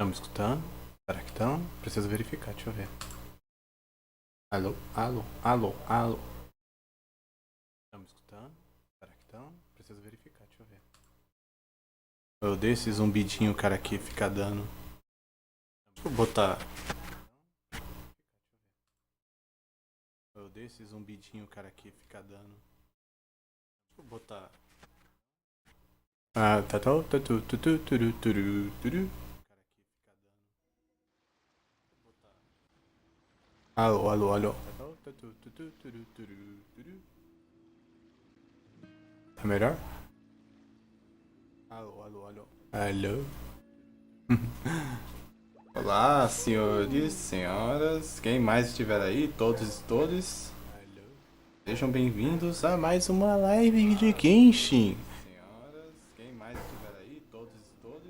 Estão me escutando? Será que estão? Preciso verificar, deixa eu ver. Alô, alô, alô, alô. Estão me escutando? Será que estão? Preciso verificar, deixa eu ver. Eu odeio esse zumbidinho, cara, que fica dando. Deixa eu botar. Eu odeio esse zumbidinho, cara, que fica dando. Deixa eu botar. Ah, tá, tá, tá, tu, tu, tu, turu, turu, turu. Alô, alô, alô. Tá melhor? Alô, alô, alô. Alô. Olá, senhores, senhoras, quem mais estiver aí, todos e todas. Sejam bem-vindos a mais uma live de Genshin. Senhoras, quem mais estiver aí, todos e todas.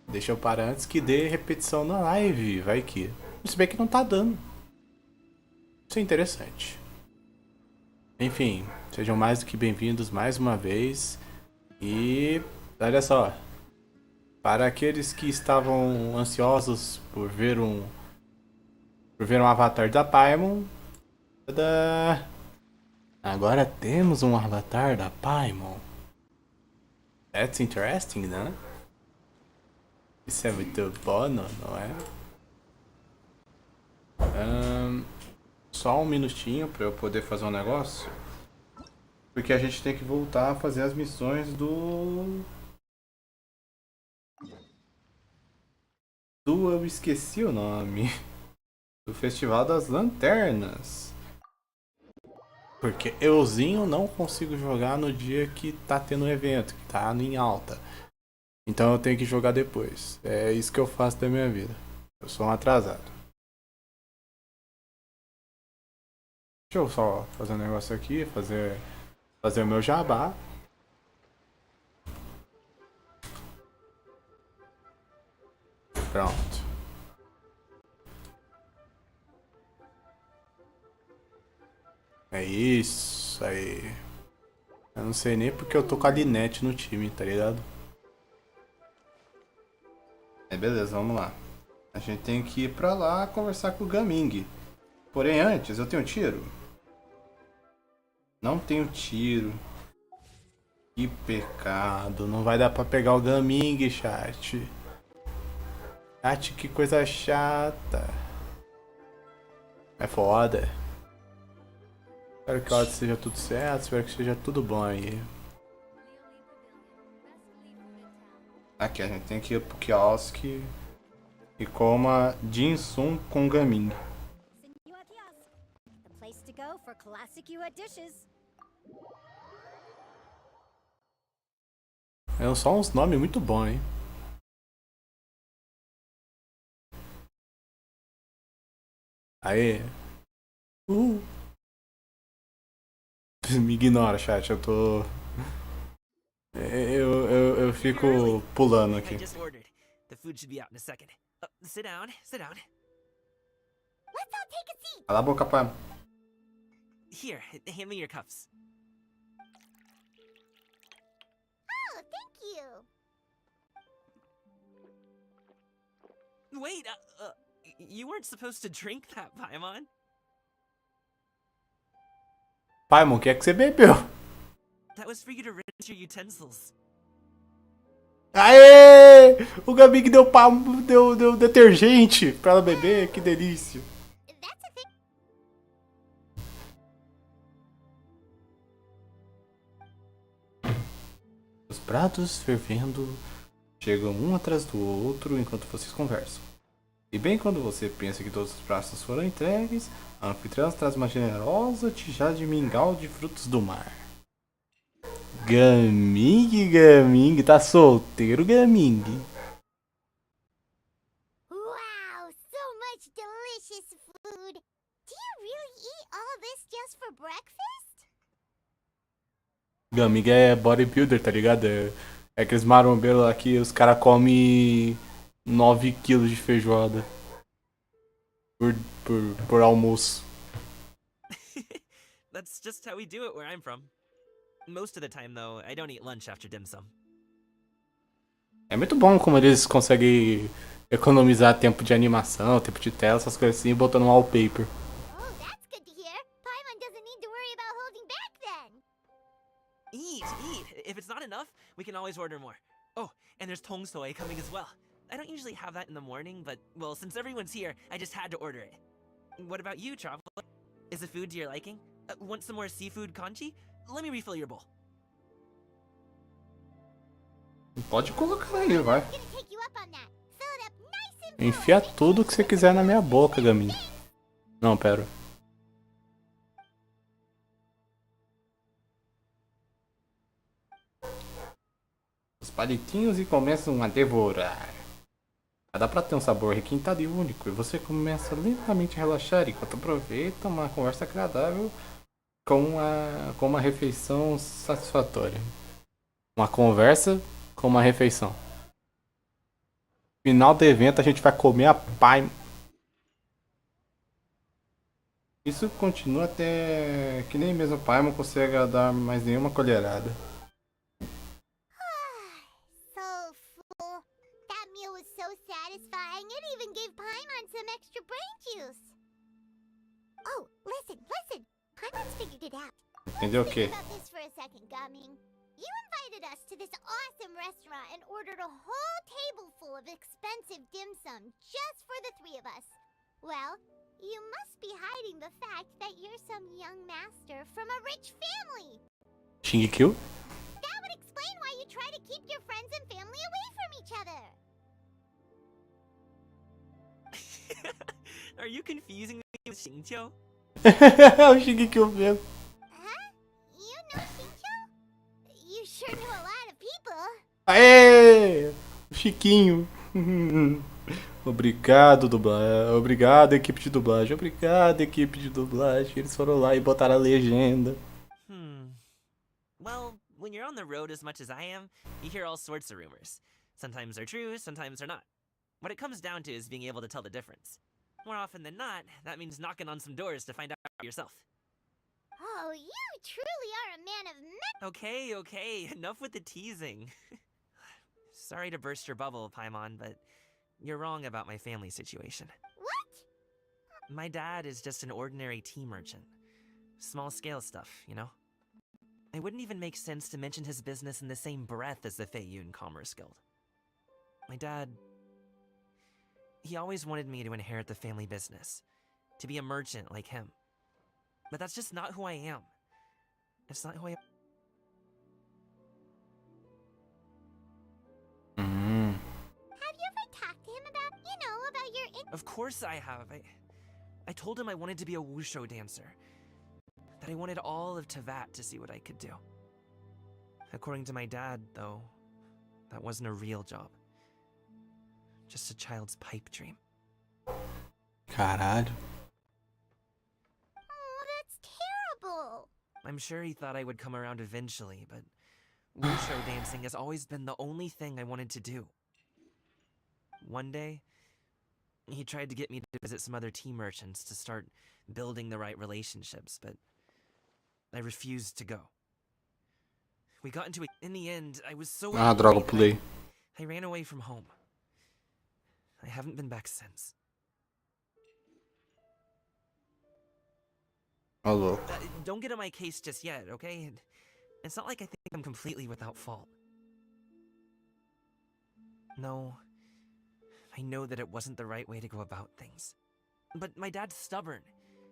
Deixa eu parar antes que dê repetição na live, vai que. Se bem que não tá dando. Isso é interessante. Enfim, sejam mais do que bem-vindos mais uma vez. E olha só, para aqueles que estavam ansiosos por ver um avatar da Paimon, tadã! Agora temos um avatar da Paimon. That's interesting, né? Isso é muito bom, não é? Só um minutinho para eu poder fazer um negócio. Porque a gente tem que voltar a fazer as missões eu esqueci o nome. Do Festival das Lanternas. Porque euzinho não consigo jogar no dia que tá tendo um evento, que tá em alta. Então eu tenho que jogar depois. É isso que eu faço da minha vida. Eu sou um atrasado. Deixa eu só fazer um negócio aqui, fazer o meu jabá. Pronto. É isso aí. Eu não sei nem porque eu tô com a Linette no time, tá ligado? É beleza, vamos lá. A gente tem que ir pra lá conversar com o Gaming. Porém, antes, eu tenho tiro? Não tenho tiro. Que pecado. Não vai dar pra pegar o Gaming, chat. Chat, que coisa chata. É foda. Espero que o áudio seja tudo certo. Espero que seja tudo bom aí. Aqui, a gente tem que ir pro quiosque e coma Jinsum com Gaming. É só uns nomes muito bons, hein? Aê. Me ignora, chat. Eu tô. Eu fico pulando aqui. The food should be out in a second. Sit down, sit down. Let's all take a seat. Cala a boca, pá. Here, hand me your cups. Oh, thank you. Wait, you weren't supposed to drink that, Paimon. Paimon, o que é que você bebeu? That was for you to rinse your utensils. Aê! O Gaming deu detergente pra ela beber, que delícia. That's a thing. Os pratos fervendo chegam um atrás do outro enquanto vocês conversam. E bem quando você pensa que todos os pratos foram entregues, a anfitriã traz uma generosa tijada de mingau de frutos do mar. Gaming, tá solteiro, Gaming. Wow, so much delicious food. Do you really eat all this just for breakfast? Gaming é bodybuilder, tá ligado? É aqueles marombeiros lá que os caras comem 9 quilos de feijoada por almoço. That's just how we do it where I'm from. Most of the time, though, I don't eat lunch after dim sum. É muito bom como eles conseguem economizar tempo de animação, tempo de tela, essas coisas assim, botando um wallpaper. Oh, that's good to hear. Paimon doesn't need to worry about holding back then. Eat, eat. If it's not enough, we can always order more. Oh, and there's tong soy coming as well. I don't usually have that in the morning, but, well, since everyone's here, I just had to order it. What about you, Traveler? Is the food to your liking? Want some more seafood congee? Let me refill your bowl. Pode colocar aí, vai. I'm gonna take you up on that. Fill it up nice and full. Enfia tudo que você quiser na minha boca, Gaminho. Não, pera. Os palitinhos e começam a devorar. Dá pra ter um sabor requintado e único, e você começa lentamente a relaxar enquanto aproveita uma conversa agradável com uma refeição satisfatória. Uma conversa com uma refeição. Final do evento a gente vai comer a pai. Isso continua até que nem mesmo o Paimon consegue dar mais nenhuma colherada. So full. That meal was so satisfying, it even gave Paimon some extra brain juice. Oh, listen. Paimon's figured it out. Entendeu o quê? Think about this for a second, Gaming. You invited us to this awesome restaurant and ordered a whole table full of expensive dim sum just for the three of us. Well, you must be hiding the fact that you're some young master from a rich family. Shingekyo? That would explain why you try to keep your friends and family away from each other. Are you confusing me with Xingqiu? O Shingekyo mesmo. Huh? You know Xingqiu? You sure know a lot of people. Aê! O Chiquinho. Obrigado, dublagem. Obrigado, equipe de dublagem. Obrigado, equipe de dublagem. Eles foram lá e botaram a legenda. Well, when you're on the road as much as I am, you hear all sorts of rumors. Sometimes they're true, sometimes they're not. What it comes down to is being able to tell the difference. More often than not, that means knocking on some doors to find out for yourself. Oh, you truly are a man of Okay, enough with the teasing. Sorry to burst your bubble, Paimon, but you're wrong about my family situation. What? My dad is just an ordinary tea merchant. Small scale stuff, you know? It wouldn't even make sense to mention his business in the same breath as the Feiyun Commerce Guild. My dad... he always wanted me to inherit the family business. To be a merchant like him. But that's just not who I am. It's not who I am. Have you ever talked to him about your Of course I have. I told him I wanted to be a wushu dancer. That I wanted all of Tevat to see what I could do. According to my dad, though, that wasn't a real job. Just a child's pipe dream. Caralho. Oh, that's terrible. I'm sure he thought I would come around eventually, but wushu dancing has always been the only thing I wanted to do. One day, he tried to get me to visit some other tea merchants to start building the right relationships, but I refused to go. We got into it. In the end, I was so Droga, angry pulei. I ran away from home. I haven't been back since. Ó, louco. Don't get on my case just yet, okay? It's not like I think I'm completely without fault. No, I know that it wasn't the right way to go about things. But my dad's stubborn.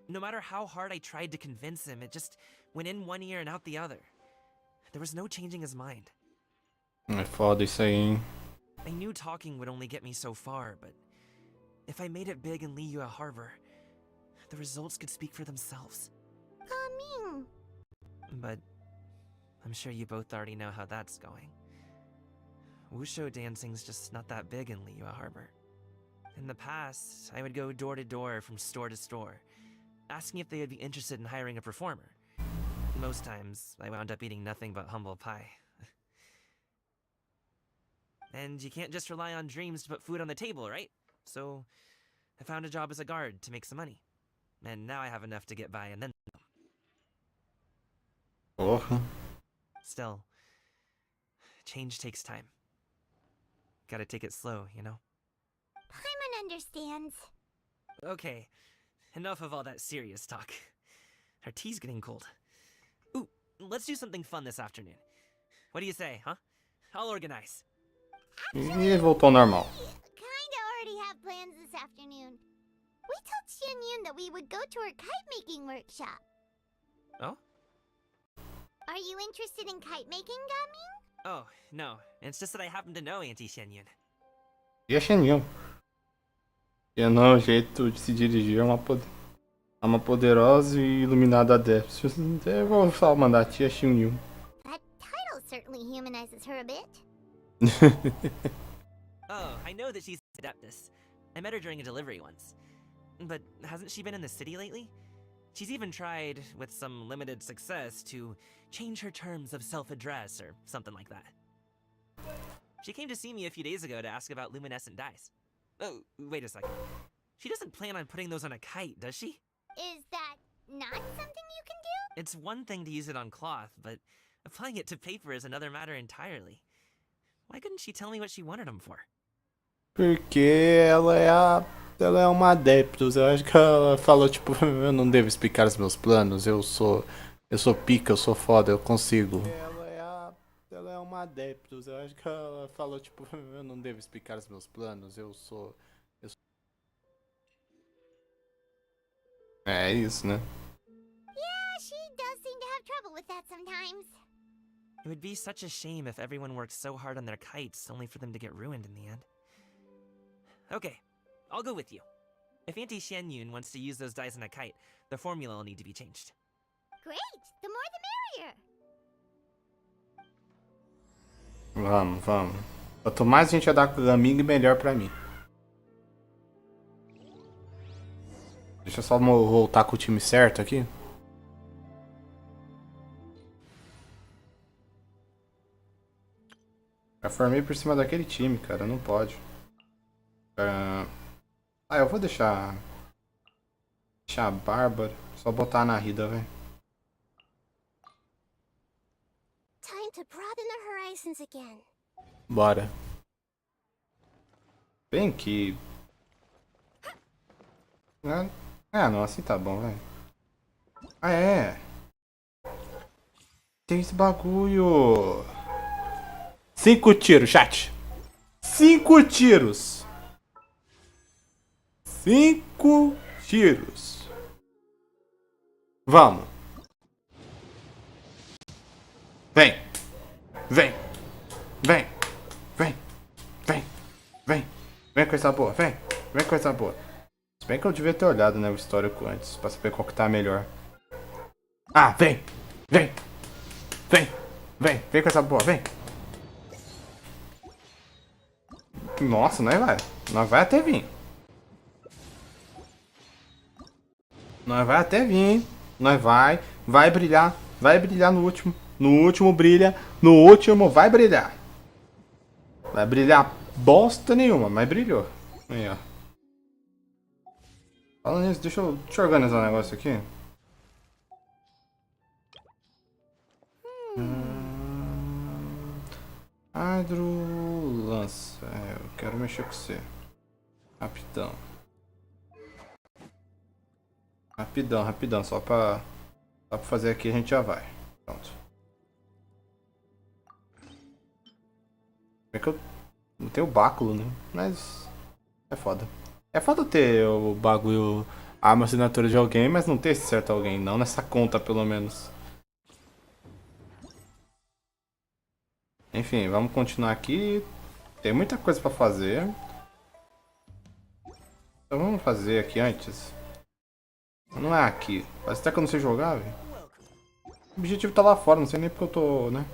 No matter how hard I tried to convince him, it just went in one ear and out the other. There was no changing his mind. É foda isso aí, hein? I knew talking would only get me so far, but if I made it big in Liyue Harbor, the results could speak for themselves. Gaming. But I'm sure you both already know how that's going. Wushu dancing's just not that big in Liyue Harbor. In the past, I would go door to door from store to store, asking if they would be interested in hiring a performer. Most times, I wound up eating nothing but humble pie. And you can't just rely on dreams to put food on the table, right? So, I found a job as a guard to make some money. And now I have enough to get by and then some. Porra. Still, change takes time. gotta take it slow, you know? Paimon understands. Okay, enough of all that serious talk. Our tea's getting cold. Ooh, let's do something fun this afternoon. What do you say, huh? I'll organize. E voltou ao normal. Kinda already have plans this afternoon. We told Xianyun that we would go to her kite making workshop. Oh? Are you interested in kite making, Gaming? Oh, no. It's just that I happen to know Auntie Xianyun. E a Xeninho. E não é o jeito de se dirigir a uma poderosa e iluminada adepta. Eu vou só mandar a tia Xinyun. That title certainly humanizes her a bit. Oh, I know that she's Adeptus. I met her during a delivery once. But hasn't she been in the city lately? She's even tried, with some limited success, to change her terms of self-address or something like that. She came to see me a few days ago to ask about luminescent dyes. Oh, wait a second. She doesn't plan on putting those on a kite, does she? Is that not something you can do? It's one thing to use it on cloth, but applying it to paper is another matter entirely. Why couldn't she tell me what she wanted them for? Porque ela é uma adeptus. Eu acho que ela falou, tipo, eu não devo explicar os meus planos. Eu sou pica, eu sou foda, eu consigo. Ela é uma adeptus. Eu acho que ela falou, tipo, eu não devo explicar os meus planos. É isso, né? Yeah, she does seem to have trouble with that sometimes. It would be such a shame if everyone worked so hard on their kites only for them to get ruined in the end. Okay, I'll go with you. If Auntie Xianyun wants to use those dyes on a kite, the formula will need to be changed. Great, the more the merrier. Vamos. Quanto mais a gente andar com o Gaming, melhor pra mim. Deixa eu só voltar com o time certo aqui. Eu formei por cima daquele time, cara. Não pode. Eu vou deixar a Bárbara. Só botar na Rida, velho. Time to broaden the horizons again. Bora. Bem que... não, assim tá bom, velho. Ah, é. Tem esse bagulho. 5 tiros, chat. 5 tiros. 5 tiros. Vamos. Vem. Vem coisa boa, vem coisa boa. Se bem que eu devia ter olhado, né, o histórico antes, pra saber qual que tá melhor. Ah, vem coisa boa, vem. Nossa, nós vai até vir. Nós vai até vir, hein. Nós vai brilhar no último. No último brilha, no último vai brilhar. Vai brilhar bosta nenhuma, mas brilhou. Aí, ó. Falando nisso, deixa eu organizar um negócio aqui. Hidrolança. Eu quero mexer com você. Rapidão. Só pra fazer aqui a gente já vai. Pronto. É que eu não tenho o báculo, né? Mas é foda. É foda ter o bagulho, a arma assinatura de alguém, mas não ter esse certo alguém. Não nessa conta, pelo menos. Enfim, vamos continuar aqui. Tem muita coisa pra fazer. Então vamos fazer aqui antes. Não é aqui. Parece até que eu não sei jogar, velho. O objetivo tá lá fora, não sei nem porque eu tô, né?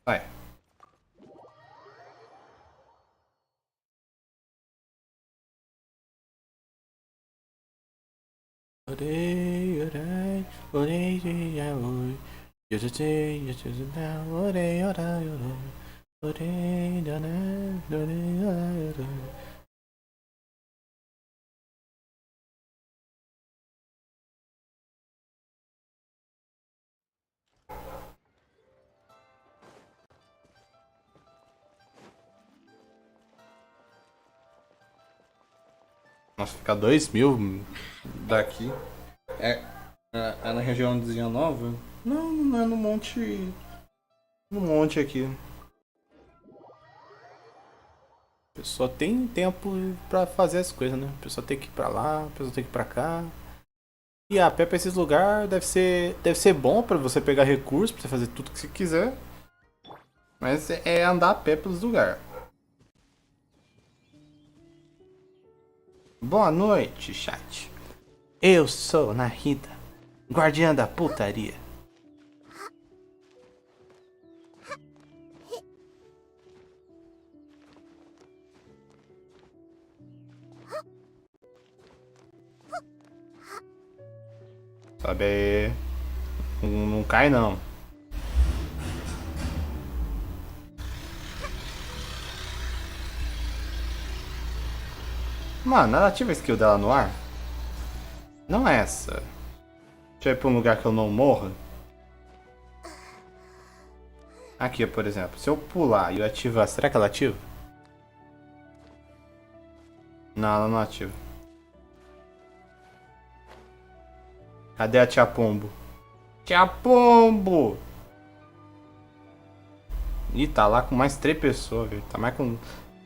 Vai. Nossa, fica 2.000 daqui. É na regiãozinha nova? Não, não é no monte. No monte aqui. A pessoa tem tempo pra fazer as coisas, né? A pessoa tem que ir pra lá, a pessoa tem que ir pra cá. E a pé pra esses lugares deve ser bom pra você pegar recursos, pra você fazer tudo que você quiser. Mas é andar a pé pelos lugares. Boa noite, chat. Eu sou Narita, guardiã da putaria. Sabe, não cai não. Mano, ela ativa a skill dela no ar? Não é essa. Deixa eu ir pra um lugar que eu não morra. Aqui, por exemplo. Se eu pular e eu ativar, será que ela ativa? Não, ela não ativa. Cadê a Tia Pombo? Tia Pombo! Ih, tá lá com mais 3 pessoas, velho. Tá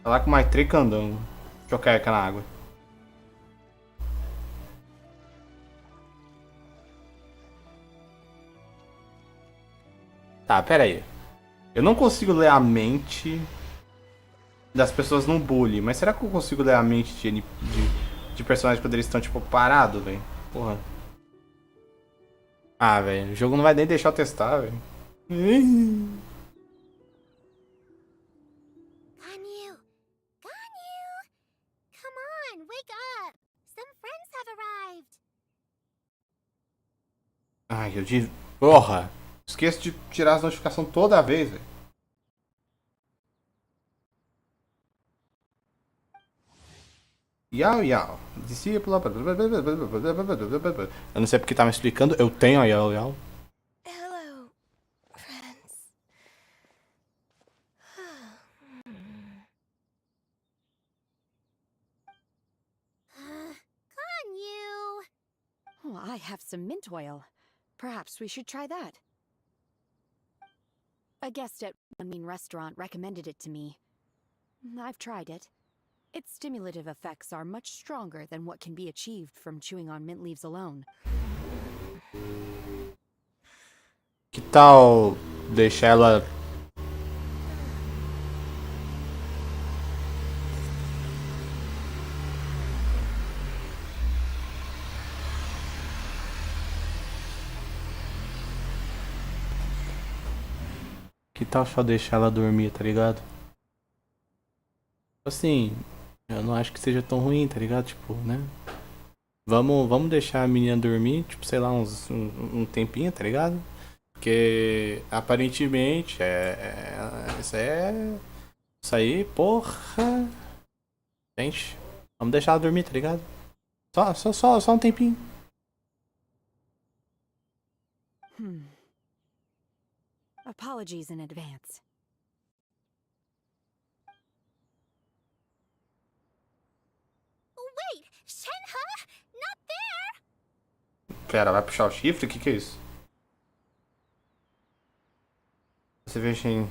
lá com mais 3 candangos. Deixa eu cair aqui na água. Tá, pera aí. Eu não consigo ler a mente das pessoas no bully, mas será que eu consigo ler a mente de personagens quando eles estão, tipo, parados, velho? Porra. Ah, velho, o jogo não vai nem deixar eu testar, velho. Ganyu! Ganyu! Come on, wake up! Some friends have arrived! Ai, eu de. Porra! Esqueço de tirar as notificações toda vez, velho. Yau Yau. Discípula. Eu não sei porque tá me explicando. Eu tenho a Yau Yau. Hello, friends. Ganyu! Oh, I have some mint oil. Perhaps we should try that. A guest at a mean restaurant recommended it to me. I've tried it. Its stimulative effects are much stronger than what can be achieved from chewing on mint leaves alone. Que tal deixar ela. Que tal só deixar ela dormir, tá ligado? Assim, eu não acho que seja tão ruim, tá ligado? Tipo, né? Vamos deixar a menina dormir, tipo, sei lá, um tempinho, tá ligado? Porque aparentemente isso aí, porra. Gente, vamos deixar ela dormir, tá ligado? Só um tempinho. Apologies in advance. Wait! Shenhe? Not there! Pera, vai puxar o chifre? O que é isso? Você vê Shen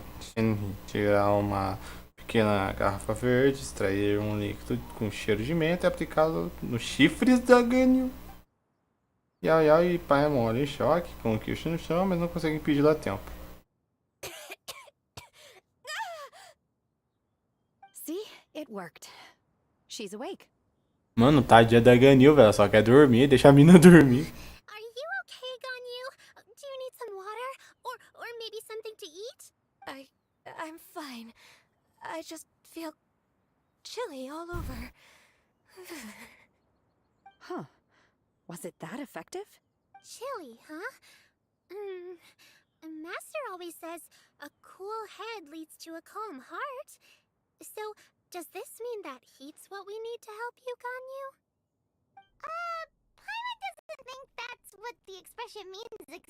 tirar uma pequena garrafa verde, extrair um líquido com cheiro de menta e aplicá-lo nos chifres da Ganyu. Yao Yao e Paimon em choque, com o Kyushu no chão, mas não conseguem impedi-lo a tempo. See? It worked. She's awake. Mano, tadinha da Ganyu, velho. Só quer dormir, deixa a mina dormir. Are you okay, Ganyu? Do you need some water? Or maybe something to eat? I'm fine. I just feel chilly all over. Huh. Was it that effective? Chilly, huh? Master always says a cool head leads to a calm heart. So, does this mean that heat's what we need to help you, Ganyu? Paimon doesn't think that's what the expression means.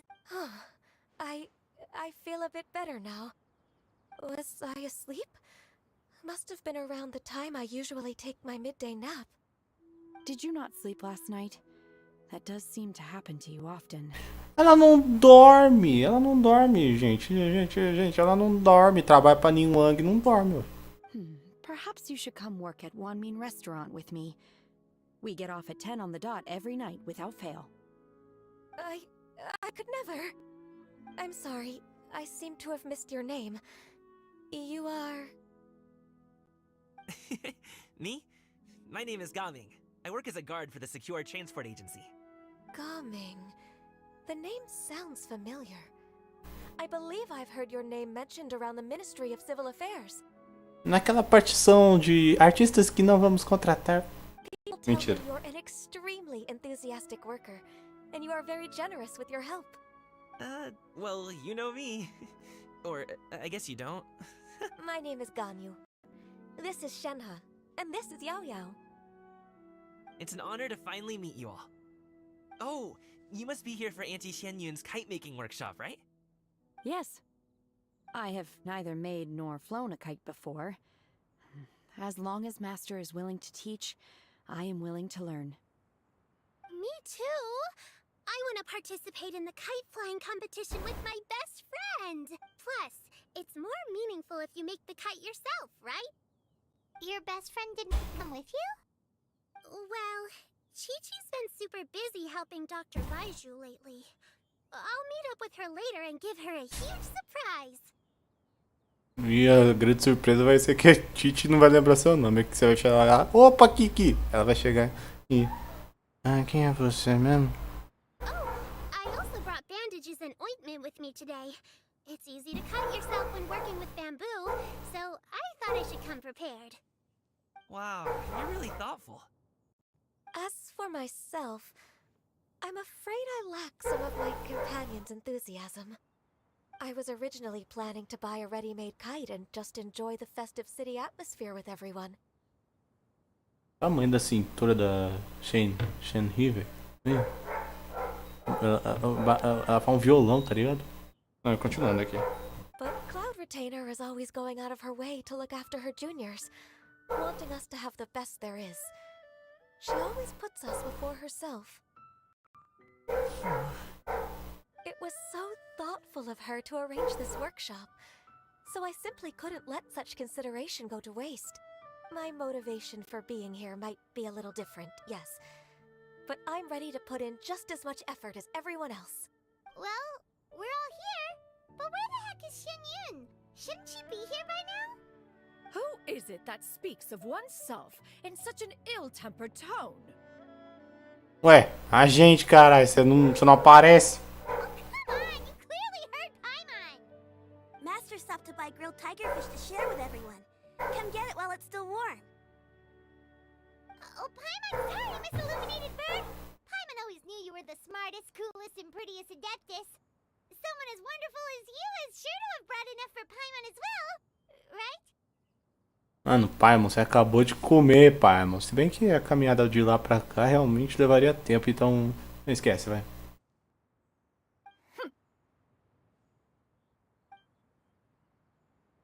I feel a bit better now. Was I asleep? Must have been around the time I usually take my midday nap. Did you not sleep last night? That does seem to happen to you often. Ela não dorme, gente. Gente, ela não dorme. Trabalha pra Ningwang e não dorme. Perhaps you should come work at Wanmin Restaurant with me. We get off at 10 on the dot every night without fail. I could never. I'm sorry. I seem to have missed your name. You are... Me? My name is Gaming. I work as a guard for the Secure Transport Agency. Gaming. The name sounds familiar. I believe I've heard your name mentioned around the Ministry of Civil Affairs. Naquela partição de artistas que não vamos contratar. People tell Mentira. me you're an extremely enthusiastic worker, and you are very generous with your help. Well, you know me. Or, I guess you don't. My name is Ganyu. This is Shenhe, and this is Yao Yao. It's an honor to finally meet you all. Oh, you must be here for Auntie Xianyun's kite-making workshop, right? Yes. I have neither made nor flown a kite before. As long as Master is willing to teach, I am willing to learn. Me too. I want to participate in the kite flying competition with my best friend. Plus, it's more meaningful if you make the kite yourself, right? Your best friend didn't come with you? Well, Chi-Chi's been super busy helping Dr. Baiju lately. I'll meet up with her later and give her a huge surprise. E a grande surpresa vai ser que a Titi não vai lembrar seu nome. É que você vai chegar lá. Opa, Kiki! Ela vai chegar e... Ah, quem é você mesmo? Oh, I also brought bandages and ointment with me today. It's easy to cut yourself when working with bamboo, so I thought I should come prepared. Wow, you're really thoughtful. As for myself, I'm afraid I lack some of my companion's enthusiasm. I was originally planning to buy a ready-made kite and just enjoy the festive city atmosphere with everyone. O tamanho da cintura da Shenhe, velho. Ela faz um violão, tá ligado? Não, continuando aqui. But Cloud Retainer is always going out of her way to look after her juniors, wanting us to have the best there is. She always puts us before herself. It was so thoughtful of her to arrange this workshop, so I simply couldn't let such consideration go to waste. My motivation for being here might be a little different, yes, but I'm ready to put in just as much effort as everyone else. Well, we're all here, but where the heck is Xianyun? Shouldn't she be here by now? Who is it that speaks of oneself in such an ill-tempered tone? Ué, a gente, caralho, você não aparece? Oh, come on! You clearly heard Paimon! Master stopped to buy grilled tigerfish to share with everyone. Come get it while it's still warm. Oh, Paimon, sorry, Miss Illuminated Bird! Paimon always knew you were the smartest, coolest, and prettiest Adeptus. Someone as wonderful as you is sure to have brought enough for Paimon as well, right? Mano, Paimon, você acabou de comer, Paimon. Se bem que a caminhada de lá pra cá realmente levaria tempo, então não esquece, vai.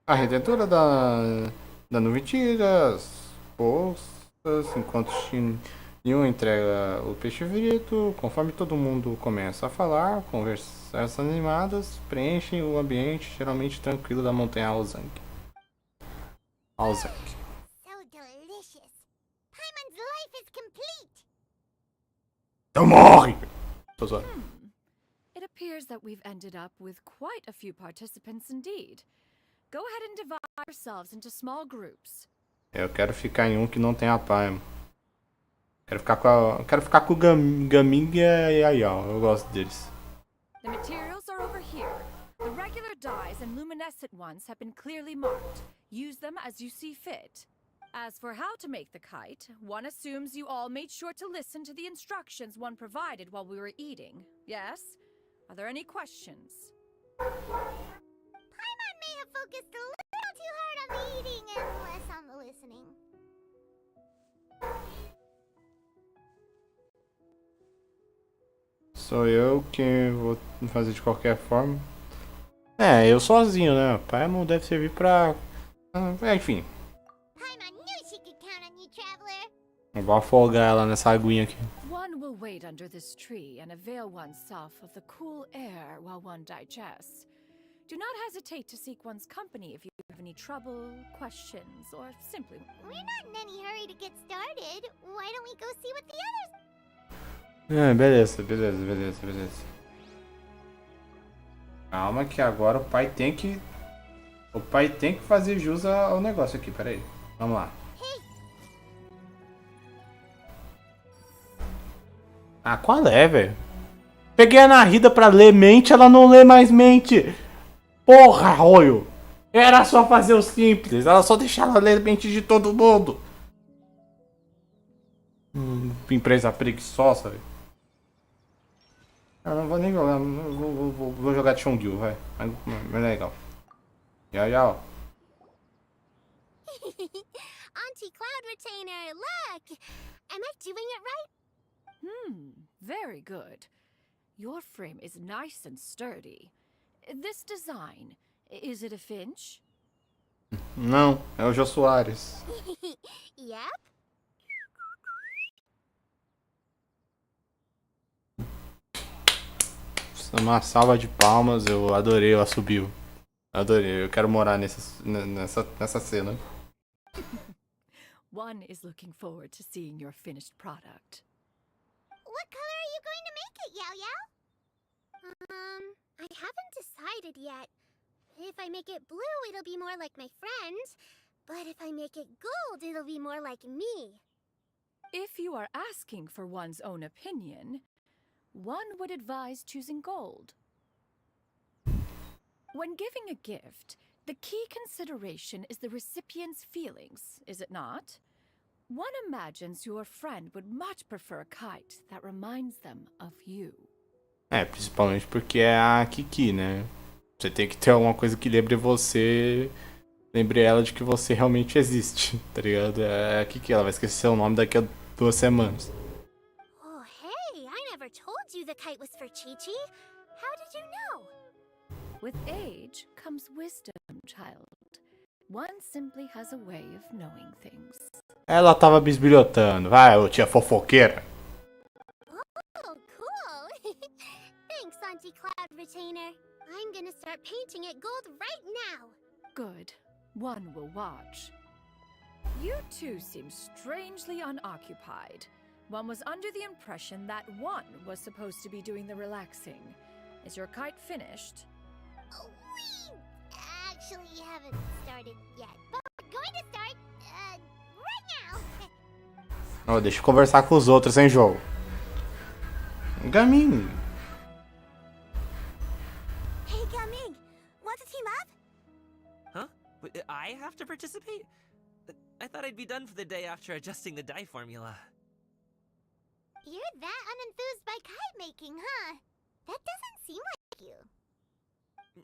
A redentora da nuvem tira as bolsas, enquanto Shin-Yun entrega o peixe frito. Conforme todo mundo começa a falar, conversas animadas preenchem o ambiente geralmente tranquilo da montanha Aozang. So delicious. Paimon's life is complete. Eu morre! Tô zoando. It appears that we've ended up with quite a few participants indeed. Go ahead and divide yourselves into small groups. Eu quero ficar em um que não tem a Paimon. Quero ficar com o Gaming e a Yao. Eu gosto deles. The materials are over here. The regular dyes and luminescent ones have been clearly marked. Use them as you see fit. As for how to make the kite, one assumes you all made sure to listen to the instructions one provided while we were eating. Yes? Are there any questions? Paimon may have focused a little too hard on the eating and less on the listening. Sou eu que vou fazer de qualquer forma. É, eu sozinho, né? Paimon deve servir pra... enfim. Paimon knew she could count on you, traveler. Vou afogar ela nessa aguinha aqui. One will wait under this tree and avail oneself of the cool air while one digests. Do not hesitate to seek one's company if you have any trouble, questions, or simply... We're not in any hurry to get started. Why don't we go see what the others... Beleza. Calma que agora o pai tem que... O pai tem que fazer jus ao negócio aqui, peraí. Vamos lá. Ah, qual é, velho? Peguei a Narida pra ler mente, ela não lê mais mente. Porra, Royo. Era só fazer o simples, ela só deixava ler mente de todo mundo. Empresa preguiçosa, velho. Eu não vou nem jogar, vou jogar de Chongyu, vai. Mas é legal. Já. Anti-cloud retainer, look! Am I doing it right? Very good. Your frame is nice and sturdy. This design, is it a Finch? Não, é o Jô Soares. Yep. Uma salva de palmas, eu adorei, ela subiu. Adorei, eu quero morar nessa cena. One is looking forward to seeing your finished product. What color are you going to make it, Yao Yao? I haven't decided yet. If I make it blue, it'll be more like my friend. But if I make it gold, it'll be more like me. If you are asking for one's own opinion, one would advise choosing gold. When giving a gift, the key consideration is the recipient's feelings, is it not? One imagines your friend would much prefer a kite that reminds them of you. Principalmente porque é a Kiki, né? Você tem que ter alguma coisa que lembre você... Lembre ela de que você realmente existe, tá ligado? É a Kiki, ela vai esquecer seu nome daqui a 2 semanas. Oh, hey, I never told you the kite was for Chi-Chi. How did you know? With age comes wisdom, child. One simply has a way of knowing things. Ela tava bisbilhotando. Vai, ô tia fofoqueira. Oh, cool. Thanks, Anti-Cloud Retainer. I'm gonna start painting it gold right now. Good. One will watch. You two seem strangely unoccupied. One was under the impression that one was supposed to be doing the relaxing. Is your kite finished? We actually haven't started yet, but we're going to start, right now. Deixa eu conversar com os outros, hein, jogo. Gaming. Hey, Gaming, want to team up? Huh? I have to participate? I thought I'd be done for the day after adjusting the dye formula. You're that unenthused by kite making, huh? That doesn't seem like you.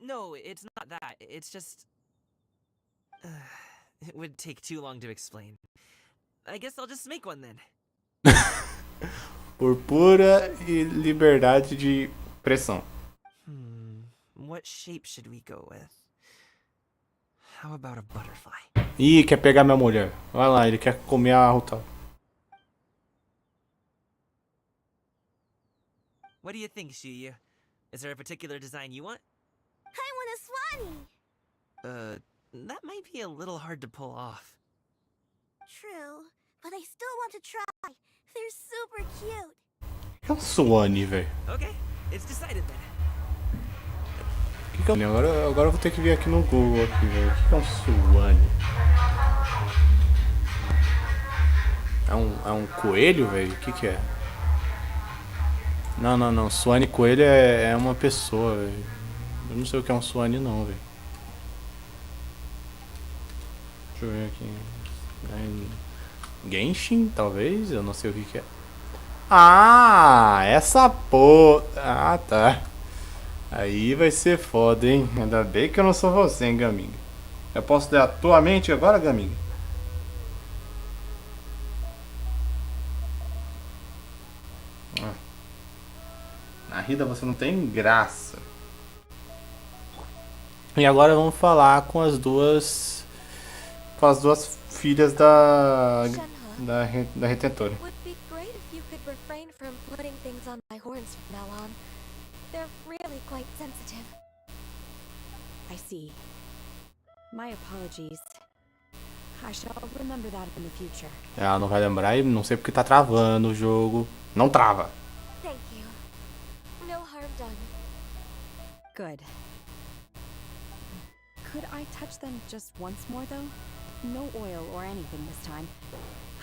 No, it's not that. It's just... it would take too long to explain. I guess I'll just make one then. Por pura e liberdade de pressão. What shape should we go with? How about a butterfly? Ih, quer pegar minha mulher. Vai lá, ele quer comer a Rutal. What do you think, Shiyu? Is there a particular design you want? I want a Swanee. That might be a little hard to pull off. True, but I still want to try. They're super cute. Que é um Swanee, velho? Okay, it's decided then. Que é um... Agora eu vou ter que vir aqui no Google, aqui, velho. O que é um Swanee? É um coelho, velho? O que é? Não. Swanee coelho é uma pessoa, velho. Eu não sei o que é um Swanee, não, velho. Deixa eu ver aqui. Genshin, talvez? Eu não sei o que é. Ah, essa porra. Ah, tá. Aí vai ser foda, hein? Ainda bem que eu não sou você, hein, Gaminga. Eu posso ler a tua mente agora, Gaminga? Na Rida você não tem graça. E agora vamos falar com as duas filhas da da retentora. Would be great if you could refrain from putting things on my horns from now on. They're really quite sensitive. I see. My apologies. I shall remember that in the future. Ela não vai lembrar e não sei porque tá travando o jogo. Não trava. Thank you. No harm done. Good. Could I touch them just once more, though? No oil or anything this time.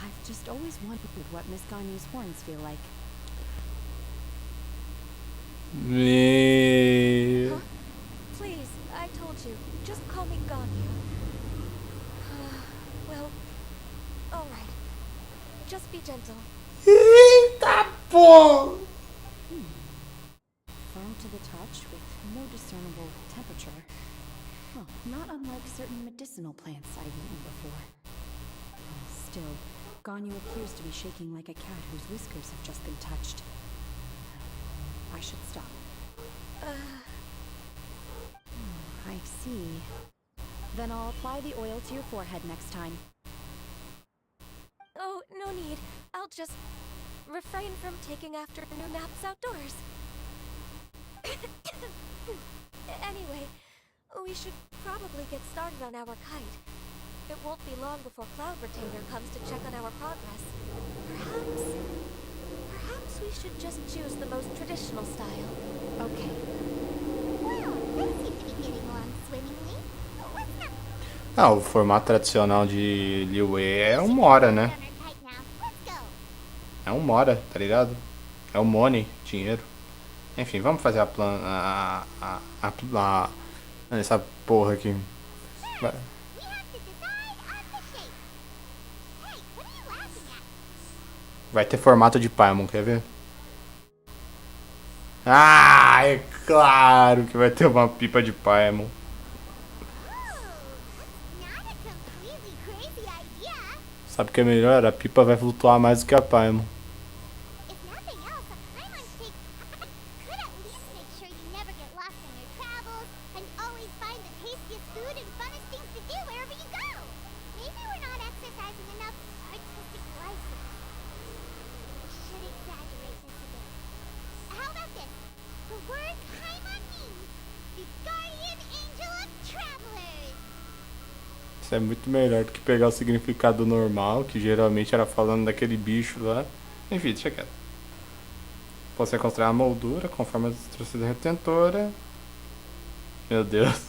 I've just always wondered what Miss Ganyu's horns feel like. Huh? Please, I told you. Just call me Ganyu. Well, alright. Just be gentle. Eita, pô! Firm to the touch with no discernible temperature. Huh, not unlike certain medicinal plants I've eaten before. Still, Ganyu appears to be shaking like a cat whose whiskers have just been touched. I should stop. I see. Then I'll apply the oil to your forehead next time. Oh, no need. I'll just refrain from taking afternoon naps outdoors. Anyway, we should probably get started on our kite. It won't be long before Cloud Retainer comes to check on our progress. Perhaps we should just choose the most traditional style. Okay. Well, they seem to be getting along swimmingly. What's not Ah, o formato tradicional de Liyue é um Mora, né? on our kite now? Let's go. É um Mora, tá ligado? É o money, dinheiro. Enfim, vamos fazer a plana. Essa porra aqui. Vai. We have to decide on the shape. Hey, what are you laughing at? Vai ter formato de Paimon, quer ver? Ah, é claro que vai ter uma pipa de Paimon. Not a completely crazy idea. Sabe o que é melhor? A pipa vai flutuar mais do que a Paimon. If nothing else, a Paimon shape could at least make sure you never get lost on your travels and always find the tastiest food and funnest things to do wherever you go. Maybe we're not exercising enough artistic license. We should exaggerate this a bit. How about this? The word Paimon means the guardian angel of travelers. Isso é muito melhor do que pegar o significado normal, que geralmente era falando daquele bicho lá. Enfim, deixa quieto. Você construir a moldura conforme as instruções da retentora. Meu Deus.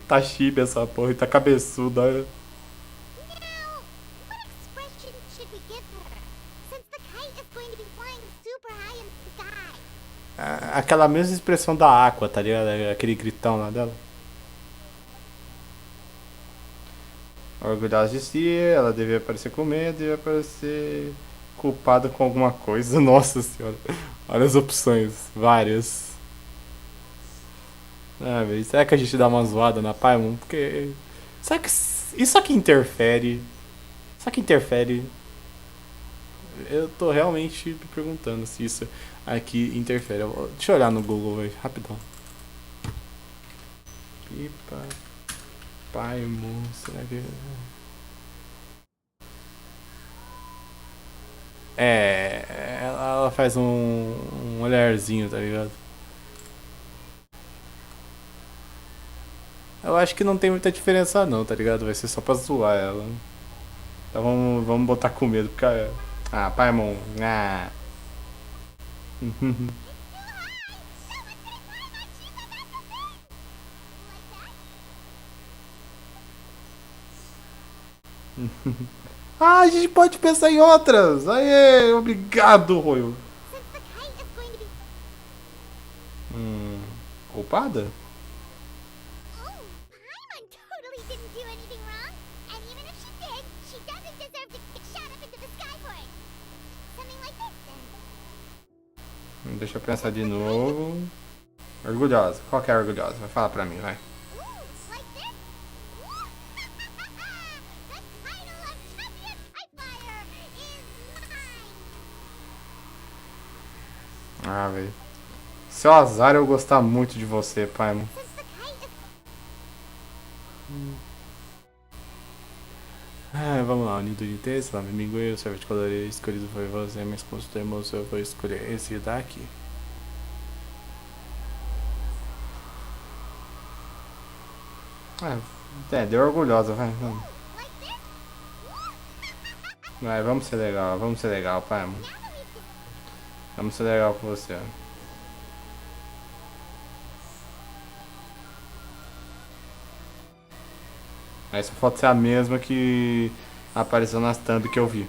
Tá chibi essa porra e tá cabeçuda. Olha. Now, what expression should we give her? Since the kite is going to be flying super high in the sky. Aquela mesma expressão da Aqua, tá ligado? Aquele gritão lá dela. Orgulhosa de si, ela devia aparecer com medo, devia aparecer culpada com alguma coisa. Nossa senhora. Olha as opções. Várias. Ah, velho. Será que a gente dá uma zoada na Paimon? Porque... Será que isso aqui interfere? Será que interfere? Eu tô realmente me perguntando se isso aqui interfere. Deixa eu olhar no Google, velho. Rapidão. Pipa... Paimon, será que... ela faz um olharzinho, tá ligado? Eu acho que não tem muita diferença não, tá ligado? Vai ser só pra zoar ela. Então vamos botar com medo, porque... Ah, Paimon, ah... Ah, a gente pode pensar em outras. Aê, obrigado, Royo. Since the kite is going to be... Culpada? Oh, Paimon totally didn't do anything wrong. And even if she did, she doesn't deserve to get shot up into the sky for it. Something like this, then. Deixa eu pensar de novo. Orgulhosa. Qual que é a orgulhosa? Vai falar pra mim, vai. Ooh, like this? The title of champion kite flyer is mine. Ah, velho. Seu azar eu gostar muito de você, Paimon. Since the kite is... Vamos lá, unido de texto, lá, amigo, eu servo de colorir, escolhido foi você, mas com os termos eu vou escolher esse daqui. Deu orgulhosa, vai, vamos. Vai, vamos ser legal, pai. Vamos ser legal com você. Essa foto é a mesma que apareceu nas thumb que eu vi.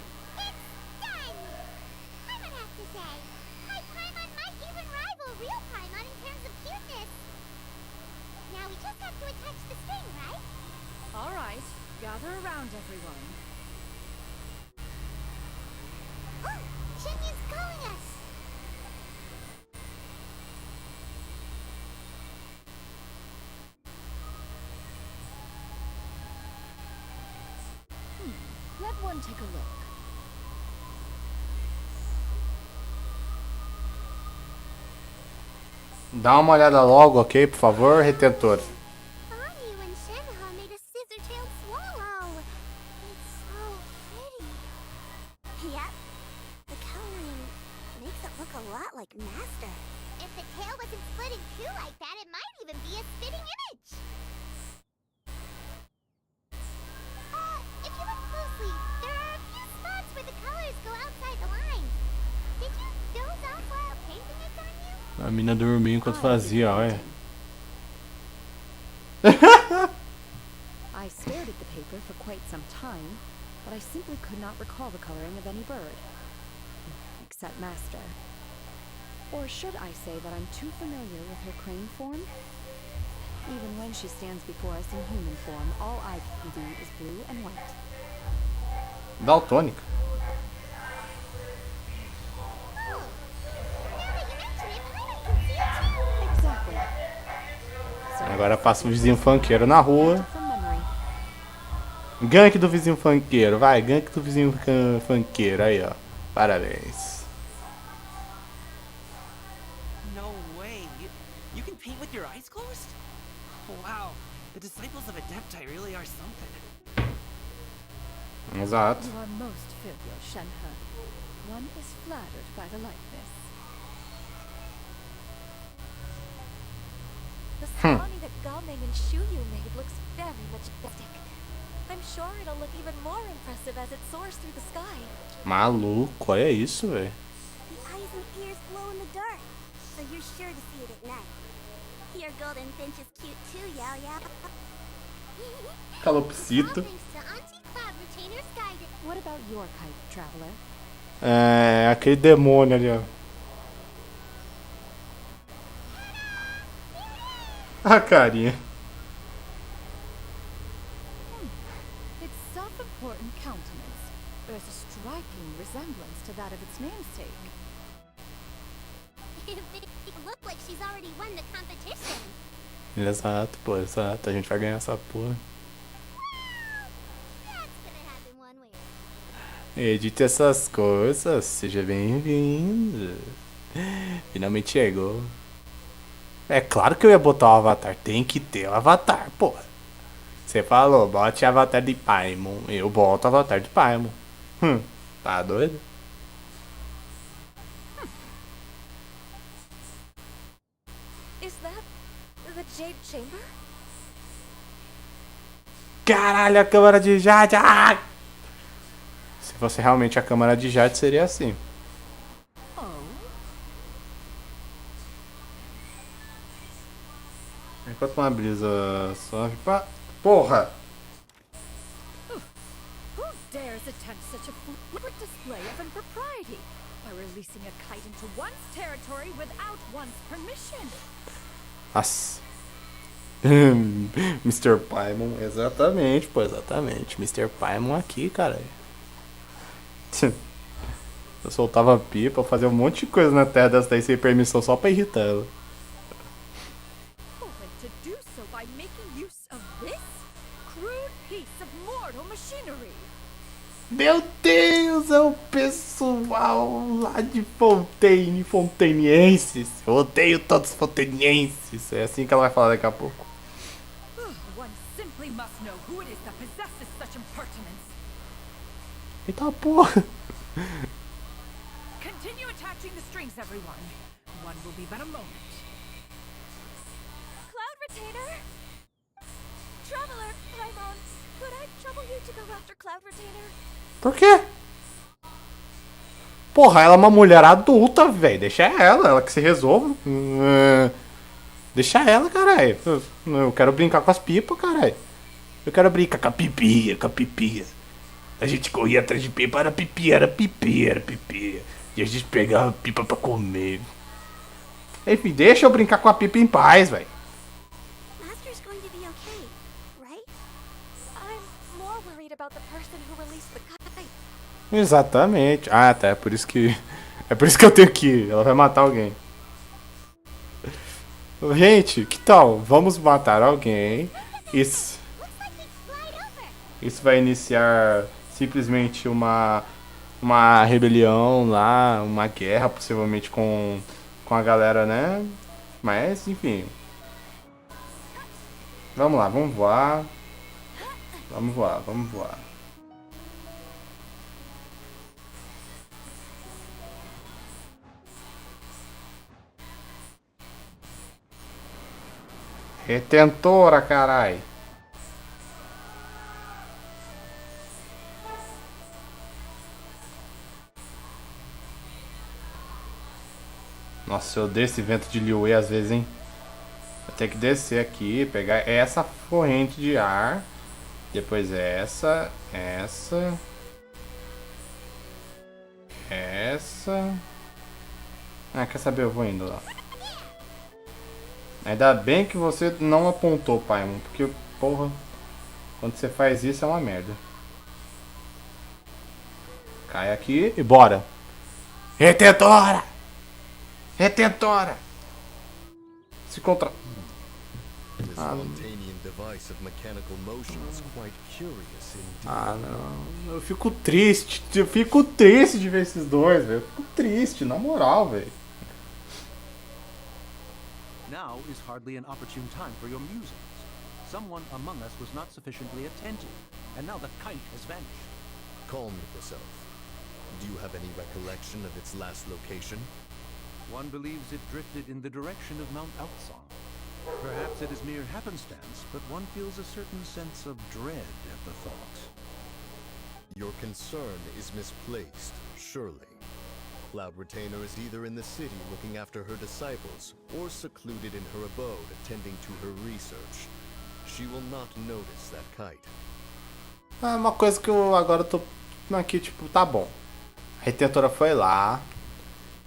All right, gather around, everyone. Jimmy's calling us! Let one take a look. Dá uma olhada logo, ok? Por favor, retentor. Bonnie and Shenhe made a scissor-tailed swallow. It's so pretty. Yep. The coloring makes it look a lot like Master. If the tail wasn't split in two like that, it might even be a spitting image. If you look closely, there are a few spots where the colors go outside the line. Did you doze off while painting it on you? A mina dormiu enquanto fazia, olha. I stared at the paper for quite some time, but I simply could not recall the coloring of any bird. Except Master. Or should I say that I'm too familiar with her crane form? Even when she stands before us in human form, all I can do is blue and white. Daltônica. Exactly. So Agora passa o vizinho funkeiro na rua. from memory. Gank do vizinho funkeiro, vai, gank do vizinho funkeiro, aí ó. Parabéns. No way. You can paint with your eyes closed? Wow. The disciples of Adepti really are something. Exato. You are most filial, Shenhe. One is flattered by the likeness. The ceremony that Gaming and Shuyu made looks very majestic. I'm sure it'll look even more impressive as it soars through the sky. Maluco, olha isso, velho. The eyes and ears glow in the dark, so you're sure to see it at night. Your golden finch is cute too, Yao Yao. Calopsito. All thanks to Auntie Cloud Retainer's guidance. What about your kite, traveler? É, aquele demônio ali, ó. A carinha. Its self-important countenance bears a striking resemblance to that of its namesake. It looked like she's already won the competition. Exato, pô, exato. A gente vai ganhar essa porra. That's gonna happen one way. Edite essas coisas, seja bem-vindo. Finalmente chegou. É claro que eu ia botar o avatar, tem que ter o avatar, porra. Você falou, bote avatar de Paimon, eu boto avatar de Paimon. Tá doido? Is that the Jade Chamber? Caralho, a câmara de Jade! Ah! Se fosse realmente a câmara de Jade, seria assim. Enquanto uma brisa suave. Porra! Who dares attempt such a flagrant display of impropriety by releasing a kite into one's territory without one's permission? Nossa. Mr. Paimon, exatamente, pô, exatamente. Mr. Paimon aqui, cara. Eu soltava pipa, eu fazia um monte de coisa na terra dessa daí sem permissão só pra irritar ela. And to do so by making use of this crude piece of mortal machinery. Meu Deus, é o pessoal lá de Fontaine, fontanienses. Eu odeio todos os fontanienses. É assim que ela vai falar daqui a pouco. One simply must know who it is that possesses such impertinence. Eita porra. Continue attaching the strings, everyone. One will be but a moment. Cloud Retainer! Traveler, Paimon, could I trouble you to go after Cloud Retainer? Por quê? Porra, ela é uma mulher adulta, velho. Deixa ela que se resolva. Deixa ela, caralho. Eu quero brincar com as pipas, caralho. Eu quero brincar com a pipia, A gente corria atrás de pipa, era pipia. E a gente pegava pipa pra comer. Enfim, deixa eu brincar com a pipa em paz, velho. Master's going to be okay, right? I'm more worried about the person who released the kite. Exatamente. Ah, tá. É por isso que eu tenho que ir. Ela vai matar alguém. Gente, que tal? Vamos matar alguém. Isso vai iniciar simplesmente uma rebelião lá, uma guerra, possivelmente com a galera, né? Mas, enfim. Vamos lá, vamos voar. Vamos voar. Retentora, carai. Nossa, eu odeio esse vento de Liu às vezes, hein? Eu tenho que descer aqui, pegar essa corrente de ar. Depois essa. Ah, quer saber? Eu vou indo lá. Ainda bem que você não apontou, Paimon, porque, porra, quando você faz isso é uma merda. Cai aqui e bora. Retentora! Se contra... não. Eu fico triste de ver esses dois, velho. Eu fico triste, na moral, velho. Now is hardly an opportune time for your musings. Someone among us was not sufficiently attentive, and now the kite has vanished. Calm yourself. Do you have any recollection of its last location? One believes it drifted in the direction of Mount Outsong. Perhaps it is mere happenstance, but one feels a certain sense of dread at the thought. Your concern is misplaced, surely. Cloud Retainer is either in the city looking after her disciples, or secluded in her abode attending to her research. She will not notice that kite. É uma coisa que eu agora tô aqui, tipo, tá bom. A retentora foi lá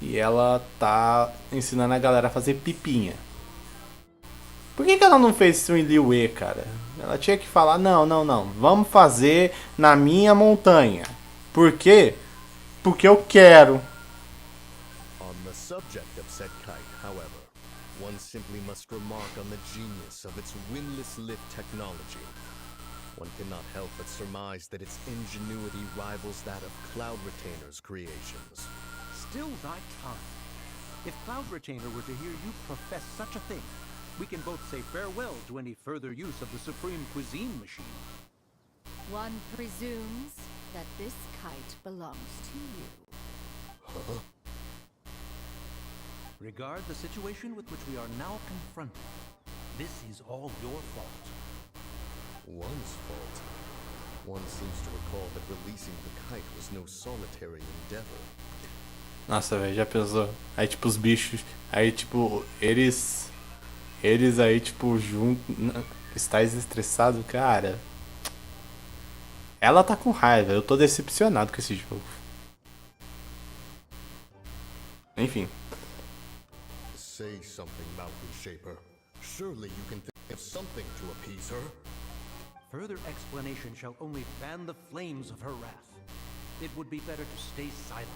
e ela tá ensinando a galera a fazer pipinha. Por que ela não fez isso em Liyue, cara? Ela tinha que falar, não, vamos fazer na minha montanha. Por quê? Porque eu quero. On the subject of said kite, however, one simply must remark on the genius of its windless lift technology. One cannot help but surmise that its ingenuity rivals that of Cloud Retainer's creations. Still thy tongue. If Cloud Retainer were to hear you profess such a thing, we can both say farewell to any further use of the Supreme Cuisine Machine. One presumes that this kite belongs to you. Huh? Regard the situation with which we are now confronted. This is all your fault. One's fault. One seems to recall that releasing the kite was no solitary endeavor. Nossa, velho, já pensou? Aí, tipo, os bichos... Aí, tipo, eles aí, tipo, junto... Estáis estressado, cara. Ela tá com raiva. Eu tô decepcionado com esse jogo. Enfim. Say something, Mountain Shaper. Surely you can think of something to appease her. Further explanation shall only fan the flames of her wrath. It would be better to stay silent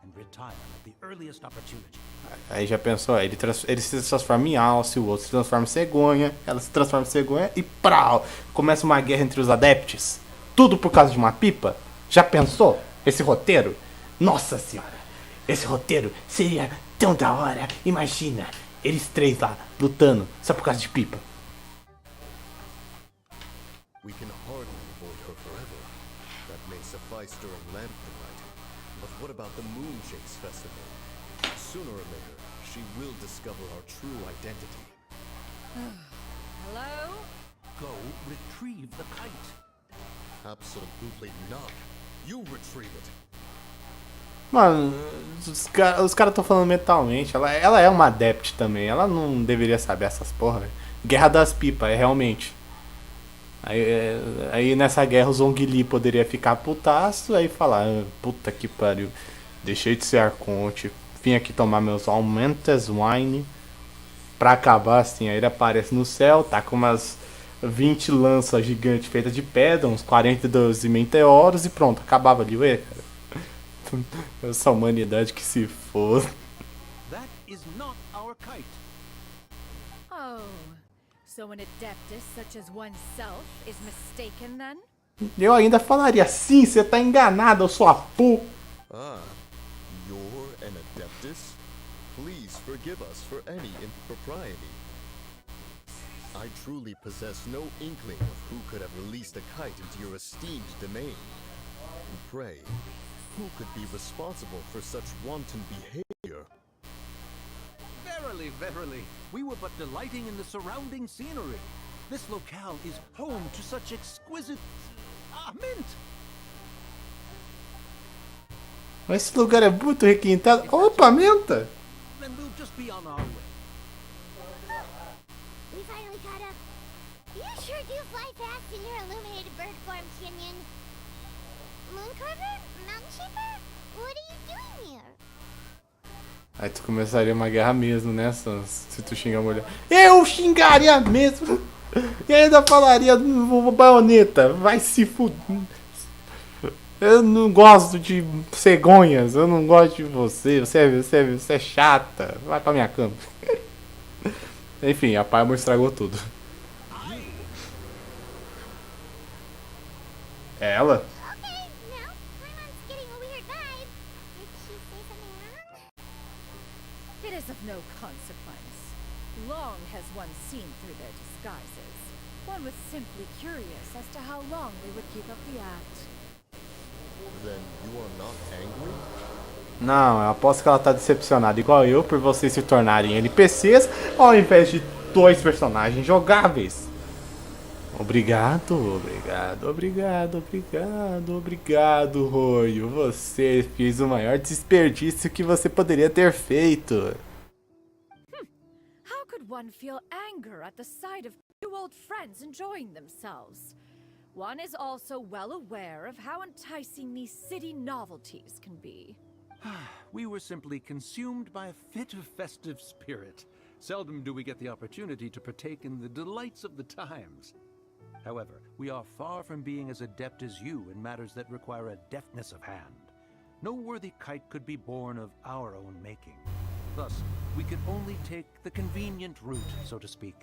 and retire at the earliest opportunity. Aí já pensou, ele se transforma em alce, o outro se transforma em cegonha, ela se transforma em cegonha e prau! Começa uma guerra entre os adeptos. Tudo por causa de uma pipa? Já pensou? Esse roteiro? Nossa senhora! Esse roteiro seria tão da hora! Imagina, eles três lá, lutando, só por causa de pipa. We can hardly avoid her forever. That may suffice suffice during Lantern Night. But what about the Moon Chase Festival? Sooner or later, she will discover our true identity. Hello? Go retrieve the kite. Absolutely not. You retrieve it. Mano, os caras tão falando mentalmente. Ela é uma adept também. Ela não deveria saber essas porra, velho. Guerra das pipas, é realmente. Aí nessa guerra o Zhongli poderia ficar putaço. Aí falar: puta que pariu. Deixei de ser Arconte. Vim aqui tomar meus Augmented Wine. Pra acabar assim. Aí ele aparece no céu. Tá com umas 20 lanças gigantes feitas de pedra. Uns 42 meteoros. E pronto, acabava ali. Ué, cara. Essa humanidade que se for. That is not our kite. Oh, so an adeptus such as oneself is mistaken then? Eu ainda falaria: sim, você tá enganado, sua pu. Ah, you're an Adeptus? Please forgive us for any impropriety. I truly possess no inkling of who could have released a kite into your esteemed domain. And pray, who could be responsible for such wanton behavior? Verily, verily, we were but delighting in the surrounding scenery. This locale is home to such exquisite mint. Esse lugar é muito requintado. Opa, menta! Then we'll just be on our way. We finally caught up. You sure do fly fast in your illuminated bird form, Shinyan. Mooncarver? Mountain Shaper? What are you doing here? Aí tu começaria uma guerra mesmo, né, Sans? Se tu xingar a mulher. Eu xingaria mesmo! E ainda falaria: baioneta, vai se fuder. Eu não gosto de cegonhas, eu não gosto de você, você é chata. Vai pra minha cama. Enfim, a Paimon estragou tudo. É ela? Okay, now Paimon's getting a weird vibe. Did she say something wrong? It is of no consequence. Long has one seen through their disguises. One was simply curious as to how long they would keep up the act. Then you are not angry? Não, eu aposto que ela tá decepcionada, igual eu, por vocês se tornarem NPCs ao invés de 2 personagens jogáveis. Obrigado, Roio. Você fez o maior desperdício que você poderia ter feito. How could one feel anger at the sight of two old friends enjoying themselves? One is also well aware of how enticing these city novelties can be. We were simply consumed by a fit of festive spirit. Seldom do we get the opportunity to partake in the delights of the times. However, we are far from being as adept as you in matters that require a deftness of hand. No worthy kite could be born of our own making. Thus, we could only take the convenient route, so to speak.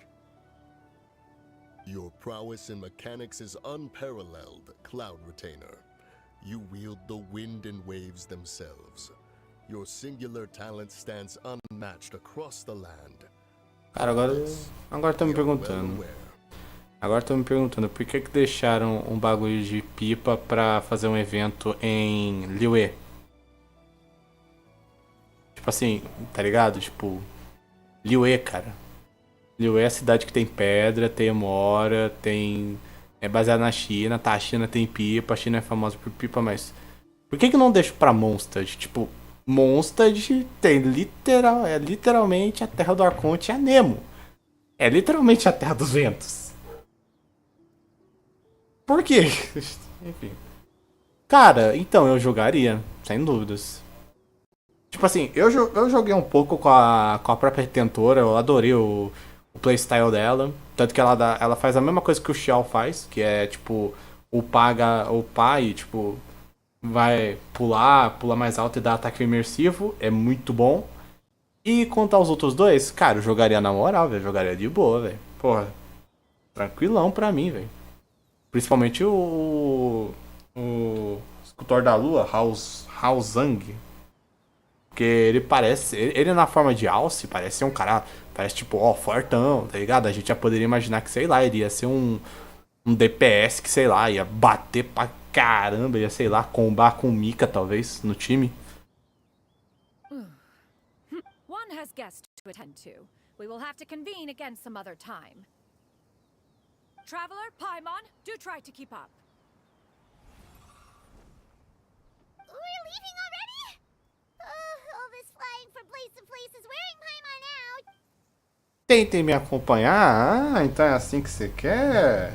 Your prowess in mechanics is unparalleled, Cloud Retainer. You wield the wind and waves themselves. Your singular talent stands unmatched across the land. Cara, agora tô me perguntando. Por que deixaram um bagulho de pipa pra fazer um evento em Liyue? Tipo assim, tá ligado? Tipo, Liyue, cara. Liyue é a cidade que tem pedra, tem mora, tem... É baseada na China, tá? A China tem pipa, a China é famosa por pipa, mas... Por que não deixa pra Mondstadt? Tipo, Mondstadt tem literalmente a terra do Arconte e a Nemo. É literalmente a terra dos ventos. Por quê? Enfim. Cara, então eu jogaria, sem dúvidas. Tipo assim, eu joguei um pouco com a própria Retentora, eu adorei o playstyle dela. Tanto que ela faz a mesma coisa que o Shell faz, que é tipo, o pai, tipo, vai pula mais alto e dá ataque imersivo, é muito bom. E quanto aos outros dois, cara, eu jogaria na moral, velho, jogaria de boa, velho. Porra, tranquilão pra mim, velho. Principalmente o Escultor da Lua, Hao Zhang. Porque ele na forma de Alce, parece ser um cara, parece tipo, fortão, tá ligado? A gente já poderia imaginar que, sei lá, iria ser um DPS que, sei lá, ia bater pra caramba, ia, sei lá, combar com Mika, talvez, no time. One has guests to attend to. We will have to convene again some other time. Traveler, Paimon, do try to keep up. We're leaving already? All this flying from place to place is wearing Paimon out. Tentem me acompanhar? Ah, então é assim que você quer?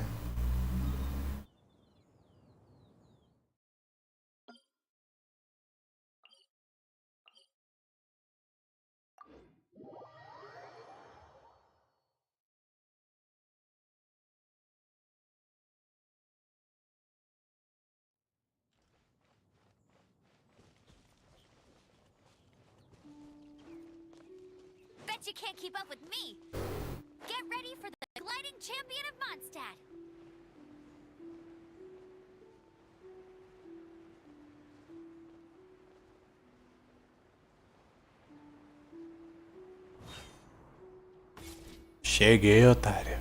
Bet you can't keep up with me. Get ready for the gliding champion of Mondstadt. Cheguei, otário.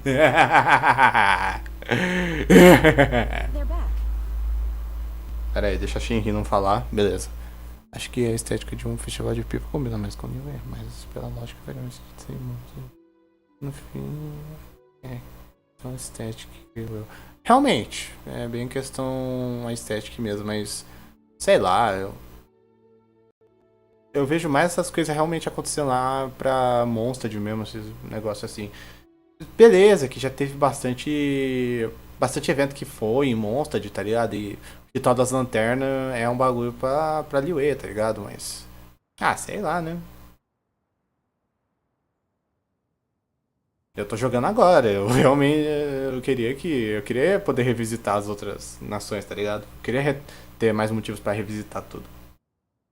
They're back. Pera aí, deixa a Shinri não falar. Beleza. Acho que a estética de um festival de pipa combina mais com o nível, mas pela lógica veremos que tem muito. No fim. Então estética. Realmente, é bem questão a estética mesmo, mas. Sei lá, eu vejo mais essas coisas realmente acontecendo lá pra Mondstadt mesmo, esses negócios assim. Beleza, que já teve bastante evento que foi em Mondstadt, tá ligado? E o tal das lanternas é um bagulho pra Liyue, tá ligado? Mas. Ah, sei lá, né? Eu tô jogando agora, eu realmente eu queria poder revisitar as outras nações, tá ligado? Eu queria ter mais motivos pra revisitar tudo.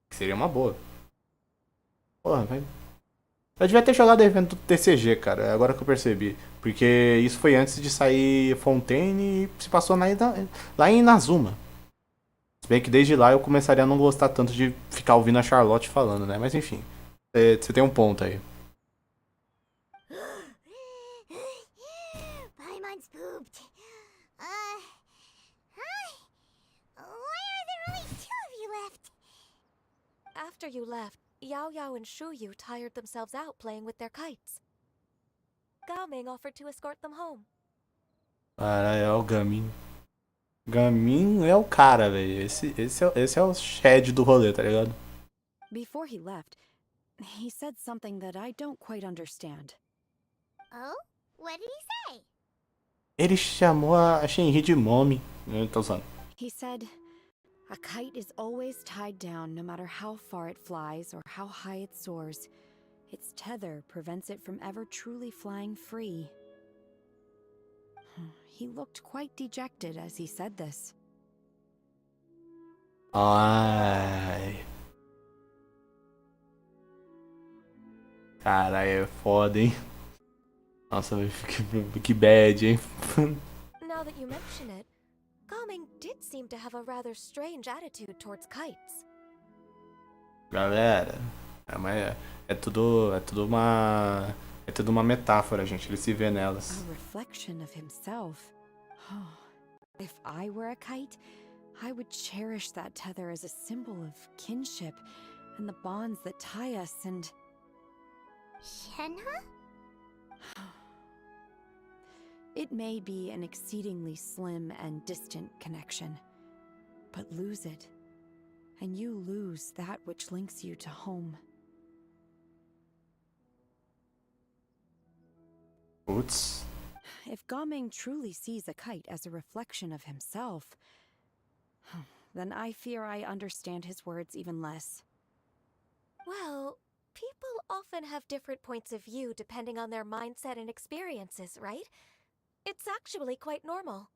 Que seria uma boa. Porra, vai. Eu devia ter jogado o evento do TCG, cara, agora que eu percebi. Porque isso foi antes de sair Fontaine e se passou lá em Inazuma. Se bem que desde lá eu começaria a não gostar tanto de ficar ouvindo a Charlotte falando, né? Mas enfim, você tem um ponto aí. Paimon's pooped. Hi. Why are there only two of you left? After you left, Yao Yao and Shu Yu tired themselves out playing with their kites. Gaming offered to escort them home. Cara, é o Gamin. Gamin é o cara, velho. Esse é o Shed do rolê, tá ligado? Before he left, he said something that I don't quite understand. Oh? What did he say? Ele chamou a Shinri de Mommy. Eu tô usando. He said, a kite is always tied down no matter how far it flies or how high it soars. Its tether prevents it from ever truly flying free. He looked quite dejected as he said this. Ai. Caralho, é foda, hein? Nossa, que bad, hein? Now that you mention it, Gaming did seem to have a rather strange attitude towards kites. Galera, é tudo uma metáfora, gente. Ele se vê nelas. A reflection of himself. If I were a kite, I would cherish that tether as a symbol of kinship and the bonds that tie us and... Shenhe? It may be an exceedingly slim and distant connection, but lose it, and you lose that which links you to home. Putz. If Gaming truly sees a kite as a reflection of himself, then I fear I understand his words even less. Well, people often have different points of view depending on their mindset and experiences, right? It's actually quite normal.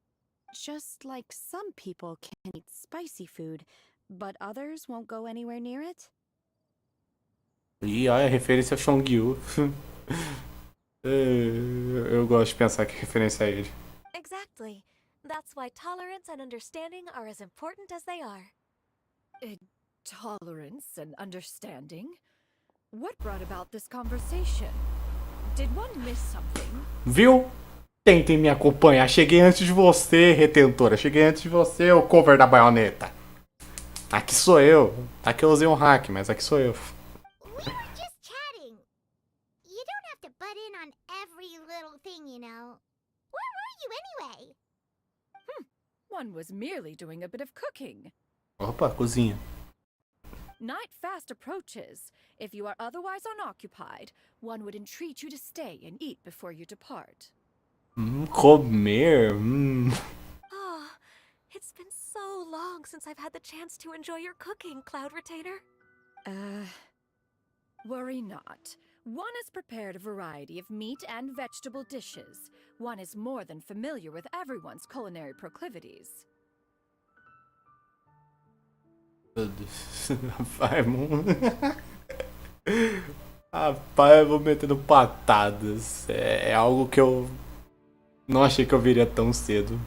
Just like some people can eat spicy food, but others won't go anywhere near it? E olha, referência a Chongyu. Eu gosto de pensar que é referência a ele. Exactly. That's why tolerance and understanding are as important as they are. Tolerance and understanding? What brought about this conversation? Did one miss something? Viu? Tentem me acompanhar. Cheguei antes de você, Retentora. Cheguei antes de você, o cover da baioneta. Aqui sou eu. Aqui eu usei um hack, mas aqui sou eu. We were just chatting. You don't have to butt in on every little thing, you know. Where were you anyway? One was merely doing a bit of cooking. Opa, cozinha. Night fast approaches. If you are otherwise unoccupied, one would entreat you to stay and eat before you depart. Comer. Oh, it's been so long since I've had the chance to enjoy your cooking, Cloud Retainer. Worry not. One has prepared a variety of meat and vegetable dishes. One is more than familiar with everyone's culinary proclivities. Rapaz, eu vou metendo patadas. É algo que eu não achei que eu viria tão cedo.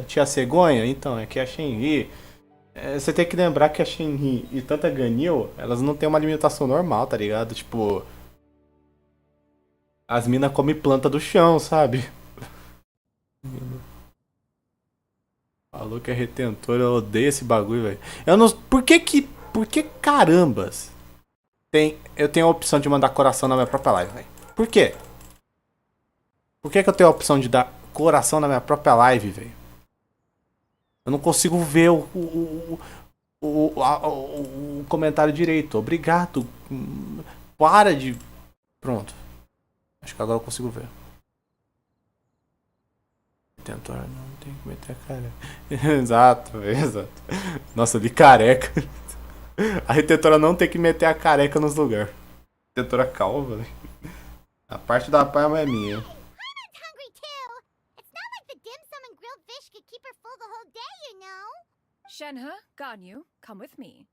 Tia Cegonha, então, é que a Shenhe. Você tem que lembrar que a Shenhe e tanta Ganil, elas não têm uma alimentação normal, tá ligado? Tipo. As minas comem planta do chão, sabe? Falou que é retentor, eu odeio esse bagulho, velho. Eu não. Por que carambas? Eu tenho a opção de mandar coração na minha própria live, velho. Por quê? Por que eu tenho a opção de dar coração na minha própria live, velho? Eu não consigo ver o comentário direito. Obrigado. Para de. Pronto. Acho que agora eu consigo ver. Tentar, não tem que meter a careca. Exato. Nossa, eu li careca. A retentora não tem que meter a careca nos lugares. Retentora calva, velho. A parte da palma é minha. Paimon's hungry too. It's not like the dim sum and grilled fish could keep her full the whole day, you know. Shenhe, Ganyu, come with me.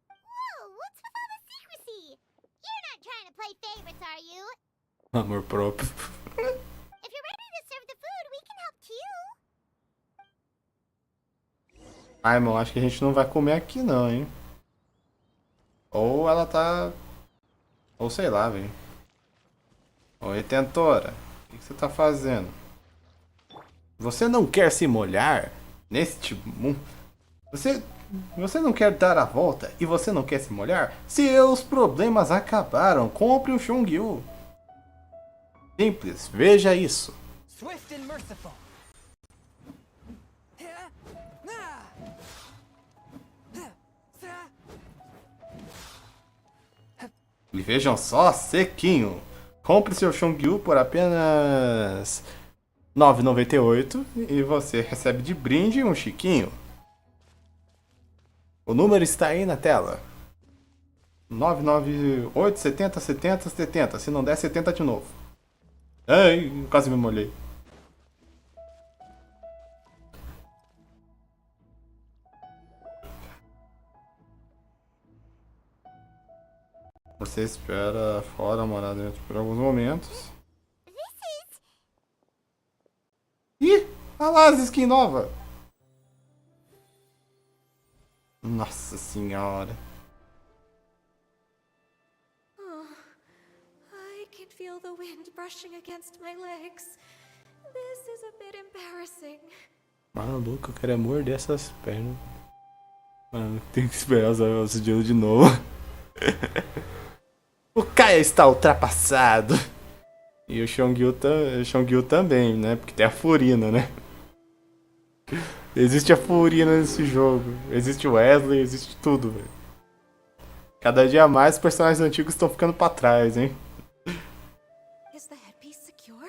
Whoa, what's with all the secrecy? You're not trying to play favorites, are you? Amor próprio. If you're ready to serve the food, we can help too. Ai, irmão, acho que a gente não vai comer aqui não, hein. Ou ela tá... Ou sei lá, velho. Oi, Tentora. O que você tá fazendo? Você não quer se molhar neste mundo? Você não quer dar a volta e você não quer se molhar? Seus problemas acabaram. Compre o Shungyu. Simples, veja isso. Swift and merciful. E vejam só, sequinho. Compre seu Shungyu por apenas R$ 9,98 e você recebe de brinde um chiquinho. O número está aí na tela. 998 70 70 70. Se não der, 70 de novo. Ai, quase me molhei. Você espera fora, morar dentro por alguns momentos. Ih, olha lá as skins novas. Nossa senhora. Oh, I can feel the wind brushing against my legs. This is a bit embarrassing. Maluco, eu quero morder essas pernas. Mano, tem que esperar o sigilo de novo. O Kaia está ultrapassado. E o Shongyu também, né? Porque tem a Furina, né? Existe a Furina nesse jogo. Existe o Wesley, existe tudo, velho. Cada dia mais os personagens antigos estão ficando pra trás, hein? Is the headpiece secure?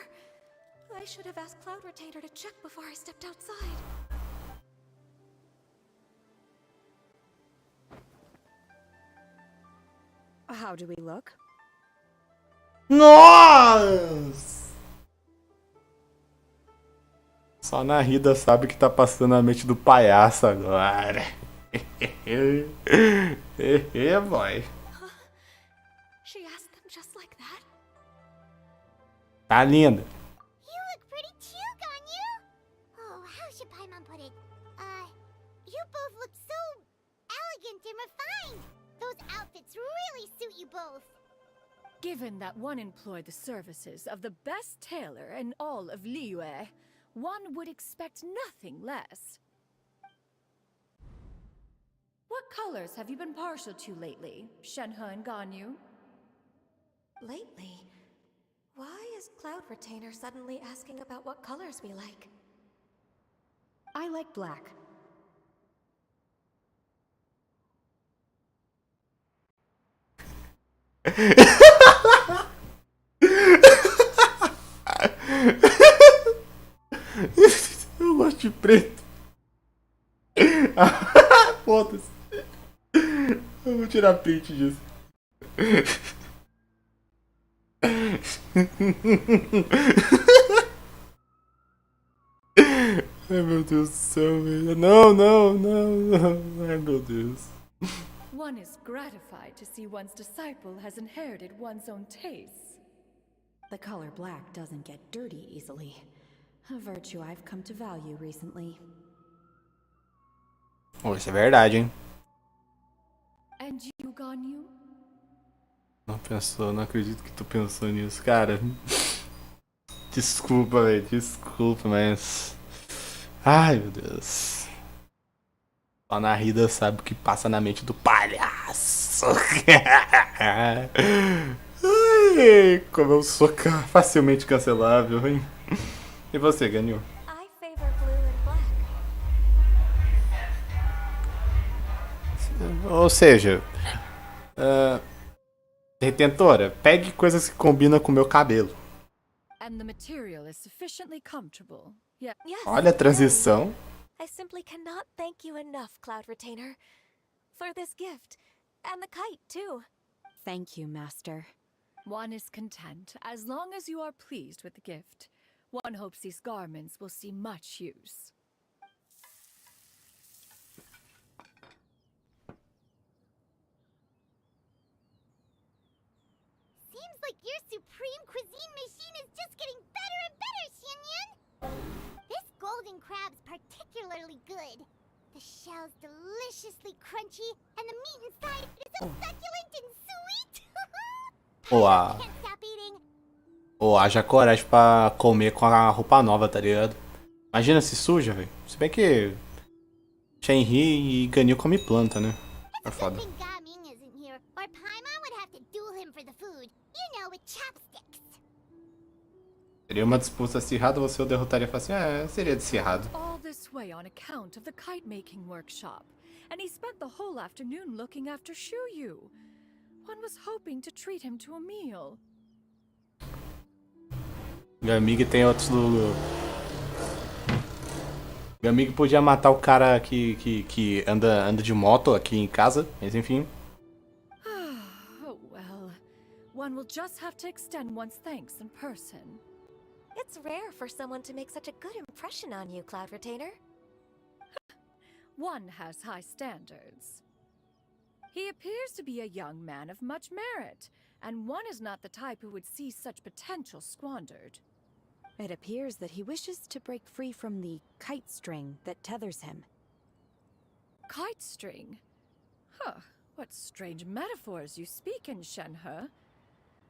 I should have asked Cloud Retainer to check before I stepped outside. How do we look? Nossa! Só na Rida sabe o que tá passando na mente do palhaço agora. Boy. She asked them just like that? Tá linda. You look pretty too, Ganyu. Oh, how should Paimon put it? You both look so elegant and refined. Those outfits really suit you both. Given that one employed the services of the best tailor in all of Liyue, one would expect nothing less. What colors have you been partial to lately, Shenhe and Ganyu? Lately, why is Cloud Retainer suddenly asking about what colors we like? I like black. Eu gosto de preto. Foda-se. Eu vou tirar print disso. Ai meu Deus do céu, velho. Não, não, não, não. Ai meu Deus. One is gratified to see one's disciple has inherited one's own tastes. The color black doesn't get dirty easily. A virtue I've come to value recently. Oh, isso é verdade, hein? And you, Ganyu? Não pensou, não acredito que tu pensou nisso, cara. Desculpa, velho, desculpa, mas. Ai, meu Deus. Só na Rida sabe o que passa na mente do palhaço. Ai, como eu sou facilmente cancelável, hein? E você, Ganyu? I favor blue and black. Ou seja, Retentora, pegue coisas que combinam com o meu cabelo. And the material is sufficiently comfortable. Yeah. Yes. Olha a very. transição. I simply cannot thank you enough, Cloud Retainer, for this gift. And the kite, too. Thank you, Master. One is content as long as you are pleased with the gift. One hopes these garments will see much use. Seems like your supreme cuisine machine is just getting better and better, Xinyun! This golden crab's particularly good. The shell's deliciously crunchy, and the meat inside is so succulent and sweet! Uau. Can't stop eating. Ou haja coragem pra comer com a roupa nova, tá ligado? Imagina se suja, velho. Se bem que Shenhe e Ganyu come planta, né? É foda. Good thing Gaming isn't here, or Paimon would have to duel him for the food. You know, with chopsticks. Seria uma disputa acirrada, você o derrotaria fácil. Seria acirrado. All this way on account of the kite-making workshop, and he spent the whole afternoon looking after Shuyu. One was hoping to treat him to a meal. Gamig tem outros. Gamig podia matar o cara que anda de moto aqui em casa, mas enfim. Oh well, one will just have to extend one's thanks in person. It's rare for someone to make such a good impression on you, Cloud Retainer. One has high standards. He appears to be a young man of much merit, and one is not the type who would see such potential squandered. It appears that he wishes to break free from the kite string that tethers him. Kite string? Huh, what strange metaphors you speak in, Shenhe.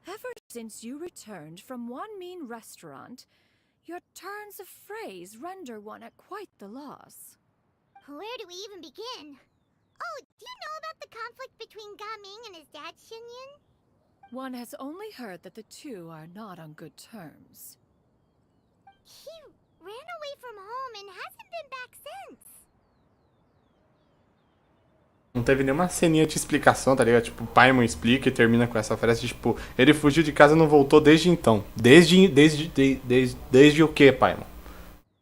Ever since you returned from one mean restaurant, your turns of phrase render one at quite the loss. Where do we even begin? Oh, do you know about the conflict between Gaming and his dad, Xinyun? One has only heard that the two are not on good terms. He ran away from home and hasn't been back since. Não teve nenhuma ceninha de explicação, tá ligado? Tipo, o Paimon explica e termina com essa frase, tipo, ele fugiu de casa e não voltou desde então. Desde o que, Paimon?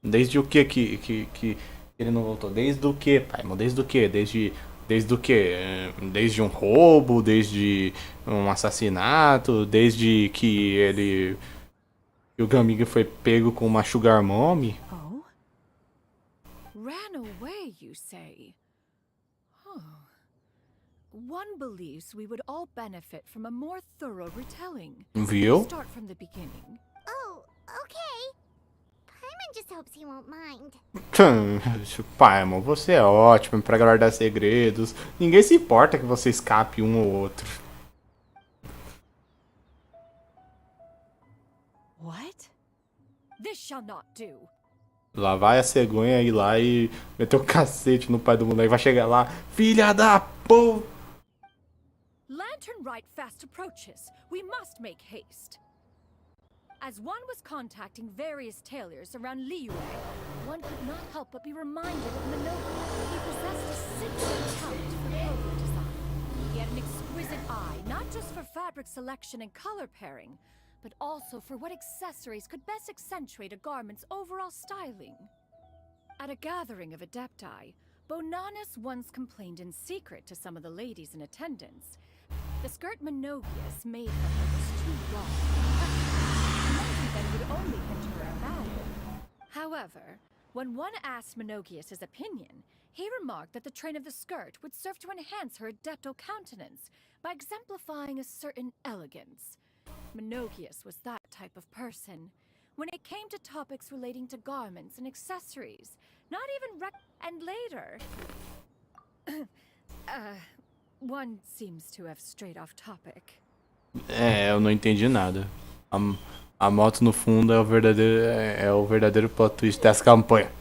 Desde o que ele não voltou? Desde o que, Paimon? Desde o que? Desde o que? Desde um roubo, desde um assassinato, desde que ele... que o Gaming foi pego com uma sugar mommy? Oh? Ran away, you say? One believes we would all benefit from a more thorough retelling. Viu? Start from the beginning. Oh, okay. Paimon just hopes he won't mind. Paimon, você é ótimo pra guardar segredos. Ninguém se importa que você escape um ou outro. What? This shall not do. Lá vai a cegonha ir lá e meter o cacete no pai do moleque. Vai chegar lá, filha da puta! Lantern Rite fast approaches. We must make haste. As one was contacting various tailors around Liyue, one could not help but be reminded of Minogue. He possessed a singular talent for clothing design. He had an exquisite eye, not just for fabric selection and color pairing, but also for what accessories could best accentuate a garment's overall styling. At a gathering of Adepti, Bonanis once complained in secret to some of the ladies in attendance. The skirt Minogius made for her was too long. Many then would only enter her battle. However, when one asked Minogius his opinion, he remarked that the train of the skirt would serve to enhance her adeptal countenance by exemplifying a certain elegance. Minogius was that type of person. When it came to topics relating to garments and accessories, not even and later... one seems to have strayed off topic. Eu não entendi nada. A moto no fundo é o verdadeiro plot twist dessa campanha.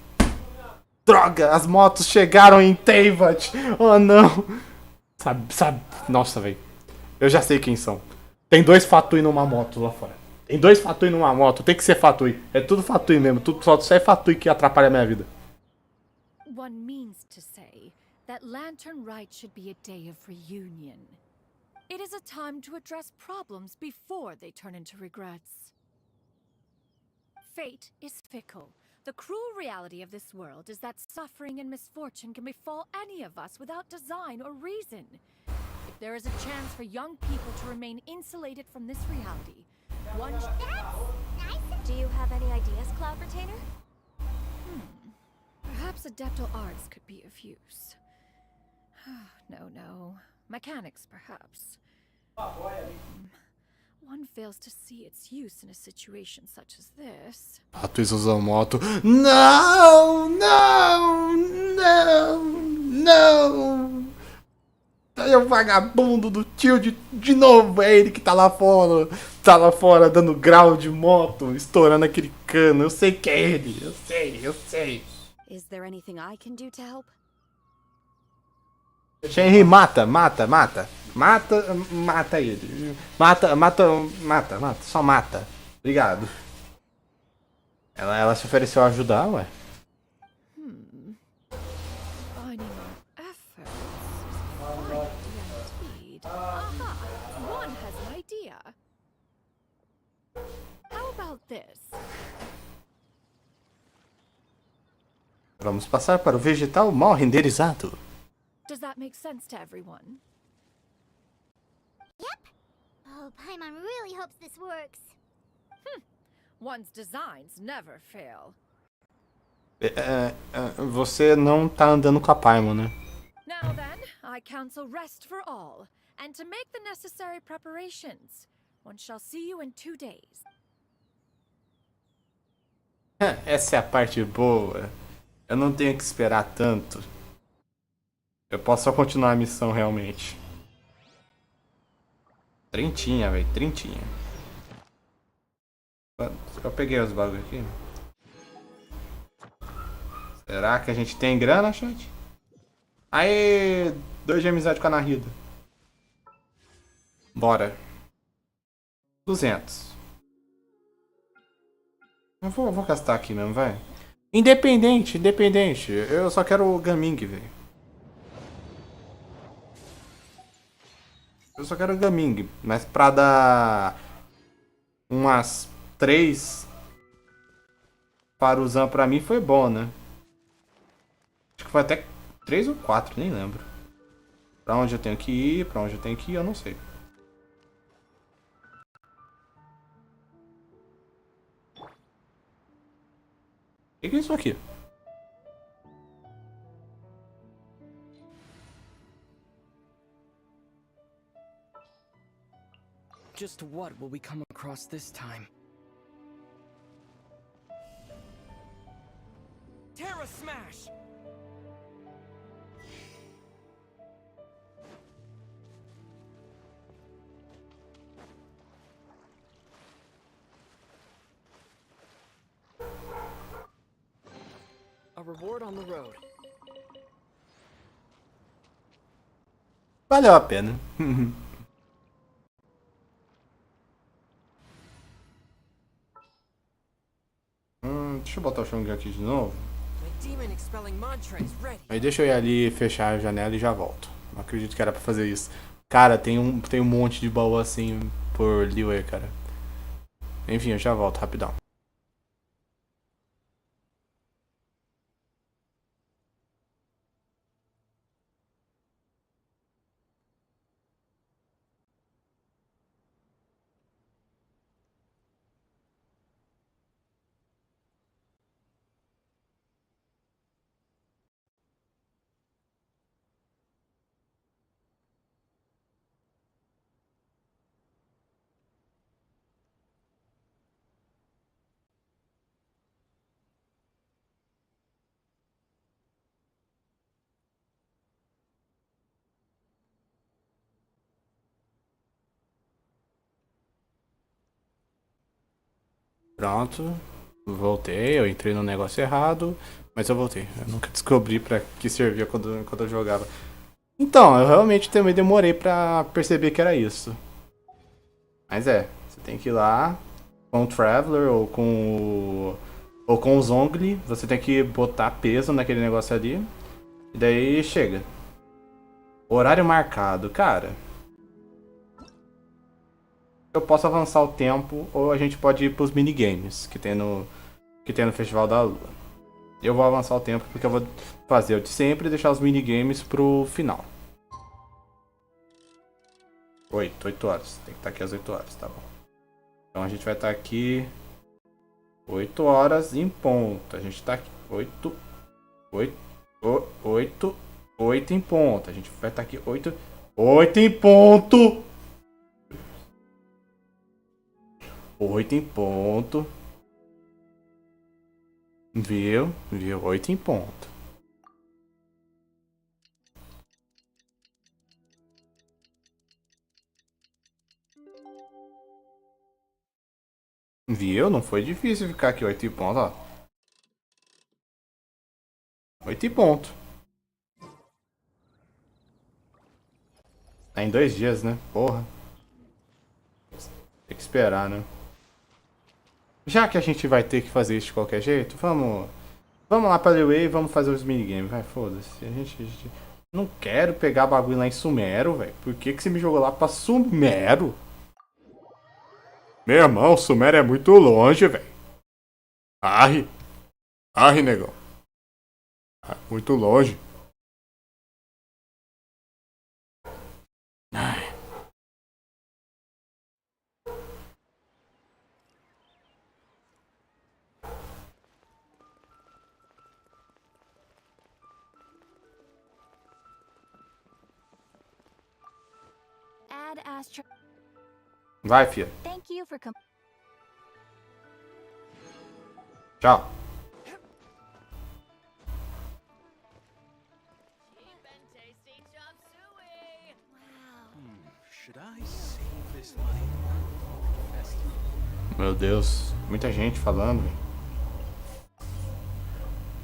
Droga, as motos chegaram em Teyvat. Oh não. Sabe, nossa, velho. Eu já sei quem são. Tem 2 Fatui numa moto lá fora. Tem 2 Fatui numa moto. Tem que ser Fatui. É tudo Fatui mesmo. Só é Fatui que atrapalha a minha vida. One means to say that Lantern Rite should be a day of reunion. It is a time to address problems before they turn into regrets. Fate is fickle. The cruel reality of this world is that suffering and misfortune can befall any of us without design or reason. If there is a chance for young people to remain insulated from this reality, one That's nice. Do you have any ideas, Cloud Retainer? Perhaps adeptal arts could be of use. No. Mechanics, perhaps. One fails to see its use in a situation such as this. Fatuis usam moto. Não! É o vagabundo do tio de novo. É ele que tá lá fora. Tá lá fora dando grau de moto, estourando aquele cano. Eu sei que é ele. Eu sei. Is there anything I can do to help? Shenry, mata ele. Mata. Só mata. Obrigado. Ela se ofereceu a ajudar, ué. Finding our efforts is quite indeed. Aha! One has an idea. How about this? Vamos passar para o vegetal mal renderizado. Does that make sense to everyone? Yep. Oh, Paimon really hopes this works. One's designs never fail. Você não tá andando com a Paimon, né? Now then, I counsel rest for all, and to make the necessary preparations. One shall see you in 2 days. Essa é a parte boa. Eu não tenho que esperar tanto. Eu posso só continuar a missão realmente. Trintinha, velho. Trintinha. Eu peguei os bagulho aqui. Será que a gente tem grana, chat? Aê! 2 de amizade com a Narida. Bora. 200. Eu vou gastar aqui mesmo, vai. Independente. Eu só quero o Gaming, velho. Eu só quero o Gaming. Mas pra dar umas 3 para usar pra mim foi bom, né? Acho que foi até 3 ou 4, nem lembro. Pra onde eu tenho que ir, eu não sei. O que é isso aqui? Just what will we come across this time? You're a smash! A reward on the road. Valeu a pena. Deixa eu botar o Shang aqui de novo. Aí deixa eu ir ali, fechar a janela e já volto. Não acredito que era pra fazer isso. Cara, tem um monte de baú assim por Liway, cara. Enfim, eu já volto, rapidão. Pronto, voltei, eu entrei no negócio errado, mas eu voltei. Eu nunca descobri pra que servia quando eu jogava. Então, eu realmente também demorei pra perceber que era isso. Mas você tem que ir lá com o Traveler ou com o Zongli, você tem que botar peso naquele negócio ali, e daí chega. Horário marcado, cara. Eu posso avançar o tempo ou a gente pode ir pros minigames que tem no Festival da Lua. Eu vou avançar o tempo porque eu vou fazer o de sempre e deixar os minigames pro final. 8 horas. Tem que estar aqui às 8 horas, tá bom. Então a gente vai estar aqui 8 horas em ponto. A gente tá aqui 8 em ponto. A gente vai estar aqui 8 em ponto. 8 em ponto. Viu? 8 em ponto. Viu? Não foi difícil ficar aqui 8 em ponto, ó. 8 em ponto. Tá em 2 dias, né? Porra. Tem que esperar, né? Já que a gente vai ter que fazer isso de qualquer jeito, vamos lá pra Leway e vamos fazer os minigames. Vai, foda-se. A gente não quero pegar bagulho lá em Sumero, velho. Por que você me jogou lá pra Sumero? Meu irmão, Sumero é muito longe, velho. Arre, negão. Muito longe. Ai. Vai, filha. Tchau. Meu Deus, muita gente falando, véio.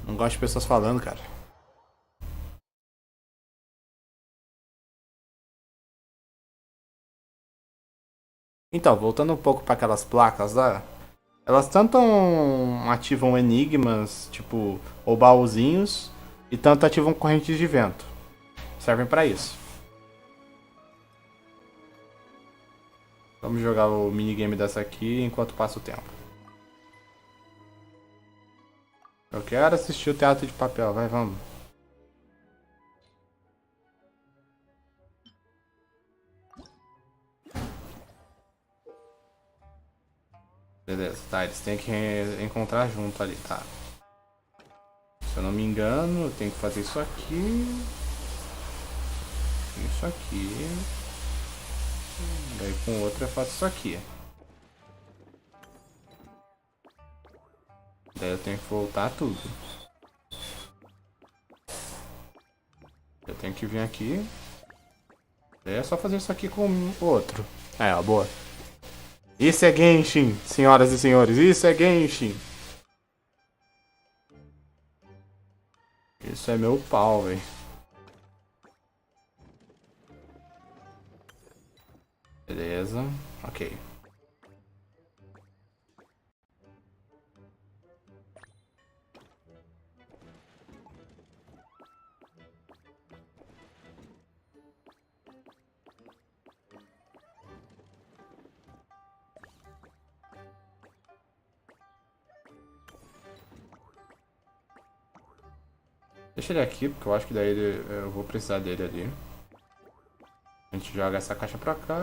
Não gosto de pessoas falando, cara. Então, voltando um pouco para aquelas placas lá, elas tanto ativam enigmas, tipo, ou baúzinhos, e tanto ativam correntes de vento. Servem para isso. Vamos jogar o minigame dessa aqui enquanto passa o tempo. Eu quero assistir o Teatro de Papel, vai, vamos. Beleza, tá, eles têm que encontrar junto ali, tá. Se eu não me engano, eu tenho que fazer isso aqui. Isso aqui. Daí com o outro eu faço isso aqui. Daí eu tenho que voltar tudo. Eu tenho que vir aqui. É só fazer isso aqui com o outro. É, ó, boa. Isso é Genshin, senhoras e senhores. Isso é Genshin. Isso é meu pau, velho. Beleza. Ok. Deixa ele aqui, porque eu acho que daí eu vou precisar dele ali. A gente joga essa caixa pra cá.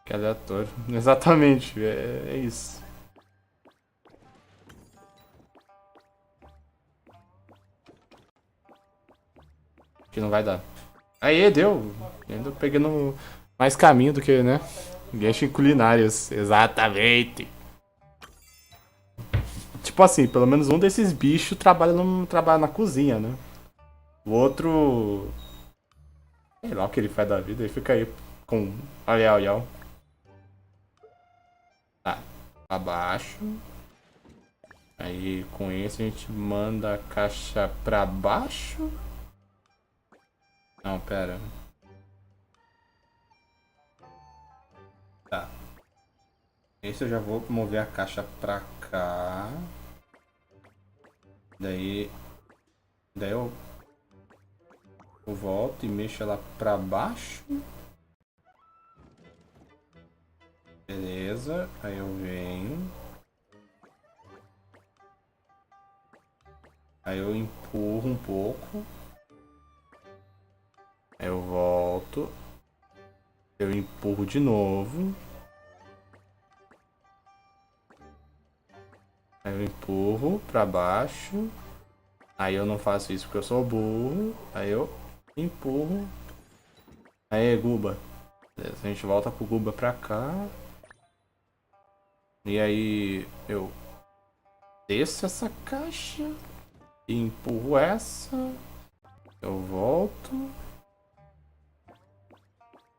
Que aleatório. Exatamente, é isso. Que não vai dar. Aê, deu! Ainda pegando mais caminho do que, né? Genshin culinárias. Exatamente. Tipo assim, pelo menos um desses bichos trabalha na cozinha, né? O outro. Sei lá o que ele faz da vida, ele fica aí com. Olha. Tá, abaixo. Aí com isso a gente manda a caixa pra baixo. Não, pera. Tá. Esse eu já vou mover a caixa pra cá. Daí eu volto e mexo ela pra baixo. Beleza. Aí eu venho. Aí eu empurro um pouco. Aí eu volto. Eu empurro de novo. Aí eu empurro pra baixo. Aí eu não faço isso porque eu sou burro. Aí eu empurro. Aí, Guba. Beleza, a gente volta com o Guba pra cá. E aí eu desço essa caixa. E empurro essa. Eu volto.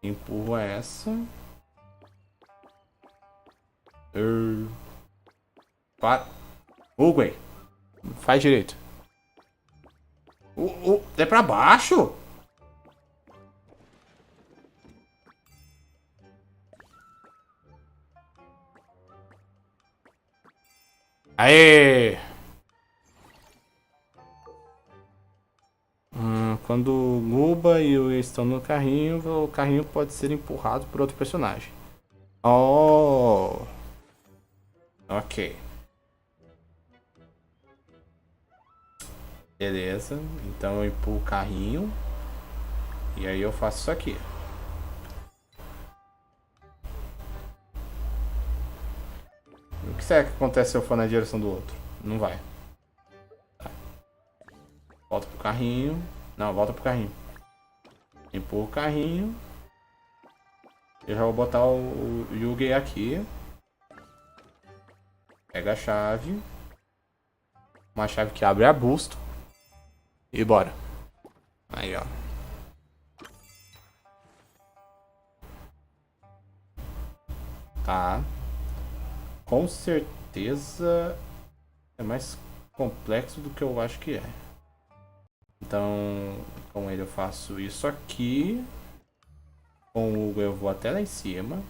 Empurro essa. Para. Uguay. Faz direito. É pra baixo? Aê! Quando o Guba e o estão no carrinho, o carrinho pode ser empurrado por outro personagem. Oh! Ok. Beleza. Então eu empurro o carrinho. E aí eu faço isso aqui. O que será que acontece se eu for na direção do outro? Não vai. Tá. Volta pro carrinho. Não, volta pro carrinho. Empurra o carrinho. Eu já vou botar o Yugi aqui. Pega a chave. Uma chave que abre arbusto. E bora. Aí, ó. Tá. Com certeza é mais complexo do que eu acho que é. Então, com ele eu faço isso aqui. Com o Hugo eu vou até lá em cima.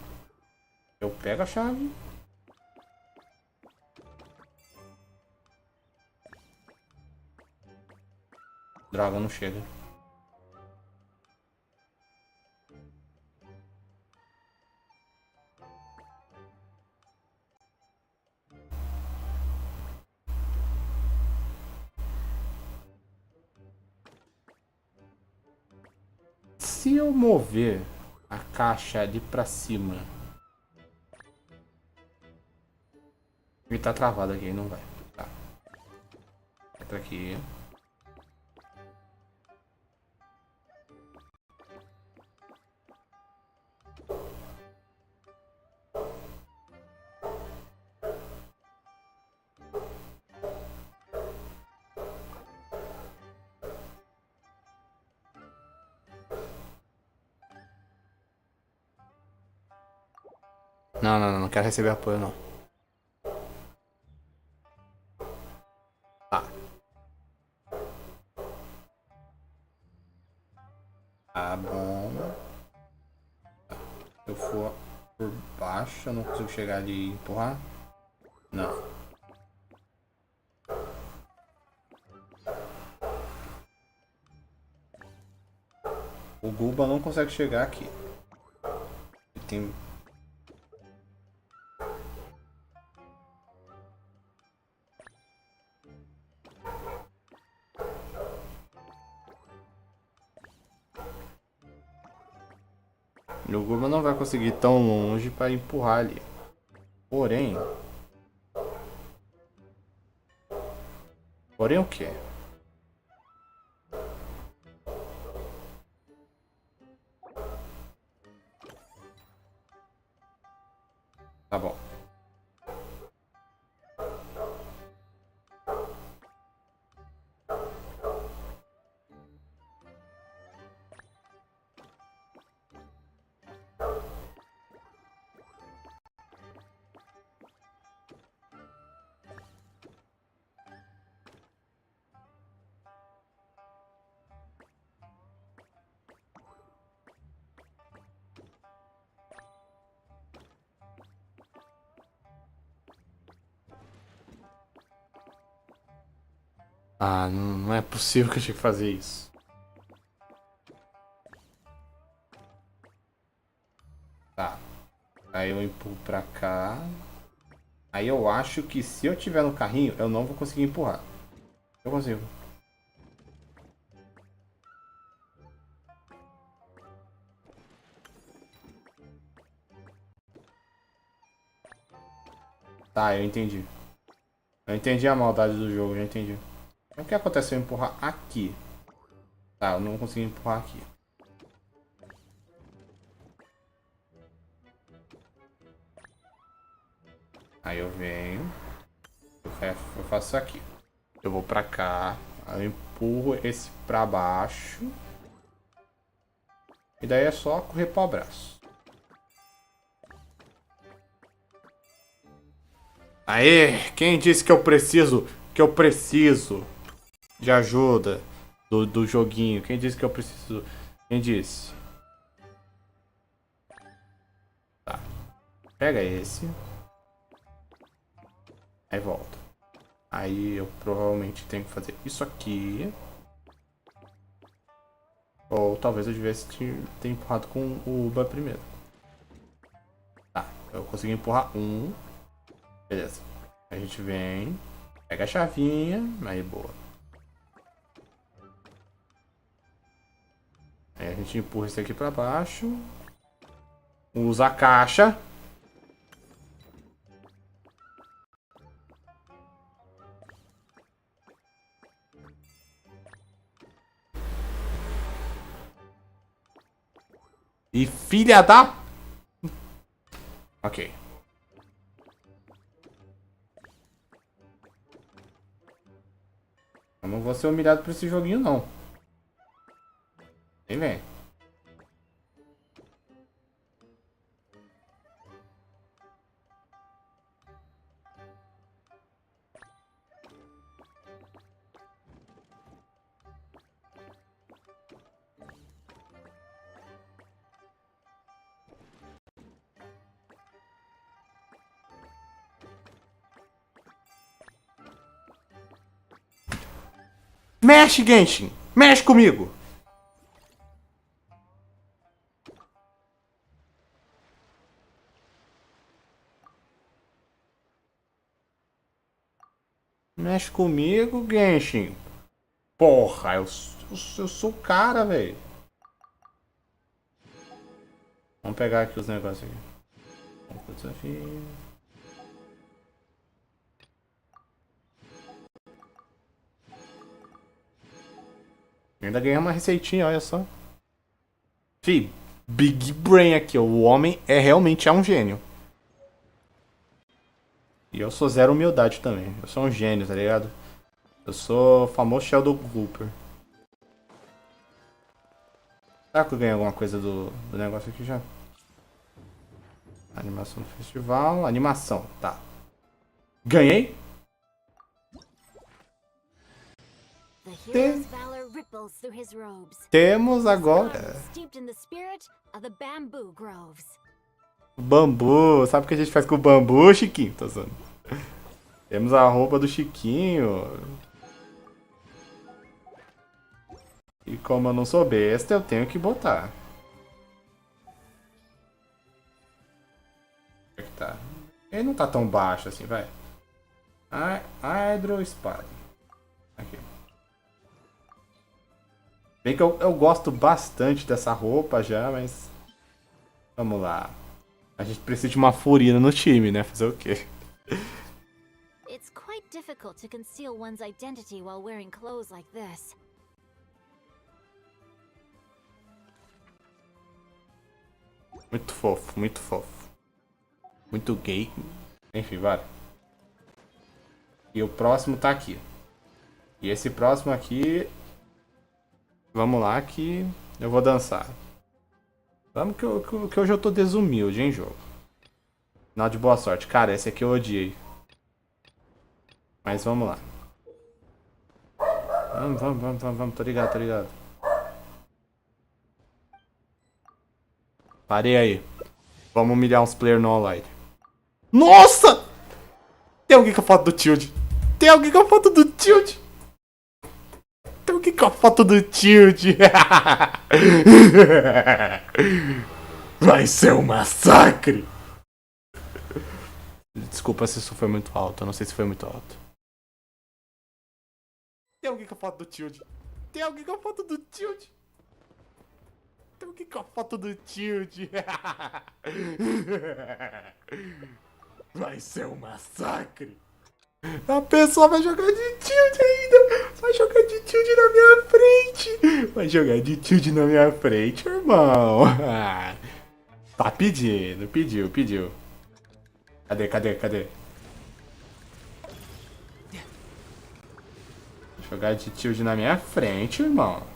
Eu pego a chave. Droga, não chega. Se eu mover a caixa ali pra cima. Ele tá travado aqui, não vai. Tá. Entra aqui. Não quero receber apoio, não. Tá. Tá bom. Se eu for por baixo, eu não consigo chegar ali e empurrar? Não. O Guba não consegue chegar aqui. Ele tem... O Guba não vai conseguir ir tão longe para empurrar ali. Porém o quê? Tá bom. Ah, não é possível que eu tinha que fazer isso. Tá. Aí eu empurro pra cá. Aí eu acho que se eu tiver no carrinho, eu não vou conseguir empurrar. Eu consigo. Tá, eu entendi. Eu entendi a maldade do jogo, já entendi. O que acontece se eu empurrar aqui? Tá, eu não consegui empurrar aqui. Aí eu venho. Eu faço isso aqui. Eu vou pra cá. Aí eu empurro esse pra baixo. E daí é só correr pro abraço. Aê! Quem disse que eu preciso? De ajuda do joguinho. Quem disse que eu preciso? Quem disse? Tá. Pega esse. Aí volta. Aí eu provavelmente tenho que fazer isso aqui. Ou talvez eu devesse ter empurrado com o Uba primeiro. Tá. Eu consegui empurrar um. Beleza. A gente vem. Pega a chavinha. Aí boa. Aí a gente empurra isso aqui pra baixo. Usa a caixa. E filha da... Ok. Eu não vou ser humilhado por esse joguinho, não. Vem. Mexe, Genshin! Mexe comigo! Mexe comigo, Genshin! Porra, eu sou o cara, velho. Vamos pegar aqui os negócios aqui. Vamos pro desafio. Ainda ganhei uma receitinha, olha só. Fih, Big Brain aqui, ó. O homem realmente é um gênio. E eu sou zero humildade também. Eu sou um gênio, tá ligado? Eu sou o famoso Sheldon Cooper. Será que eu ganhei alguma coisa do negócio aqui já? Animação do festival. Animação, tá. Ganhei? The hero's valor ripples through his robes. Temos agora Steeped in the spirit of the bamboo groves. bambu. Sabe o que a gente faz com o bambu, Chiquinho? Tô zoando. Temos a roupa do Chiquinho. E como eu não sou besta, eu tenho que botar. Como é que tá? Ele não tá tão baixo assim, vai. Hydro Spy. Aqui. Bem que eu gosto bastante dessa roupa já, mas... Vamos lá. A gente precisa de uma furina no time, né? Fazer o quê? It's quite difficult to conceal one's identity while wearing clothes like this. Muito fofo, muito fofo. Muito gay. Enfim, vai. E o próximo tá aqui. E esse próximo aqui... Vamos lá que eu vou dançar. Vamos que hoje eu tô desumilde, hein, jogo. Final de boa sorte. Cara, esse aqui eu odiei. Mas vamos lá. Vamos. Tô ligado. Parei aí. Vamos humilhar uns players no online. Nossa! Tem alguém com a foto do Tilt. Tem alguém com a foto do Tilt. Vai ser um massacre. Desculpa se isso foi muito alto. Eu não sei se foi muito alto. Tem alguém com a foto do Tilt. Vai ser um massacre. A pessoa vai jogar de tilt ainda. Vai jogar de tilt na minha frente. Irmão. Tá pedindo. Pediu. Cadê? Jogar de tilt na minha frente, irmão.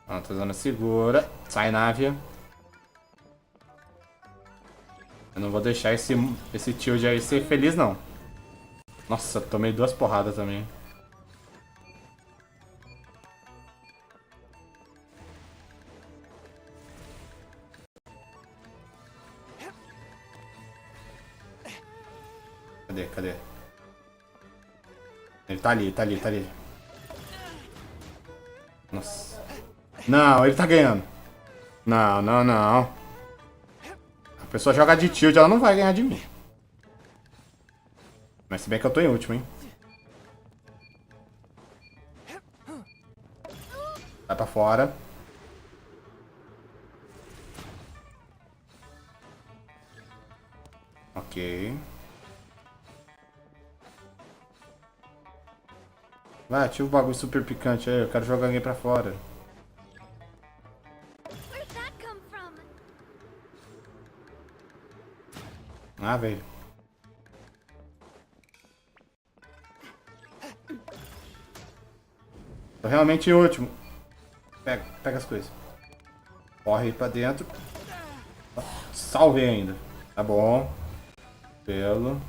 Pronto, zona segura. Sai, nave. Eu não vou deixar esse tio aí ser feliz, não. Nossa, tomei 2 porradas também. Cadê? Ele tá ali. Nossa. Não, ele tá ganhando. Não. A pessoa joga de tilt, ela não vai ganhar de mim. Mas se bem que eu tô em último, hein. Vai pra fora. Ok. Vai, ativa o bagulho super picante aí. Eu quero jogar alguém pra fora. Where'd that come from? Ah, velho. Tô realmente em último. Pega as coisas. Corre aí pra dentro. Salvei ainda. Tá bom. Pelo.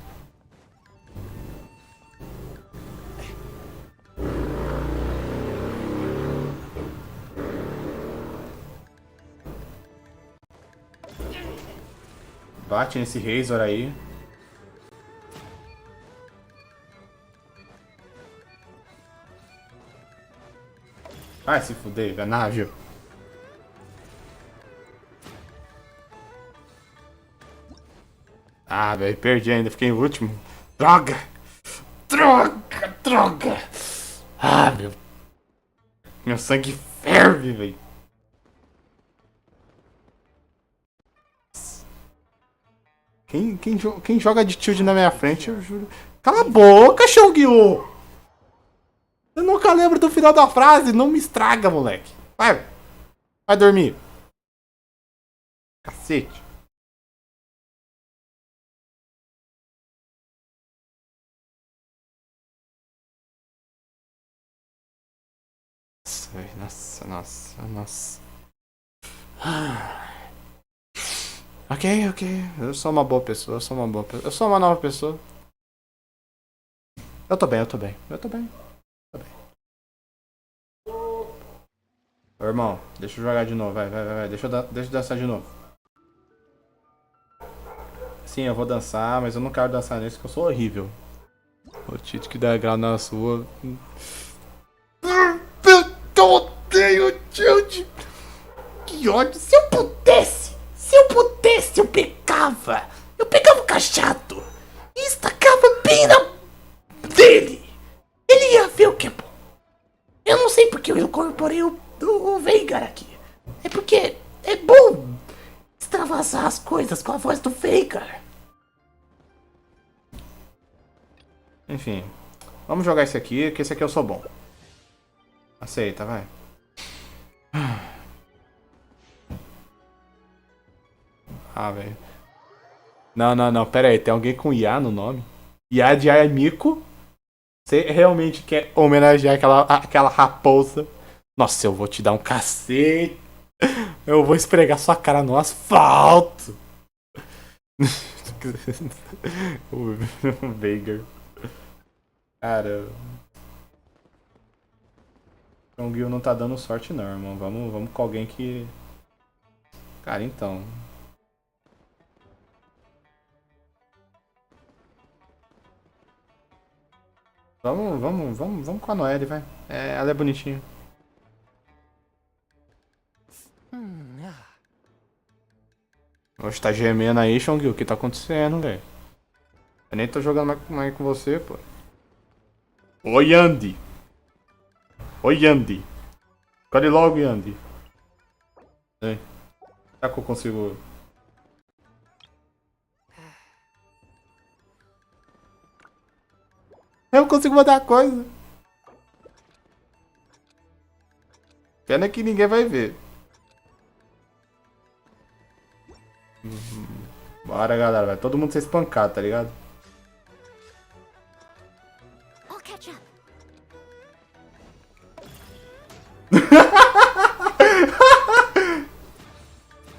Bate nesse Razor aí. Vai se fuder, ganável. Ah, velho, perdi ainda, fiquei em último. Droga! Ah, meu sangue ferve, velho. Quem joga de tilt na minha frente, eu juro. Cala a boca, Shogyu! Eu nunca lembro do final da frase, não me estraga, moleque. Vai dormir. Cacete. Nossa. Ok, ok. Eu sou uma boa pessoa, eu sou uma boa pessoa. Eu sou uma nova pessoa. Eu tô bem, eu tô bem. Eu tô bem. Tô bem. Ô, irmão, deixa eu jogar de novo. Vai, vai, vai. Deixa eu dançar de novo. Sim, eu vou dançar, mas eu não quero dançar nesse, porque eu sou horrível. O Tite que dá grau na sua. Eu odeio o Tilde. Que ódio. Se eu pudesse, eu pegava. Eu pegava o cachado e estacava bem na dele. Ele ia ver o que é bom. Eu não sei porque eu incorporei o Veigar aqui. É porque é bom extravasar as coisas com a voz do Veigar. Enfim, vamos jogar esse aqui, que esse aqui eu sou bom. Aceita, vai. Ah, velho. Não, não, não, pera aí, tem alguém com Iá no nome? Iá de Aimiko? Você realmente quer homenagear aquela raposa? Nossa, eu vou te dar um cacete. Eu vou esfregar sua cara no asfalto. O Veigar. Cara, o Gil não tá dando sorte não, irmão. Vamos com alguém que... Cara, então... Vamos com a Noelle, vai. É, ela é bonitinha. Oxe, tá gemendo aí, Shongyu. O que tá acontecendo, velho? Eu nem tô jogando mais com você, pô. Oi, Andy. Oi, Andy. Escolhe logo, Andy. Será que eu consigo... Eu consigo mandar coisa. Pena que ninguém vai ver. Bora, galera. Vai todo mundo ser espancado, tá ligado? I'll catch up.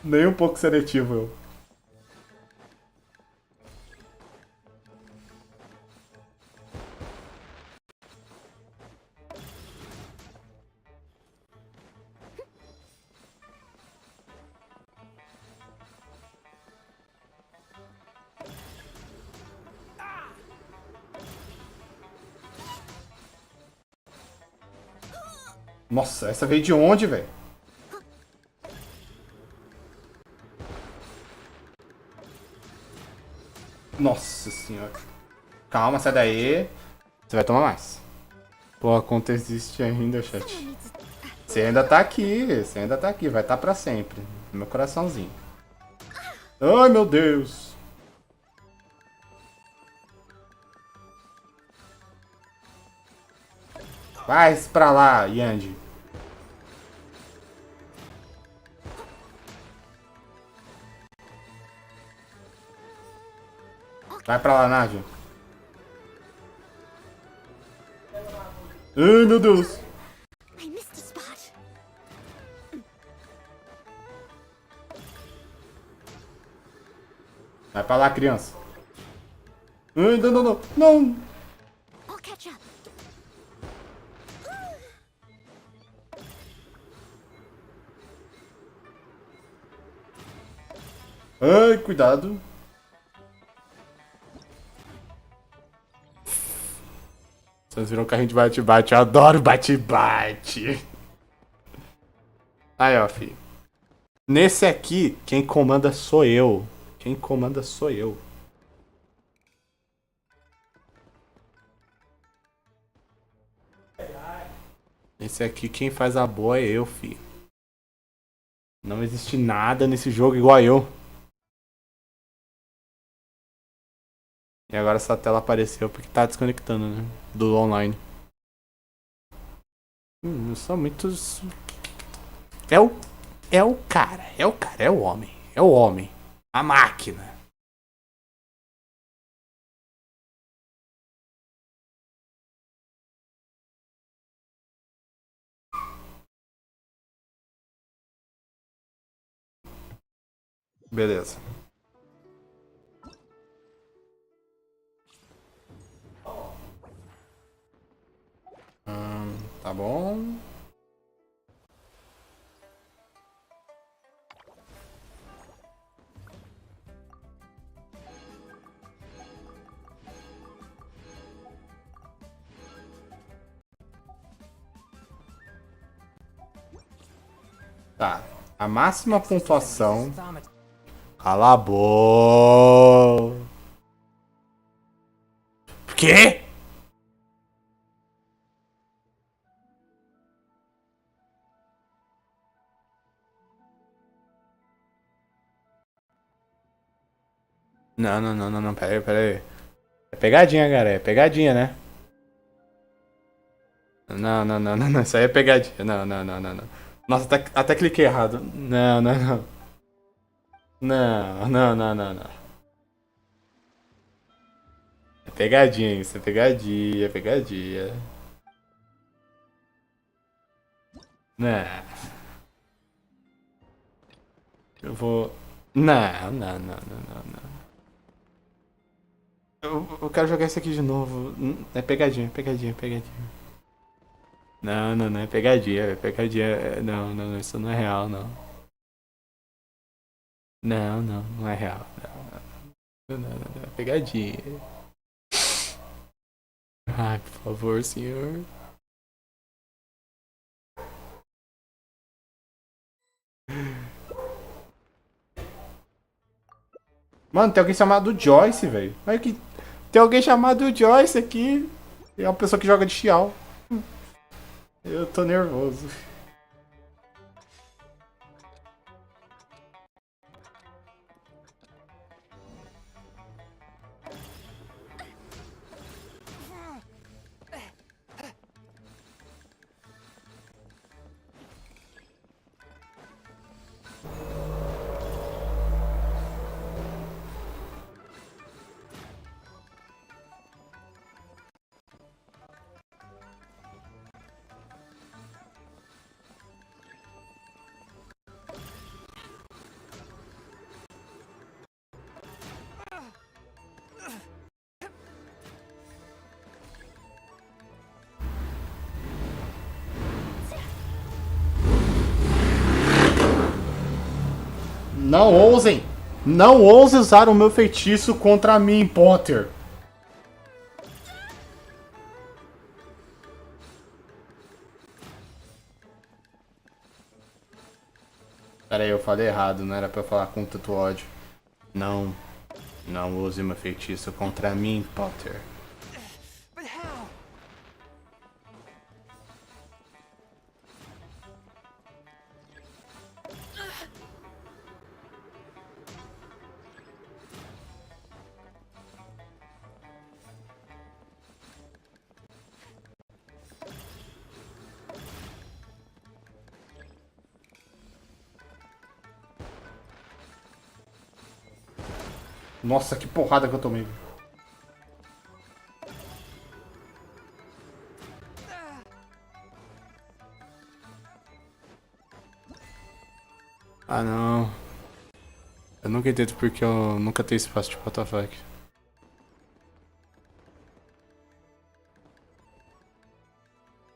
Nem um pouco seletivo, eu. Nossa, essa veio de onde, velho? Nossa senhora. Calma, sai daí. Você vai tomar mais. Pô, a conta existe ainda, chat. Você ainda tá aqui. Você ainda tá aqui. Vai estar pra sempre. No meu coraçãozinho. Ai, meu Deus. Vai pra lá, Yandy. Vai pra lá, Nádia. Ai, meu Deus. I missed a spot. Vai pra lá, criança. Ai, não, não, não. Não. I'll catch up. Ai, cuidado. Vocês viram carrinho de bate-bate. Eu adoro bate-bate. Aí, ó, filho. Nesse aqui, quem comanda sou eu. Quem comanda sou eu. Esse aqui, quem faz a boa é eu, filho. Não existe nada nesse jogo igual a eu. E agora essa tela apareceu porque tá desconectando, né? Do online. Eu sou muito... É o cara. É o cara. É o homem. É o homem. A máquina. Beleza. Tá bom. Tá. A máxima pontuação. Cala a boca. Quê? Não, pera aí. É pegadinha, cara, é pegadinha, né? Não, isso aí é pegadinha. Não. Nossa, até cliquei errado. Não. Não. É pegadinha, isso é pegadinha. Não. Eu vou. Não. Eu quero jogar isso aqui de novo. É pegadinha. Não, é pegadinha. Não, isso não é real, não. Não é real. Não, é pegadinha. Ai, por favor, senhor. Mano, tem alguém chamado Joyce, velho. Olha que. Tem alguém chamado Joyce aqui. É uma pessoa que joga de Xiao. Eu tô nervoso. Não ousem usar o meu feitiço contra mim, Potter. Pera aí, eu falei errado, não era pra eu falar com tanto ódio. Não use meu feitiço contra mim, Potter. Nossa, que porrada que eu tomei. Ah, não. Eu nunca entendo porque eu nunca tenho espaço de WTF.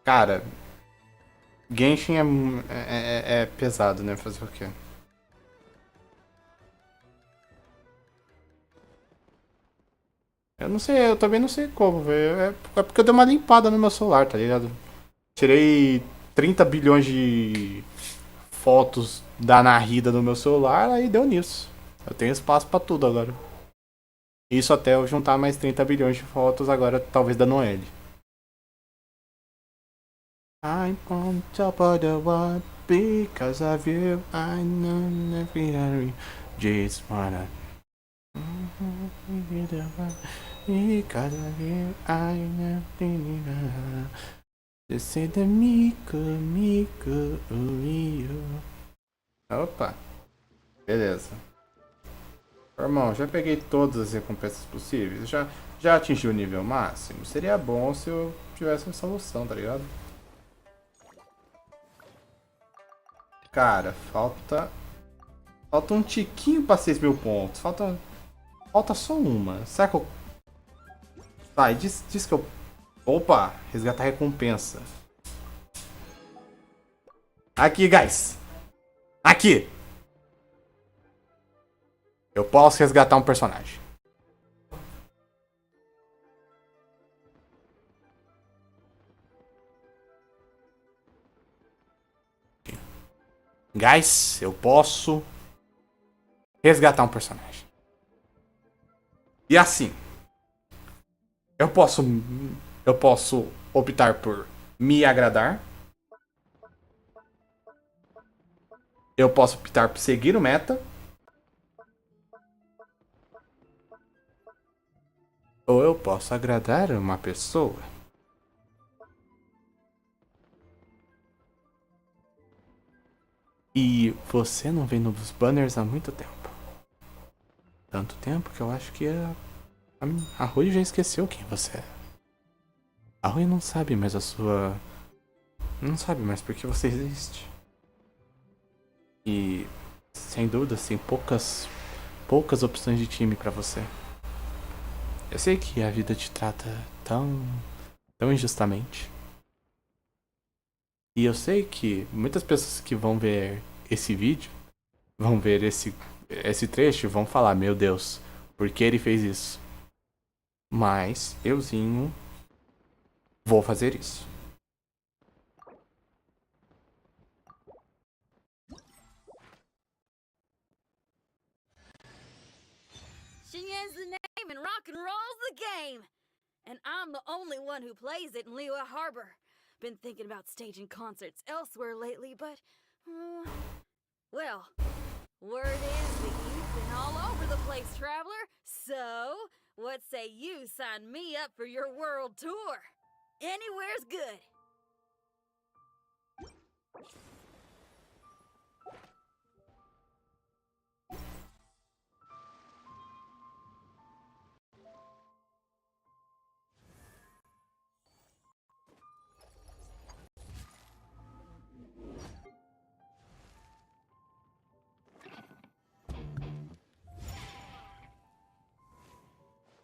Cara, Genshin é pesado, né? Fazer o quê? Eu não sei, eu também não sei como, velho. É porque eu dei uma limpada no meu celular, tá ligado? Tirei 30 bilhões de fotos da narrida do meu celular, aí deu nisso. Eu tenho espaço pra tudo agora. Isso até eu juntar mais 30 bilhões de fotos agora, talvez da Noelle. I'm on top of the world because of you. I know every just wanna. Because of you, I know. Você é mico, Opa, beleza. Irmão, já peguei todas as recompensas possíveis. Já atingi o nível máximo. Seria bom se eu tivesse uma solução, tá ligado? Cara, falta Falta um tiquinho pra 6.000 pontos. Falta só uma. Será que eu... Vai, diz que eu... Opa, resgatar recompensa. Aqui, guys. Aqui. Eu posso resgatar um personagem. Guys, eu posso resgatar um personagem. E assim, eu posso optar por me agradar. Eu posso optar por seguir o meta. Ou eu posso agradar uma pessoa. E você não vem nos banners há muito tempo. Tanto tempo que eu acho que a Rui já esqueceu quem você é. A Rui não sabe mais a sua... Não sabe mais por que você existe. E, sem dúvida, tem poucas opções de time pra você. Eu sei que a vida te trata tão injustamente. E eu sei que muitas pessoas que vão ver esse vídeo, vão ver esse trecho, vão falar, meu Deus, por que ele fez isso? Mas euzinho vou fazer isso. Xinyan's the name and rock and roll's the game. And I'm the only one who plays it in Liyue Harbor. Been thinking about staging concerts elsewhere lately, but... well, word is that you've been all over the place, traveler. So, what say you sign me up for your world tour? Anywhere's good.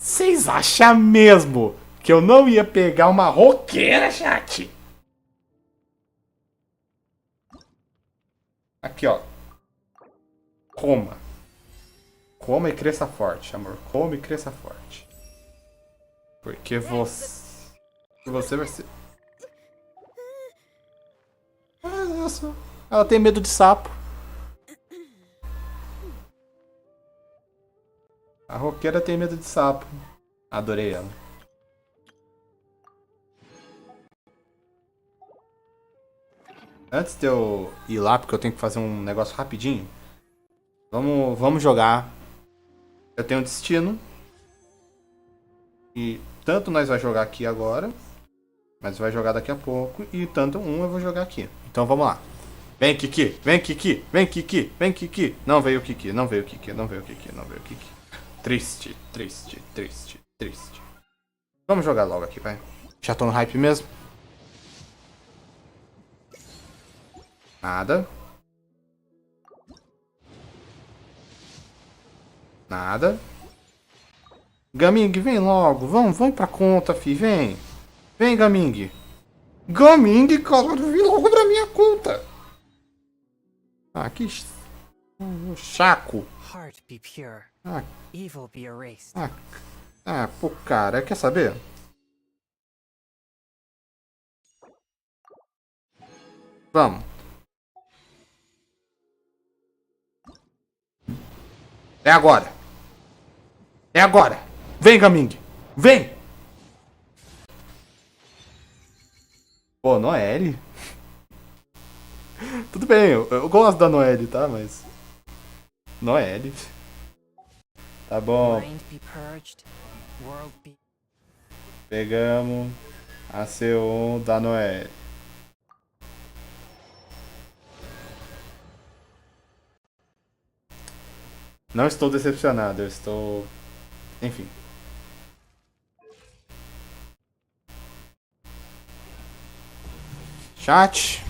Vocês acham mesmo que eu não ia pegar uma roqueira, chat? Aqui, ó. Coma. Coma e cresça forte, amor. Coma e cresça forte. Porque você vai ser... Nossa. Ela tem medo de sapo. A roqueira tem medo de sapo. Adorei ela. Antes de eu ir lá, porque eu tenho que fazer um negócio rapidinho. Vamos jogar. Eu tenho destino. E tanto nós vai jogar aqui agora. Mas vai jogar daqui a pouco. E tanto eu vou jogar aqui. Então vamos lá. Vem, Kiki. Vem, Kiki. Vem, Kiki. Vem, Kiki. Não veio o Kiki. Não veio o Kiki. Não veio o Kiki. Não veio o Kiki. Triste, triste, triste, triste. Vamos jogar logo aqui, vai. Já tô no hype mesmo. Nada. Nada. Gaming, vem logo. Vamos pra conta, fi. Vem. Vem, Gaming. Gaming, cara, vem logo pra minha conta. Ah, que... chaco. Heart be pure. Ah, Evil be erased. pô, cara, quer saber? Vamos. É agora. É agora. Vem, Gaming. Vem. Pô, Noelle. Tudo bem, eu gosto da Noelle, tá? Mas... Noelle. Tá bom. Mind be purged. World be... Pegamos a C1 da Noelle. Não estou decepcionado, eu estou... Enfim. Chat,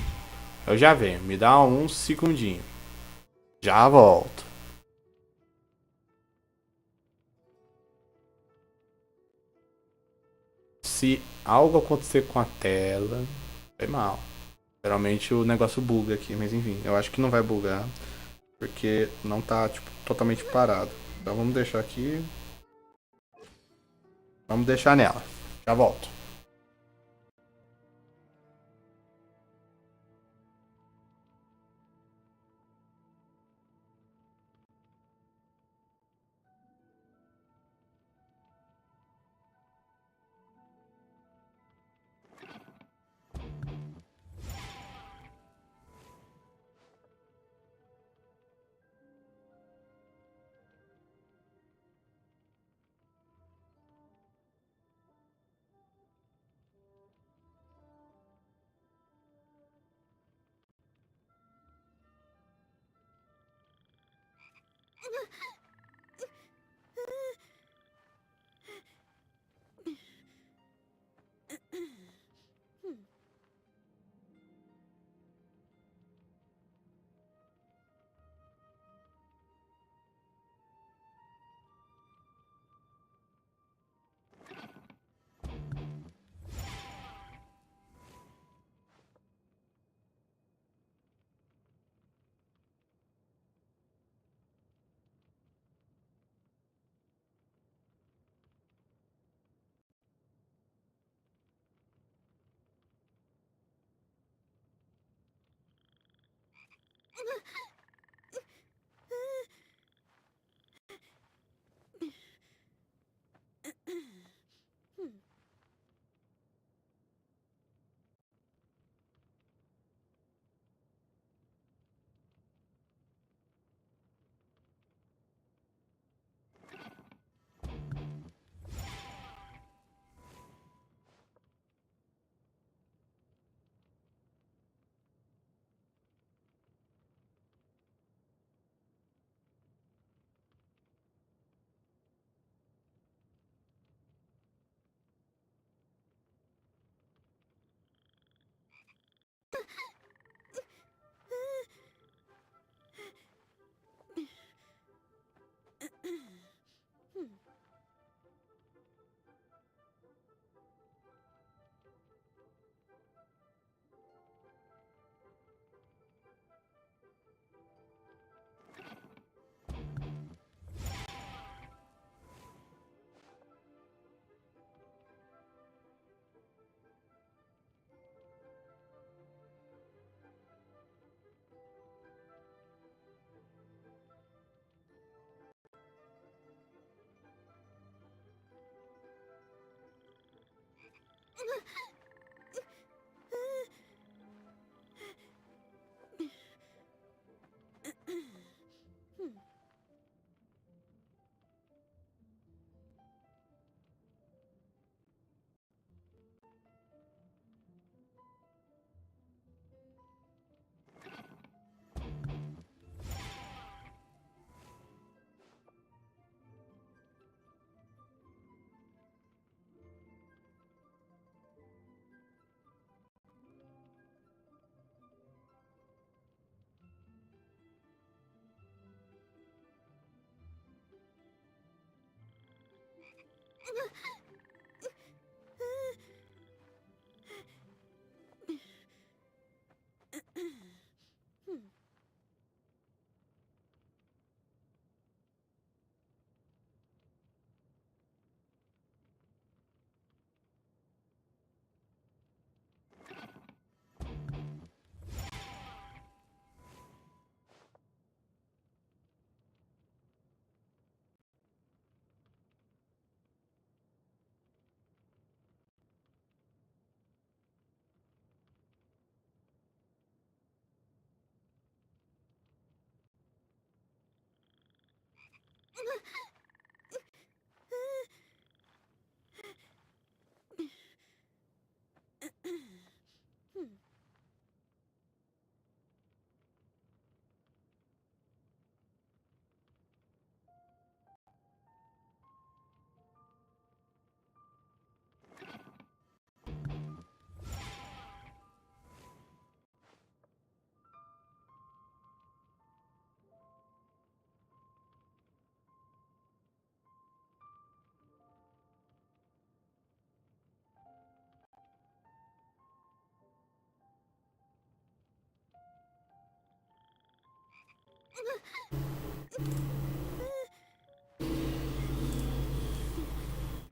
eu já venho. Me dá um segundinho. Já volto. Se algo acontecer com a tela, foi mal. Geralmente o negócio buga aqui, mas enfim, eu acho que não vai bugar, porque não tá, tipo, totalmente parado. Então vamos deixar aqui. Vamos deixar nela. Já volto.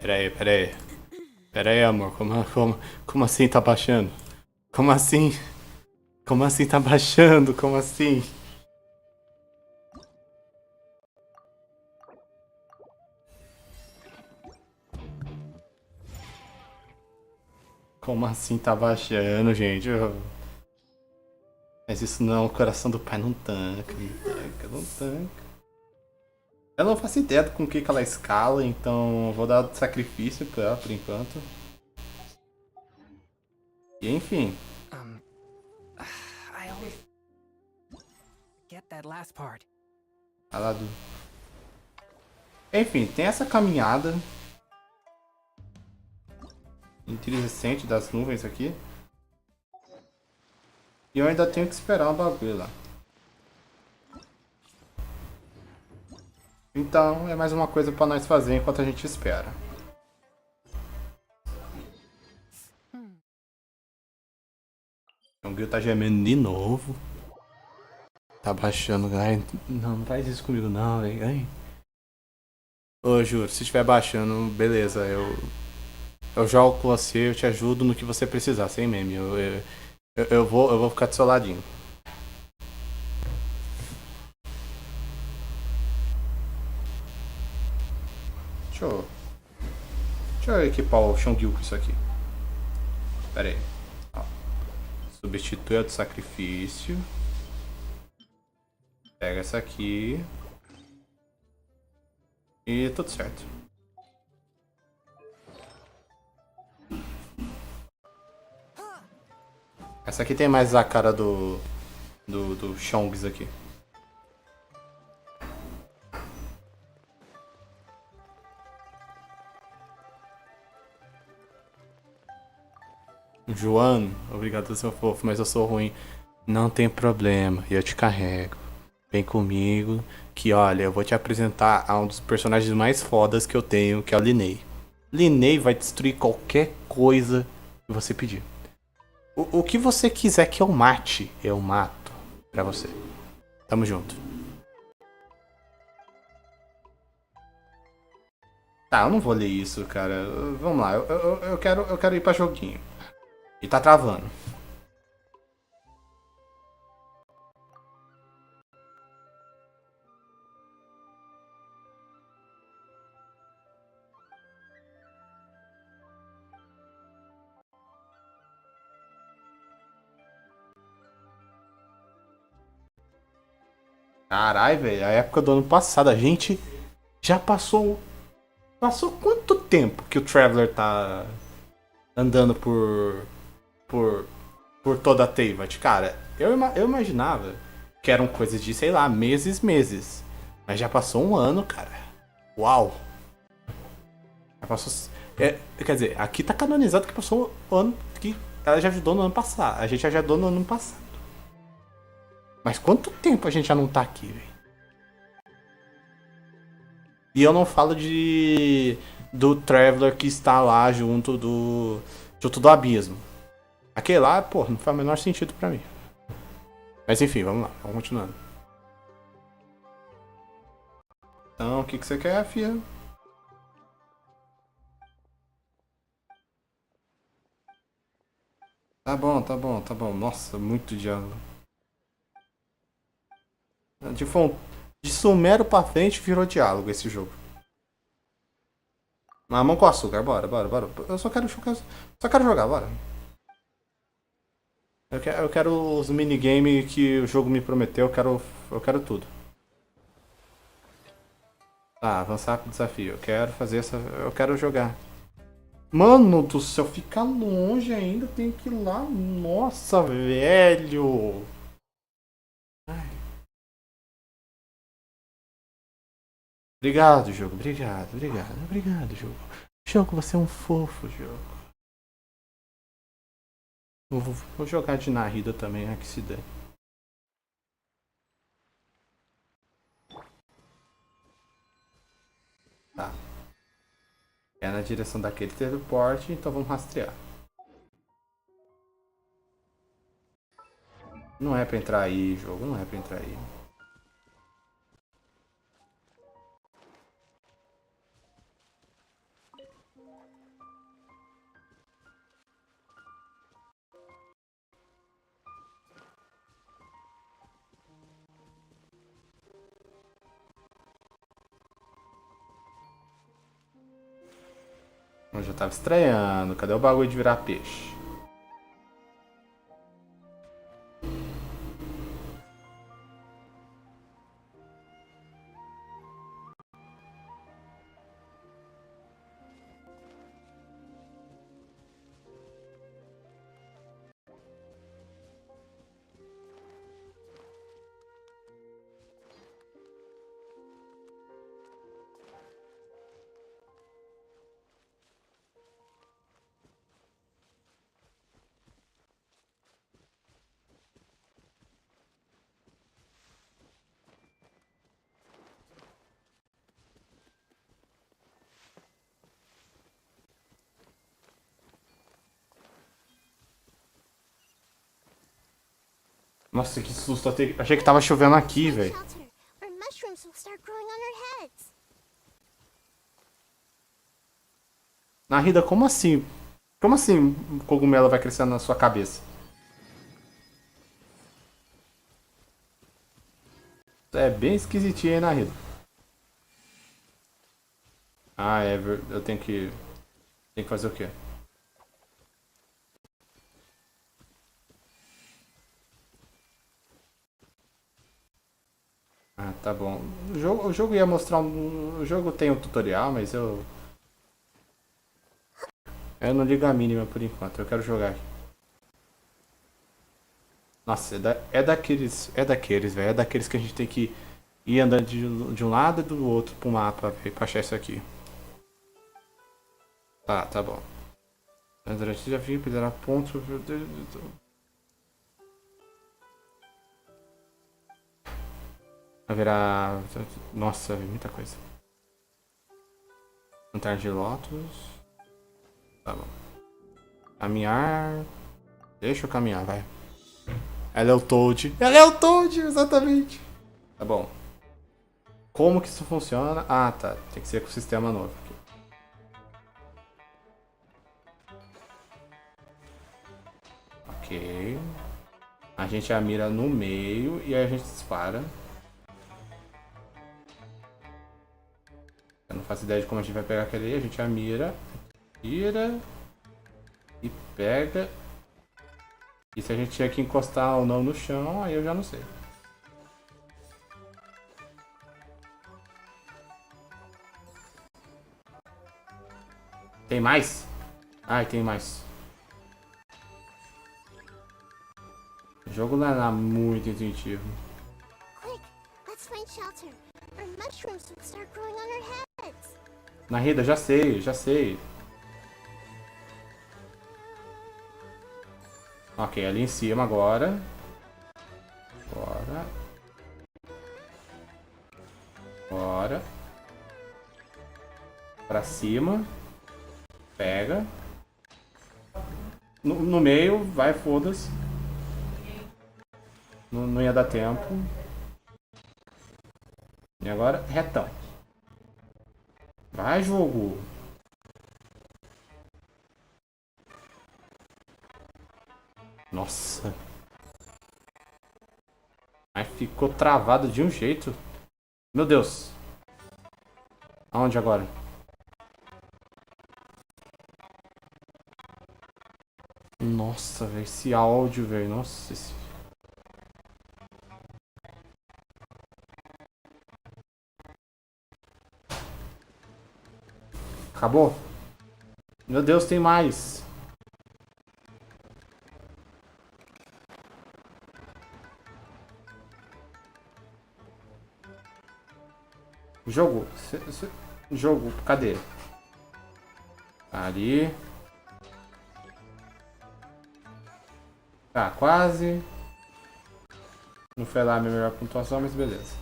Pera aí. Pera aí, amor. Como assim tá baixando? Como assim? Como assim tá baixando? Como assim? Como assim tá baixando, gente? Mas isso não, o coração do pai não tanca, não tanca. Eu não faço ideia com o que ela escala, então vou dar sacrifício pra ela por enquanto. E enfim. I always get that last part. Enfim, tem essa caminhada interessante das nuvens aqui. E eu ainda tenho que esperar um bagulho lá. Então é mais uma coisa pra nós fazer enquanto a gente espera. O Gil tá gemendo de novo. Tá baixando, ai, não faz isso comigo não, velho. Ô, juro, se estiver baixando, beleza, eu jogo com você, eu te ajudo no que você precisar, sem meme. Eu vou ficar do seu ladinho. Deixa eu equipar o Shongil com isso aqui. Pera aí. Ó. Substitui a do sacrifício. Pega essa aqui. E tudo certo. Essa aqui tem mais a cara do Shongs aqui. João, obrigado, seu fofo, mas eu sou ruim. Não tem problema, eu te carrego. Vem comigo, que olha, eu vou te apresentar a um dos personagens mais fodas que eu tenho, que é o Linnei. Linnei vai destruir qualquer coisa que você pedir. O que você quiser que eu mate, eu mato pra você. Tamo junto. Tá, eu não vou ler isso, cara. Vamos lá, eu quero ir pra joguinho. E tá travando. Caralho, velho, a época do ano passado, a gente já passou. Passou quanto tempo que o Traveler tá andando por toda a Teyvat? Cara, eu imaginava que eram coisas de, sei lá, meses. Mas já passou um ano, cara. Uau! Já passou. Quer dizer, aqui tá canonizado que passou um ano. Que ela já ajudou no ano passado. A gente já ajudou no ano passado. Mas quanto tempo a gente já não tá aqui, velho? E eu não falo do Traveler que está lá junto do abismo. Aquele lá, pô, não faz o menor sentido pra mim. Mas enfim, vamos lá, vamos continuando. Então, o que você quer, filha? Tá bom. Nossa, muito diálogo. De Sumero pra frente virou diálogo esse jogo. Mamão com açúcar, bora. Eu só quero jogar, bora. Eu quero os minigames que o jogo me prometeu, eu quero tudo. Tá, avançar pro desafio. Eu quero fazer essa. Eu quero jogar. Mano do céu, fica longe ainda, tem que ir lá. Nossa, velho. Ai. Obrigado, jogo. Obrigado, jogo. Jogo, você é um fofo, jogo. Vou jogar de Narida também, né? Que se der. Tá. É na direção daquele teleporte, então vamos rastrear. Não é pra entrar aí, jogo. Não é pra entrar aí. Eu já tava estranhando. Cadê o bagulho de virar peixe? Nossa, que susto. Achei que tava chovendo aqui, velho. Shelter, or mushrooms will start growing on our heads. Narida, como assim? Como assim um cogumelo vai crescendo na sua cabeça? É bem esquisitinho, hein, Narida? Ah, eu tenho que... Tem que fazer o quê? Ah, tá bom. O jogo ia mostrar um... O jogo tem um tutorial, mas eu... Eu não ligo a mínima por enquanto. Eu quero jogar aqui. Nossa, é daqueles, velho. É daqueles que a gente tem que ir andando de um lado e do outro pro mapa, velho, pra achar isso aqui. Tá bom. Durante já vi, pegar ponto. Haverá. Nossa, muita coisa. Lanternas de Lotus. Tá bom. Caminhar. Deixa eu caminhar, vai. Ela é o Toad. Ela é o Toad, exatamente. Tá bom. Como que isso funciona? Ah, tá. Tem que ser com o sistema novo aqui. Ok. A gente a mira no meio e aí a gente dispara. Eu não faço ideia de como a gente vai pegar aquele aí. A gente a mira, tira e pega. E se a gente tinha que encostar ou não no chão, aí eu já não sei. Tem mais? Ai, tem mais. O jogo não é muito intuitivo. Quick, let's find shelter, or mushrooms will start growing on our heads. Narida, já sei, já sei. Ok, ali em cima agora. Bora. Bora. Pra cima. Pega. No meio, vai, foda-se. Não ia dar tempo. E agora, retão. Vai, jogo. Nossa. Aí ficou travado de um jeito. Meu Deus. Aonde agora? Nossa, velho. Esse áudio, velho. Nossa. Acabou? Meu Deus, tem mais. Jogo. Jogo. Cadê? Ali. Tá, quase. Não foi lá a minha melhor pontuação, mas beleza.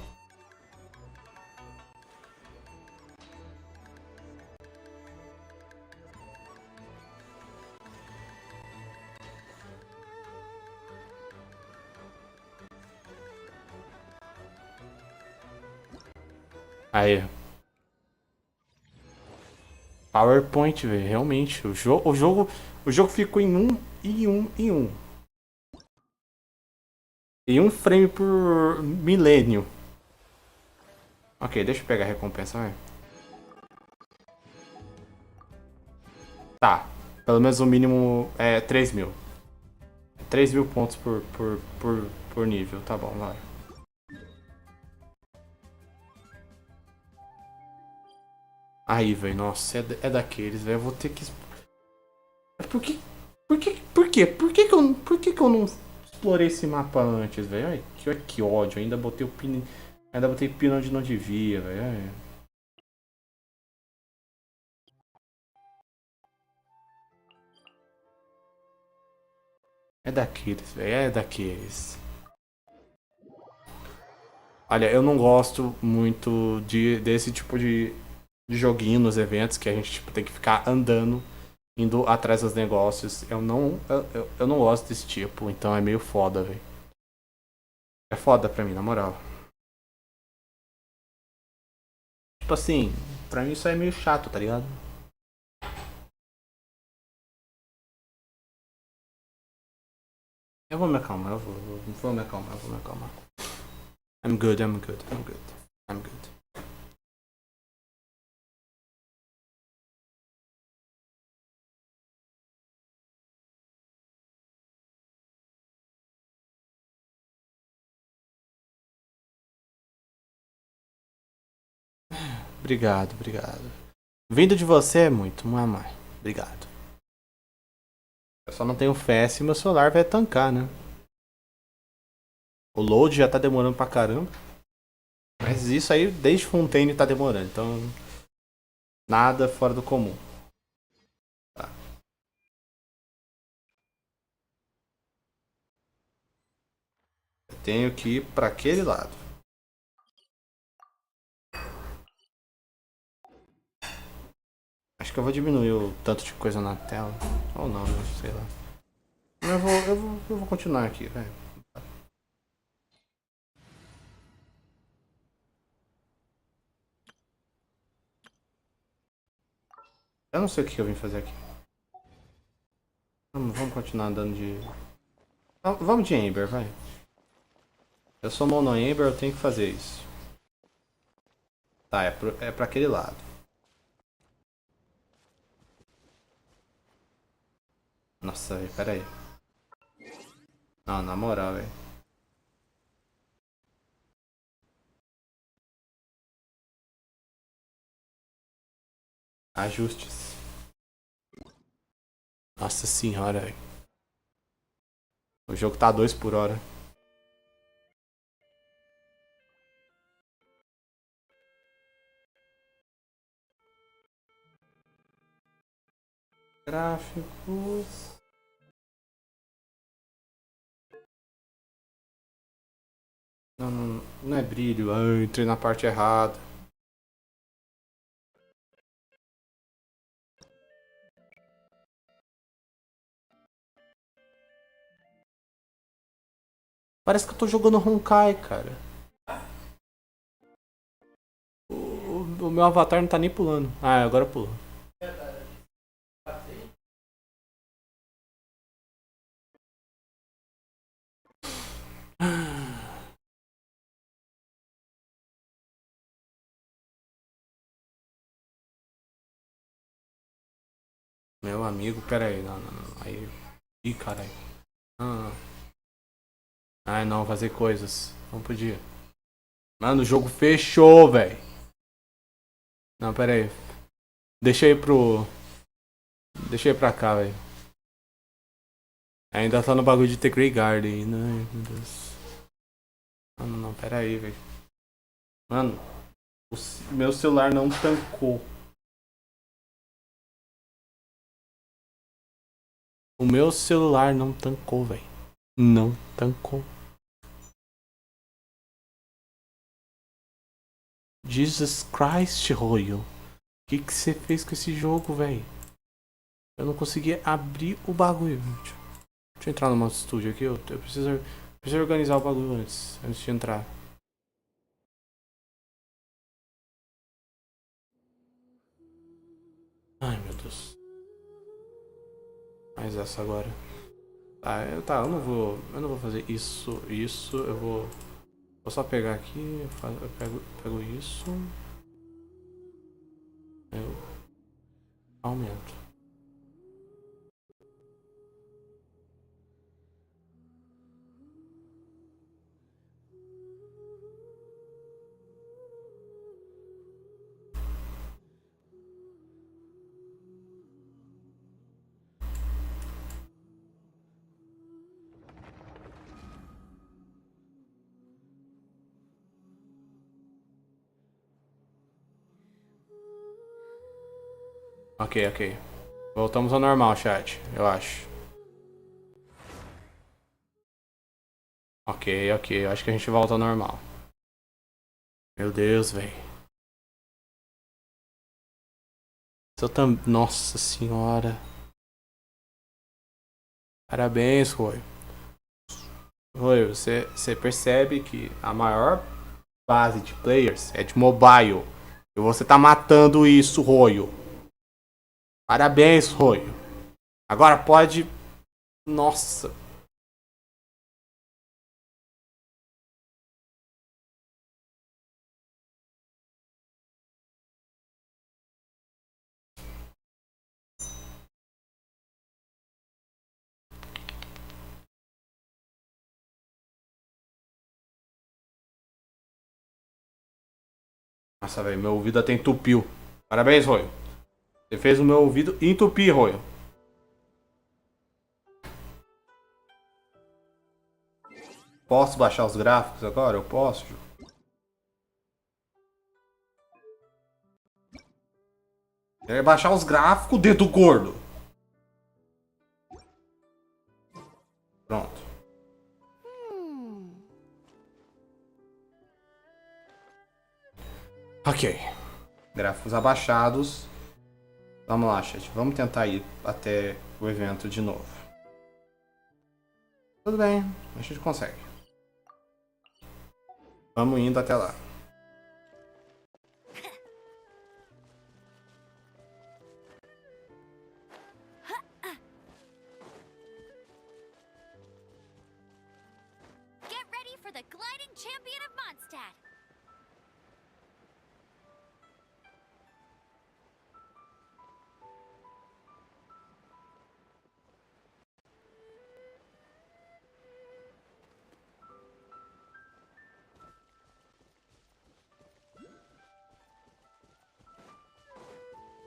Aí. PowerPoint, velho. Realmente. O jogo ficou em um. Em um frame por milênio. Ok, deixa eu pegar a recompensa, vai. Tá. Pelo menos o mínimo é 3.000. 3.000 pontos por nível. Tá bom, vai. Aí, velho. Nossa, é daqueles, velho. Eu vou ter que... Por que... Por que... Por quê? Por que eu não explorei esse mapa antes, velho? Ai, que ódio. Ainda botei o pino... Ainda botei pino onde não devia, velho. É daqueles, velho. É daqueles. Olha, eu não gosto muito desse tipo de joguinho nos eventos que a gente tipo, tem que ficar andando, indo atrás dos negócios. Eu não gosto desse tipo, então é meio foda, velho. É foda pra mim, na moral. Tipo assim, pra mim isso é meio chato, tá ligado? Eu vou me acalmar, vou me acalmar, vou me acalmar. I'm good. Obrigado. Vindo de você é muito, mamãe. Obrigado. Eu só não tenho fé se meu celular vai tancar, né? O load já tá demorando pra caramba. Mas isso aí, desde Fontaine, tá demorando. Então, nada fora do comum. Tá. Eu tenho que ir pra aquele lado. Acho que eu vou diminuir o tanto de coisa na tela. Ou não, né? Sei lá. Eu vou continuar aqui, velho. Eu não sei o que eu vim fazer aqui. Vamos continuar andando de... Vamos de Ember, vai. Eu sou mono Ember, eu tenho que fazer isso. Tá, é pra aquele lado. Nossa, velho, pera aí. Não, na moral, velho. Ajustes. Nossa senhora, velho. O jogo tá 2 por hora. Gráficos. Não é brilho. Ai, entrei na parte errada. Parece que eu tô jogando Honkai, cara. O meu avatar não tá nem pulando. Ah, agora pulou. Meu amigo, pera aí. Não. Aí. Ih, caralho. Não. Ai, não, fazer coisas. Não podia. Mano, o jogo fechou, velho. Não, pera aí. Deixa eu ir pro... Deixa eu ir pra cá, velho. Ainda tá no bagulho de ter Grey Garden. Ai, meu Deus. Não, pera aí, velho. Mano, meu celular não tancou. O meu celular não tancou, velho. Não tancou. Jesus Christ, Royo. O que você fez com esse jogo, velho? Eu não consegui abrir o bagulho. Deixa eu entrar no modo estúdio aqui. Eu preciso organizar o bagulho antes de entrar. Ai, meu Deus. Mais essa agora. Eu não vou fazer isso. Eu vou só pegar aqui. Eu pego isso. Eu aumento. Ok, ok. Voltamos ao normal, chat, eu acho. Ok, ok, eu acho que a gente volta ao normal. Meu Deus, velho. Nossa senhora. Parabéns, Roy. Roy, você percebe que a maior base de players é de mobile. E você tá matando isso, Royo. Parabéns, Royo. Agora pode... Nossa. Nossa, velho, meu ouvido até entupiu. Parabéns, Royo. Você fez o meu ouvido entupir, Royo. Posso baixar os gráficos agora? Eu posso? Quer baixar os gráficos, dedo gordo. Pronto. Ok. Gráficos abaixados. Vamos lá, chat. Vamos tentar ir até o evento de novo. Tudo bem. A gente consegue. Vamos indo até lá. Get ready for the gliding champion of Mondstadt.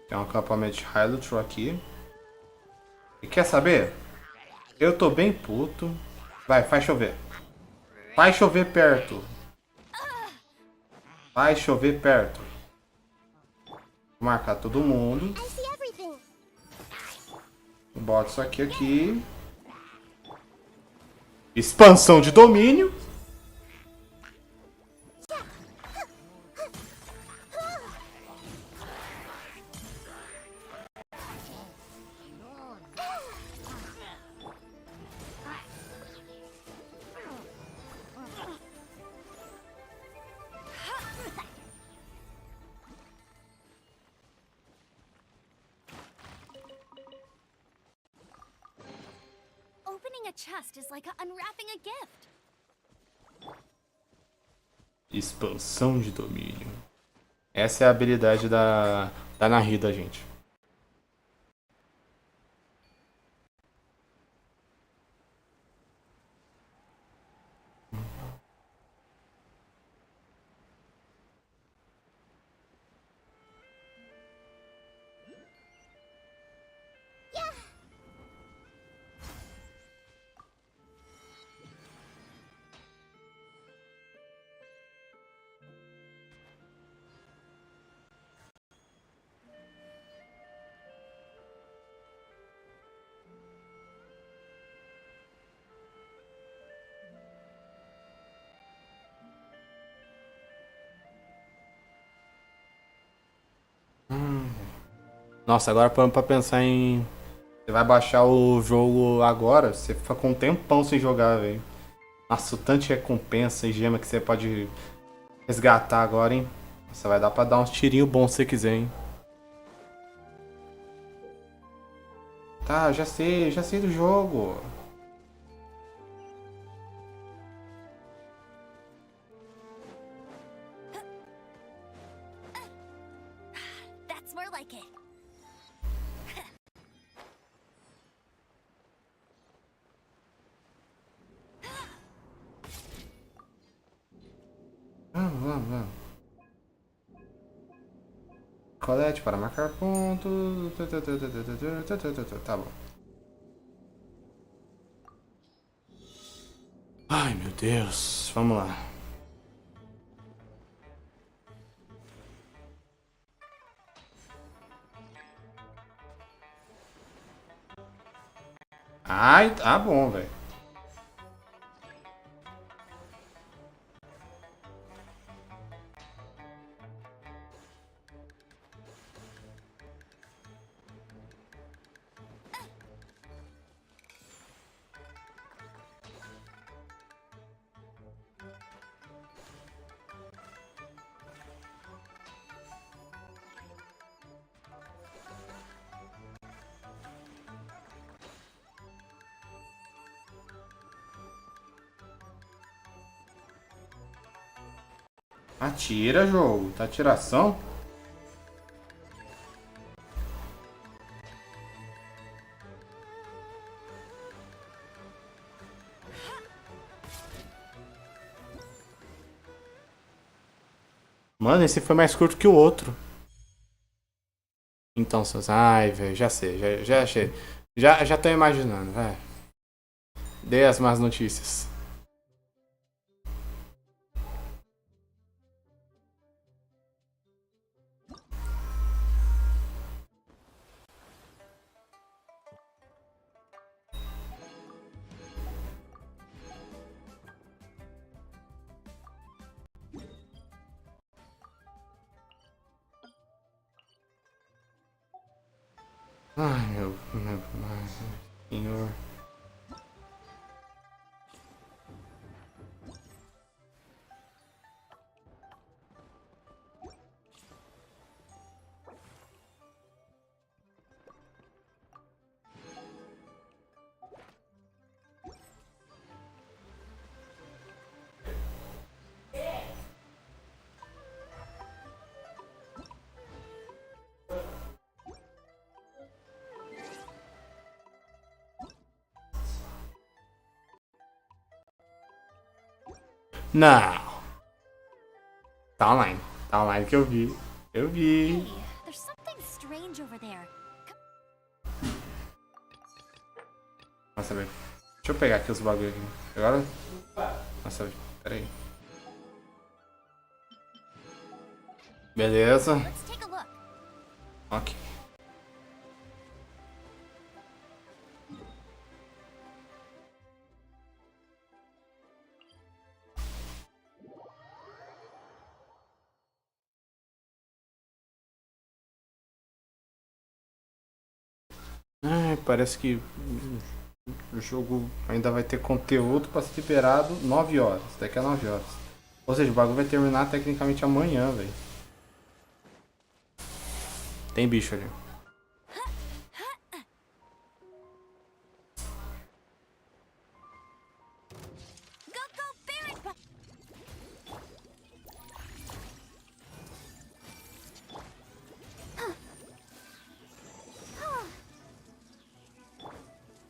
Tem um acampamento de Hylotro aqui. E quer saber? Eu tô bem puto. Vai, faz chover. Faz chover perto. Faz chover perto. Vou marcar todo mundo. I see everything. Boto isso aqui. Expansão de domínio. Opening a chest is like unwrapping a gift. Expansão de domínio. Essa é a habilidade da Nahida, gente. Nossa, agora parando pra pensar em... Você vai baixar o jogo agora, você fica com um tempão sem jogar, velho. Nossa, o tanto de recompensa e gema que você pode resgatar agora, hein? Nossa, vai dar pra dar uns tirinhos bons se você quiser, hein? Tá, já sei do jogo. That's more like it. Vamos. Colete para marcar pontos. Tá bom. Ai, meu Deus. Vamos lá. Ai, tá bom, velho. Atira, jogo. Tá atiração? Mano, esse foi mais curto que o outro. Então, seus... Ai, velho, já sei. Já achei. Já tô imaginando, velho. Dei as más notícias. Ai, meu senhor. Não. Tá online. Tá online que eu vi. Eu vi. Hey, there's something strange over there. Nossa, velho. Deixa eu pegar aqui os bagulho aqui. Agora. Nossa, velho. Pera aí. Beleza. Let's take a look. Ok. Ai, parece que o jogo ainda vai ter conteúdo pra ser liberado 9 horas. Daqui a 9 horas. Ou seja, o bagulho vai terminar tecnicamente amanhã, velho. Tem bicho ali.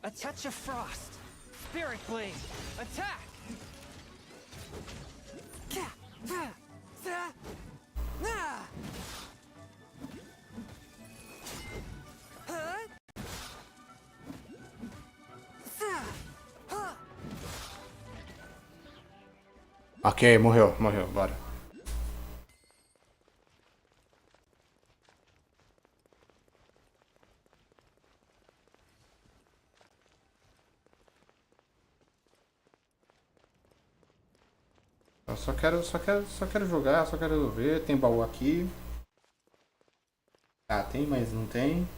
A touch of frost. Spirit blade. Attack. Ok, morreu, bora. Eu só quero jogar, só quero ver. Tem baú aqui. Ah, tem, mas não tem.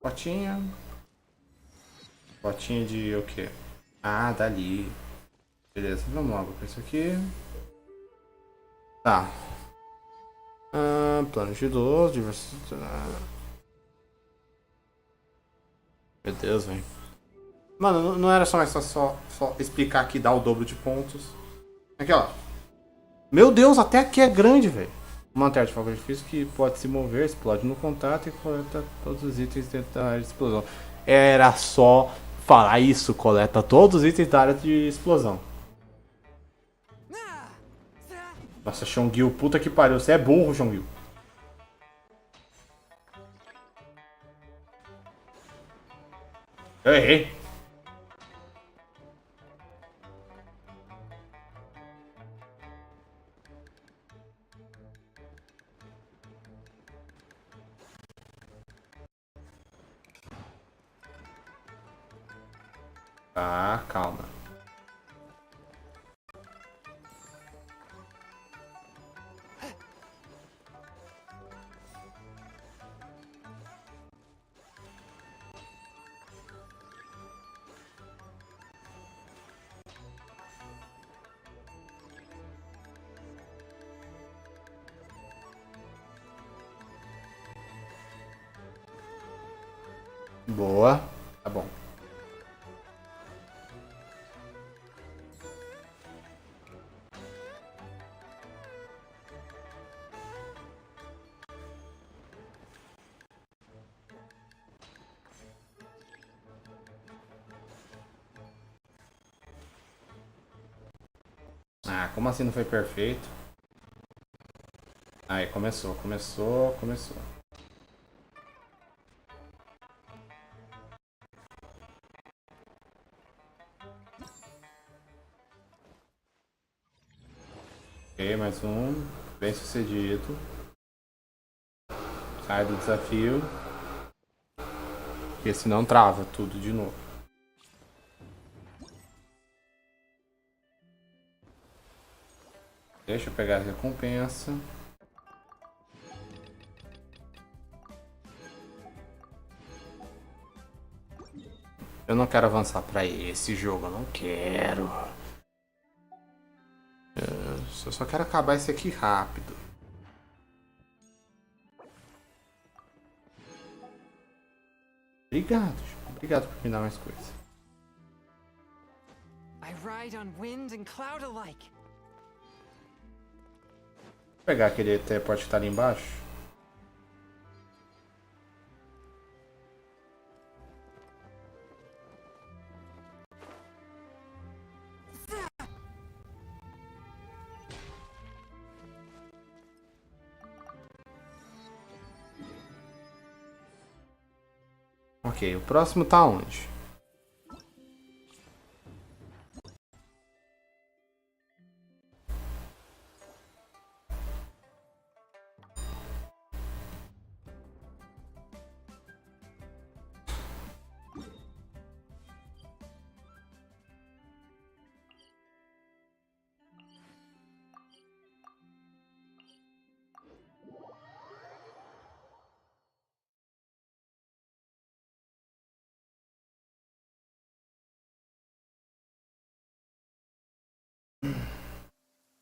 Potinha. Potinha de o quê? Ah, dali. Beleza, vamos logo pra isso aqui. Tá. Plano de idoso, diversidade. Meu Deus, velho. Mano, não era só mais só explicar que dá o dobro de pontos. Aqui, ó. Meu Deus, até aqui é grande, velho. Uma lanterna de fogo artifício que pode se mover, explode no contato e coleta todos os itens dentro da área de explosão. Era só falar isso, coleta todos os itens da área de explosão. Nossa, Xongil, puta que pariu. Você é burro, Xongil. Eu errei. Tá, calma. Boa. Tá bom. Ah, como assim não foi perfeito? Aí, começou. Ok, mais um. Bem sucedido. Sai do desafio. Porque senão trava tudo de novo. Deixa eu pegar a recompensa. Eu não quero avançar pra esse jogo, eu não quero. Eu só quero acabar esse aqui rápido. Obrigado, obrigado por me dar mais coisas. I ride on wind and cloud alike. Vou pegar aquele teleporte que tá ali embaixo. Ok, o próximo tá onde?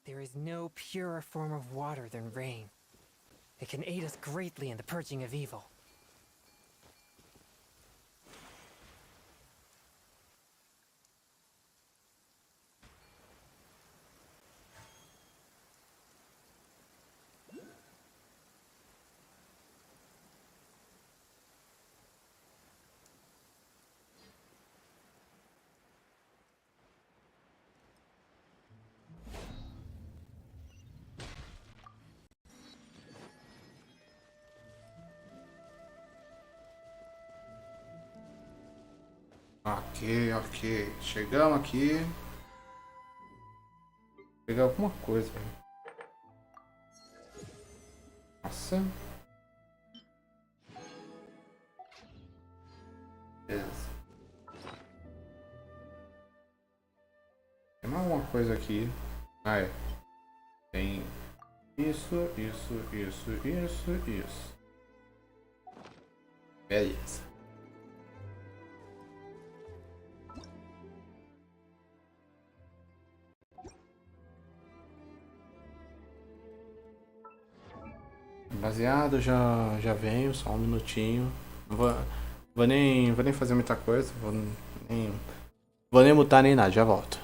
There is no purer form of water than rain. It can aid us greatly in the purging of evil. Ok. Chegamos aqui. Vou pegar alguma coisa. Nossa. Beleza. Tem mais alguma coisa aqui. Ah, é. Tem isso. Beleza. Baseado, já venho, só um minutinho. Não vou nem fazer muita coisa. Vou nem mutar nem nada, já volto.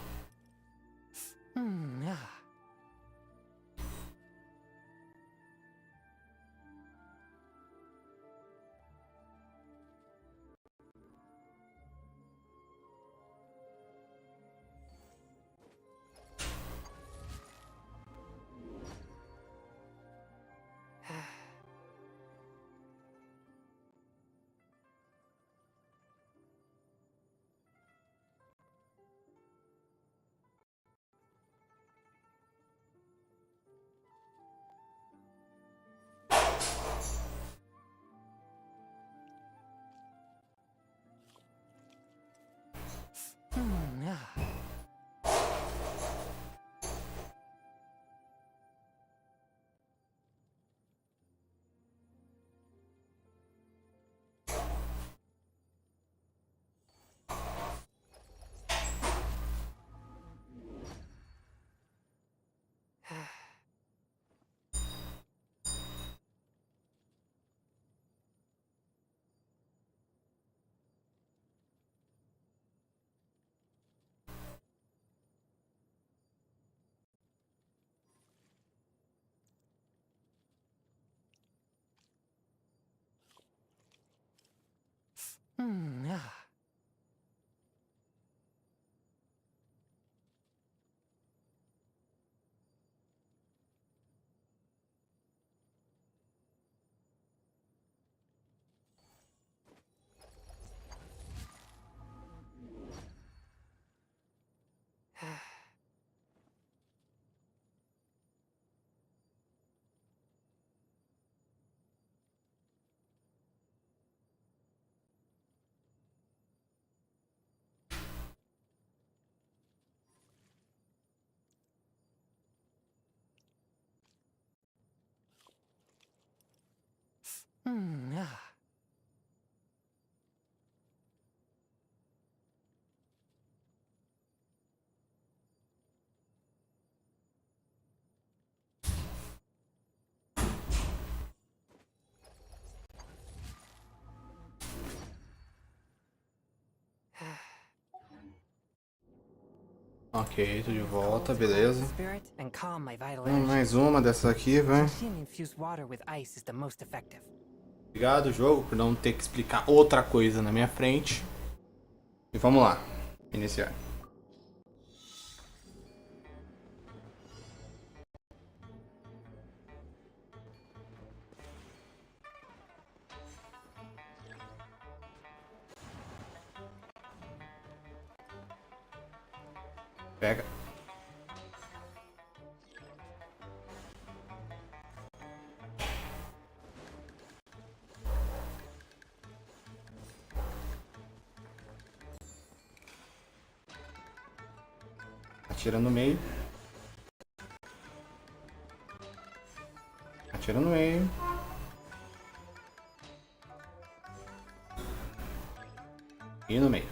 Ok, tô de volta, beleza. Spirit and calm my vital energy. Mais uma dessa aqui, vai. Genshin infused water with ice is the most effective. Obrigado, jogo, por não ter que explicar outra coisa na minha frente. E vamos lá, iniciar. Pega. Atira no meio. Atira no meio. E no meio.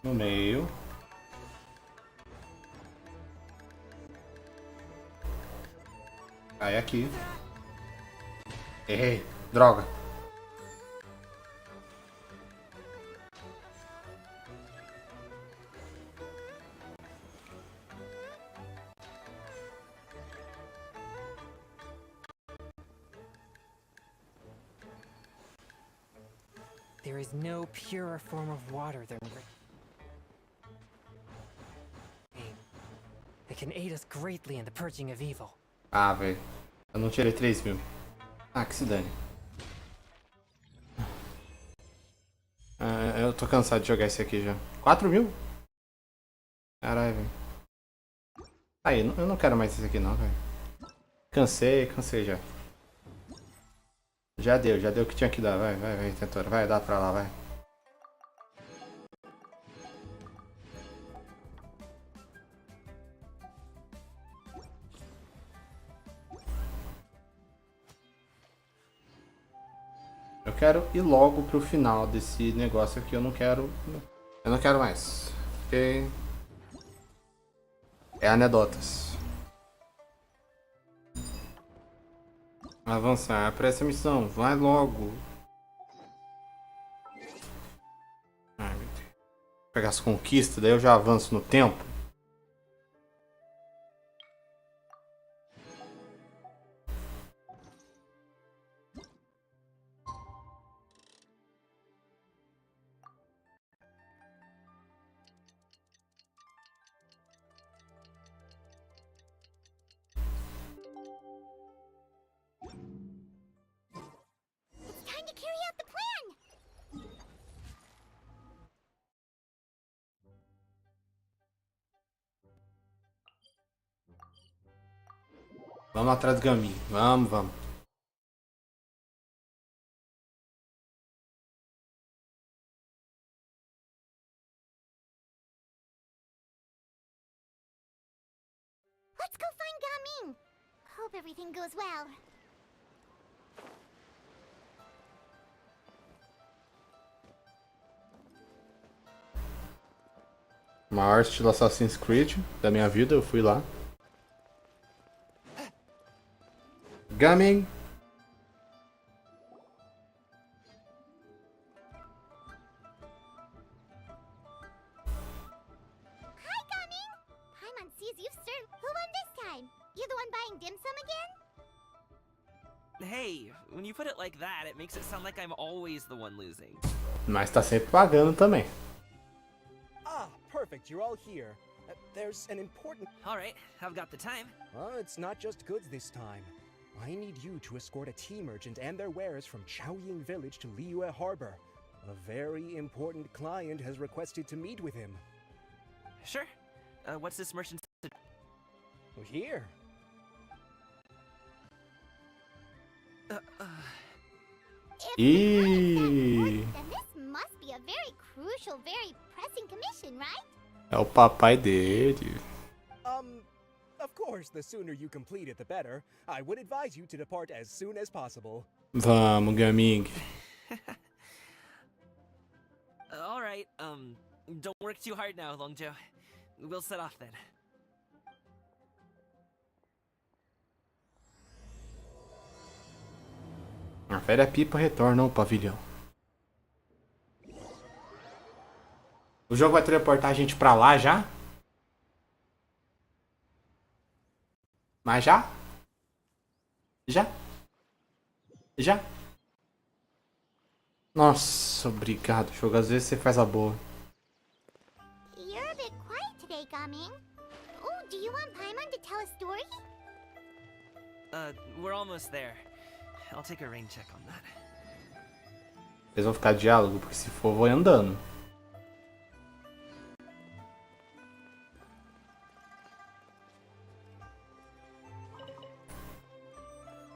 No meio. Cai aqui. Errei. Droga. There is no purer form of water than rain. It can aid us greatly in the purging of evil. Ah, velho. Eu não tirei 3.000. Ah, que se dane. Eu tô cansado de jogar esse aqui já. 4.000? Caralho, velho. Aí, eu não quero mais esse aqui não, velho. Cansei já. Já deu o que tinha que dar. Vai, tentora. Vai, dá pra lá, vai. Eu quero ir logo pro final desse negócio aqui. Eu não quero mais. Ok. É anedotas. Avançar para essa missão. Vai logo. Ai, meu Deus. Vou pegar as conquistas, daí eu já avanço no tempo. Time to carry out the plan! Vamos atrás do Gamin. Vamos. Let's go find Gaming! Hope everything goes well. Maior estilo Assassin's Creed da minha vida, eu fui lá. Gamin! Hi, Gaming! Paimon sees you've served. Who won this time? You the one buying dim sum again? Hey, when you put it like that, it makes it sound like I'm always the one losing. Mas tá sempre pagando também. Ah, perfect. You're all here. There's an important... Alright, I've got the time. It's not just goods this time. I need you to escort a tea merchant and their wares from Chaoying Village to Liyue Harbor. A very important client has requested to meet with him. Sure. What's this merchant's... Here. Ih, Then this must be a very crucial, very pressing commission, right? é o papai dele. Of course, the sooner you complete it, the better. I would advise you to depart as soon as possible. Vamos, Gaming. Alright, don't work too hard now, Longjo. We'll set off then. A velha pipa retorna ao pavilhão. O jogo vai teleportar a gente pra lá já? Mas já? Já? Já? Nossa, obrigado, jogo. Às vezes você faz a boa. You're a bit quiet today, Gaming. Oh, do you want Paimon to tell a story? We're almost there. I'll take a rain check on that. Eles vão ficar diálogo, porque se for, eu vou andando.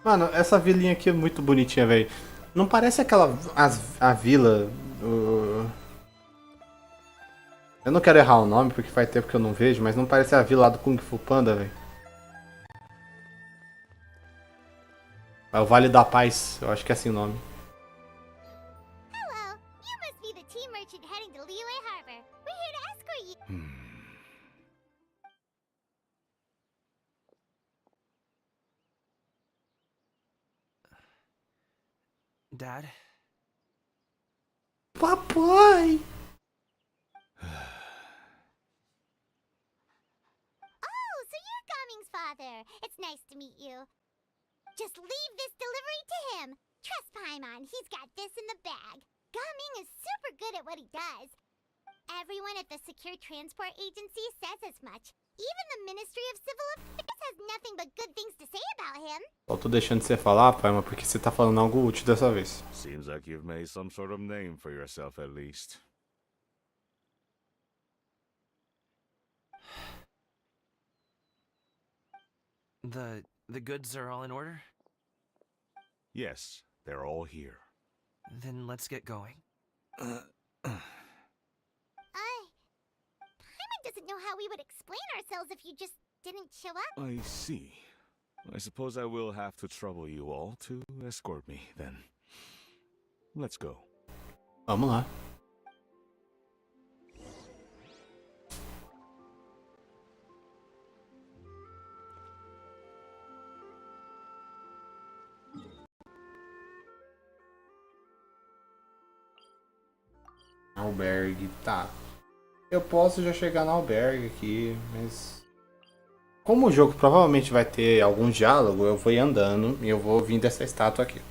Mano, essa vilinha aqui é muito bonitinha, velho. Não parece aquela... a vila... Eu não quero errar o nome, porque faz tempo que eu não vejo, mas não parece a vila lá do Kung Fu Panda, velho. É o Vale da Paz, eu acho que é assim o nome. Hello, you must be the tea merchant heading to Liyue Harbor. We're here to escort you. Dad? Papai! Oh, so you're Gaming's father. It's nice to meet you. Just leave this delivery to him. Trust Paimon, he's got this in the bag. Gaming is super good at what he does. Everyone at the Secure Transport Agency says as much. Even the Ministry of Civil Affairs has nothing but good things to say about him. Só tô deixando você falar, pai, mas porque você tá falando algo útil dessa vez. Seems like you've made some sort of name for yourself at least. The goods are all in order? Yes, they're all here. Then let's get going. Paimon doesn't know how we would explain ourselves if you just didn't show up. I see. I suppose I will have to trouble you all to escort me, then. Let's go. Vamos lá. Albergue, tá. Eu posso já chegar no albergue aqui, mas... Como o jogo provavelmente vai ter algum diálogo, eu vou ir andando e eu vou vir dessa estátua aqui.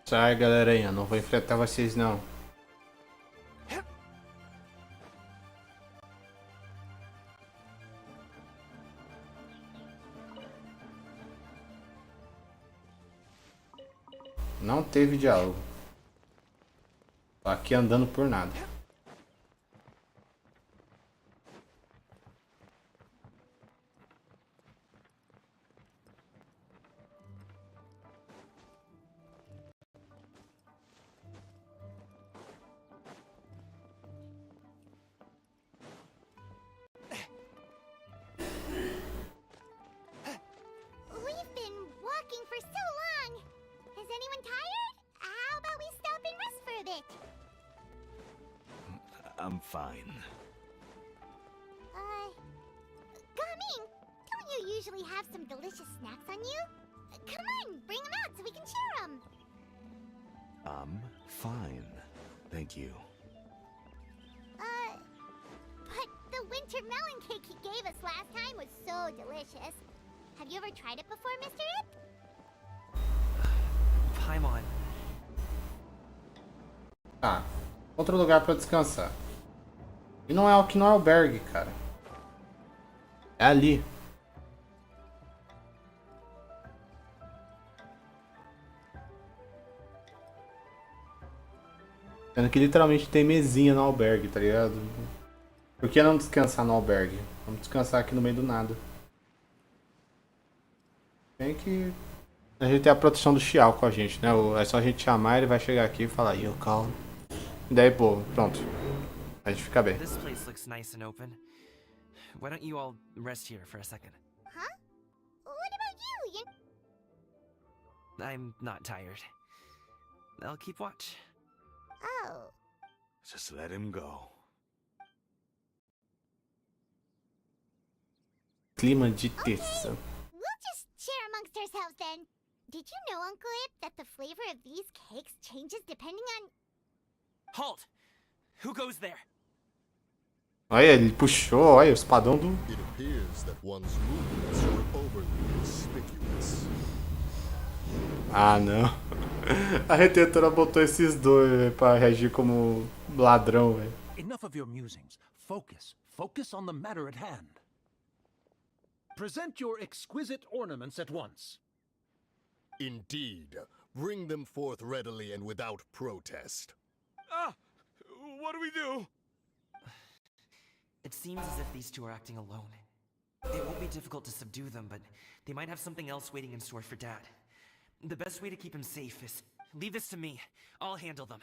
Sai, galerinha, não vou enfrentar vocês não. Não teve diálogo. Tô aqui andando por nada. I'm fine. Gaming, don't you usually have some delicious snacks on you? Come on, bring them out so we can share them. I'm fine. Thank you. But the winter melon cake he gave us last time was so delicious. Have you ever tried it before, Mr. Ip? Paimon. Tá. Outro lugar pra descansar. E não é o que não é albergue, cara. É ali. Sendo que literalmente tem mesinha no albergue, tá ligado? Por que não descansar no albergue? Vamos descansar aqui no meio do nada. Tem que... A gente tem a proteção do Xiao com a gente, né? É só a gente chamar, ele vai chegar aqui e falar, yo, calma. E daí, pô, pronto. A gente fica bem. This place looks nice and open. Why don't you all rest here for a second? Huh? What about you? I'm not tired. I'll keep watch. Oh. Just let him go. Clima de terça. We'll just share amongst ourselves then. Did you know, Uncle Ip, that the flavor of these cakes changes depending on... Halt! Who goes there? Olha, ele puxou, olha, o espadão do... It appears that one's movements were overly conspicuous. Ah, não. A retentora botou esses dois, véio, pra reagir como ladrão, velho. Enough of your musings. Focus. Focus on the matter at hand. Present your exquisite ornaments at once. Indeed. Bring them forth readily and without protest. Ah! What do we do? It seems as if these two are acting alone. It won't be difficult to subdue them, but they might have something else waiting in store for Dad. The best way to keep him safe is leave this to me. I'll handle them.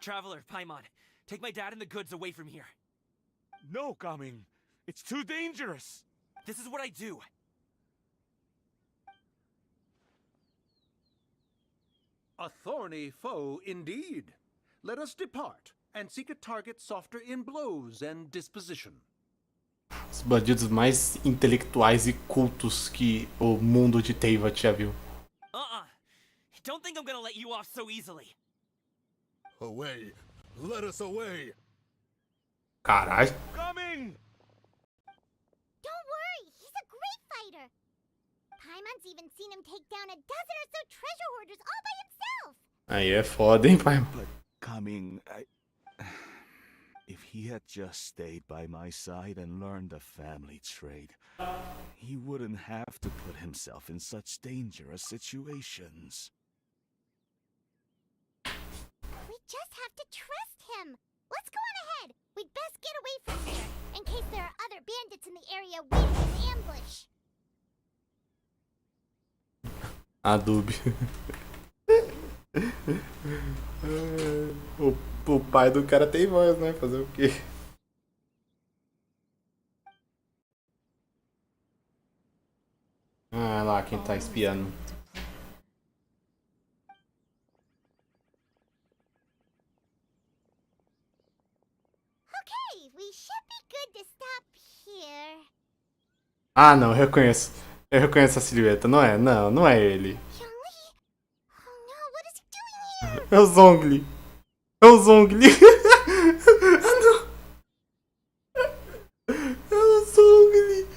Traveler, Paimon, take my dad and the goods away from here. No, Gaming. It's too dangerous. This is what I do. A thorny foe indeed. Let us depart and seek a target softer in blows and disposition. Os bandidos mais intelectuais e cultos que o mundo de Teyvat já viu. Don't think I'm gonna let you off so easily. Away. Let us away. Caralho. Coming! Don't worry, he's a great fighter. Paimon's even seen him take down a dozen or so treasure hoarders all by himself. Aí é foda, hein, pai? But Gaming, if he had just stayed by my side and learned the family trade, he wouldn't have to put himself in such dangerous situations. We just have to trust him. Let's go on ahead. We'd best get away from here, in case there are other bandits in the area waiting in ambush. Adobe. O pai do cara tem voz, né? Fazer o quê? Ah, lá quem tá espiando. Okay, we should be good to stop here. Ah, não, eu reconheço. Eu reconheço a silhueta. Não é, não é ele. Oh no, what is he doing here? É o Zhongli. É o Zhongli. É o Zhongli.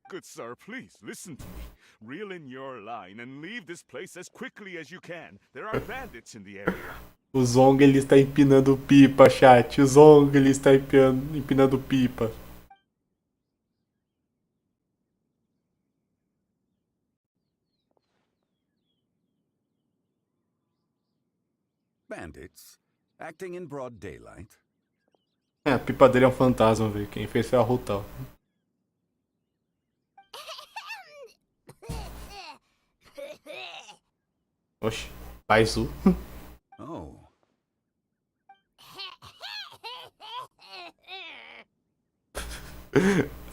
Good sir, please listen to me. Reel in your line and leave this place as quickly as you can. There are bandits in the area. O Zhongli está empinando pipa, chat. O Zhongli está empinando pipa. Bandits? Acting in broad daylight? É, a pipa dele é um fantasma, velho. Quem fez foi a Rutal. Oxi, Paizu. Oh.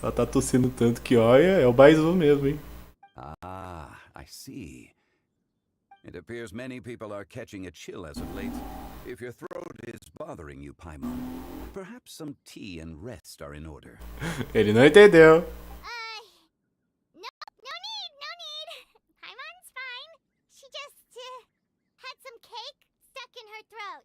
Ela tá tossindo tanto que, olha, é o Baizu mesmo, hein? Ah, I see. It appears many people are catching a chill as of late. If your throat is bothering you, Paimon, perhaps some tea and rest are in order. Ele não entendeu. No, no need, no need. Paimon's fine. She just, had some cake stuck in her throat.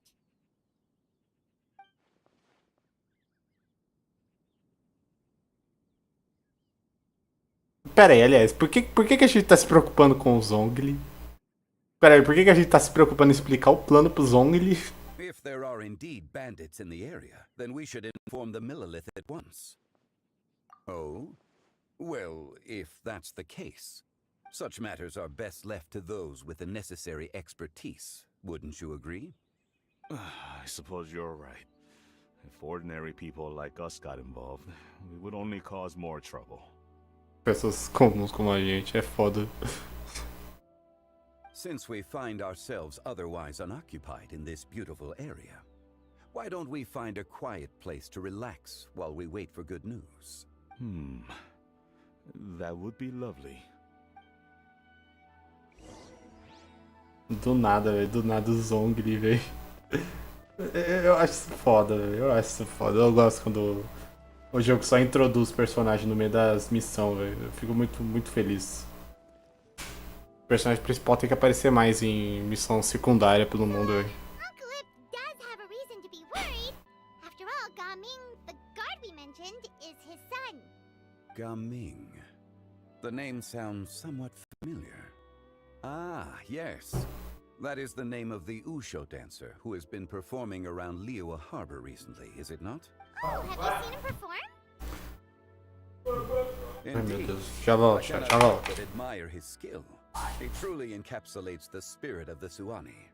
Pera aí, aliás, por que a gente tá se preocupando com o Zhongli? Pera aí, por que a gente tá se preocupando em explicar o plano pro Zhongli? If there are indeed bandits in the area, then we should inform the Millilith at once. Oh? Well, if that's the case, such matters are best left to those with the necessary expertise, wouldn't you agree? I suppose you're right. If ordinary people like us got involved, we would only cause more trouble. Pessoas comuns como a gente, é foda. Since we find ourselves otherwise unoccupied in this beautiful area, why don't we find a quiet place to relax while we wait for good news? That would be lovely. Do nada, velho. Do nada o Zhongli, velho. Eu acho isso foda, velho. Eu acho isso foda. Eu gosto quando o jogo só introduz personagem no meio das missões, velho. Eu fico muito feliz. O personagem principal tem que aparecer mais em missão secundária pelo mundo, velho. Uncle Ip does have a reason to be worried. After all, Gaming, the guard we mentioned, is his son. Gaming. The name sounds somewhat familiar. Ah, yes. That is the name of the Usho dancer who has been performing around Liyue Harbor recently, is it not? Oh, have you seen him perform? Ai meu Indeed. Deus. Já volto, I já cannot help volto. but admire his skill. He truly encapsulates the spirit of the Suani.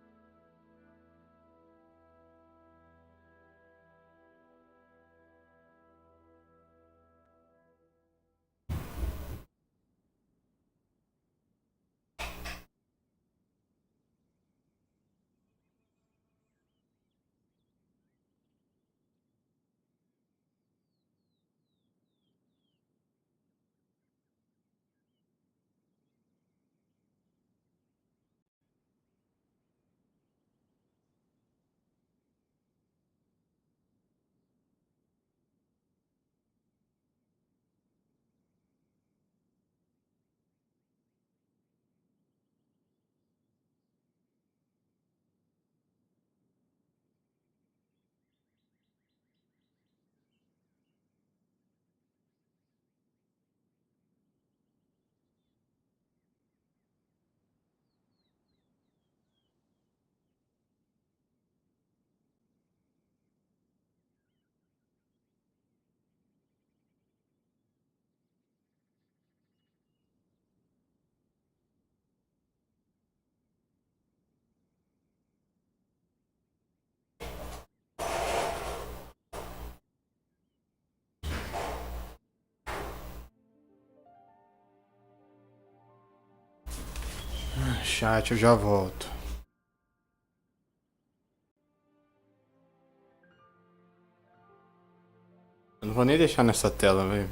Chat, eu já volto. Eu não vou nem deixar nessa tela, velho.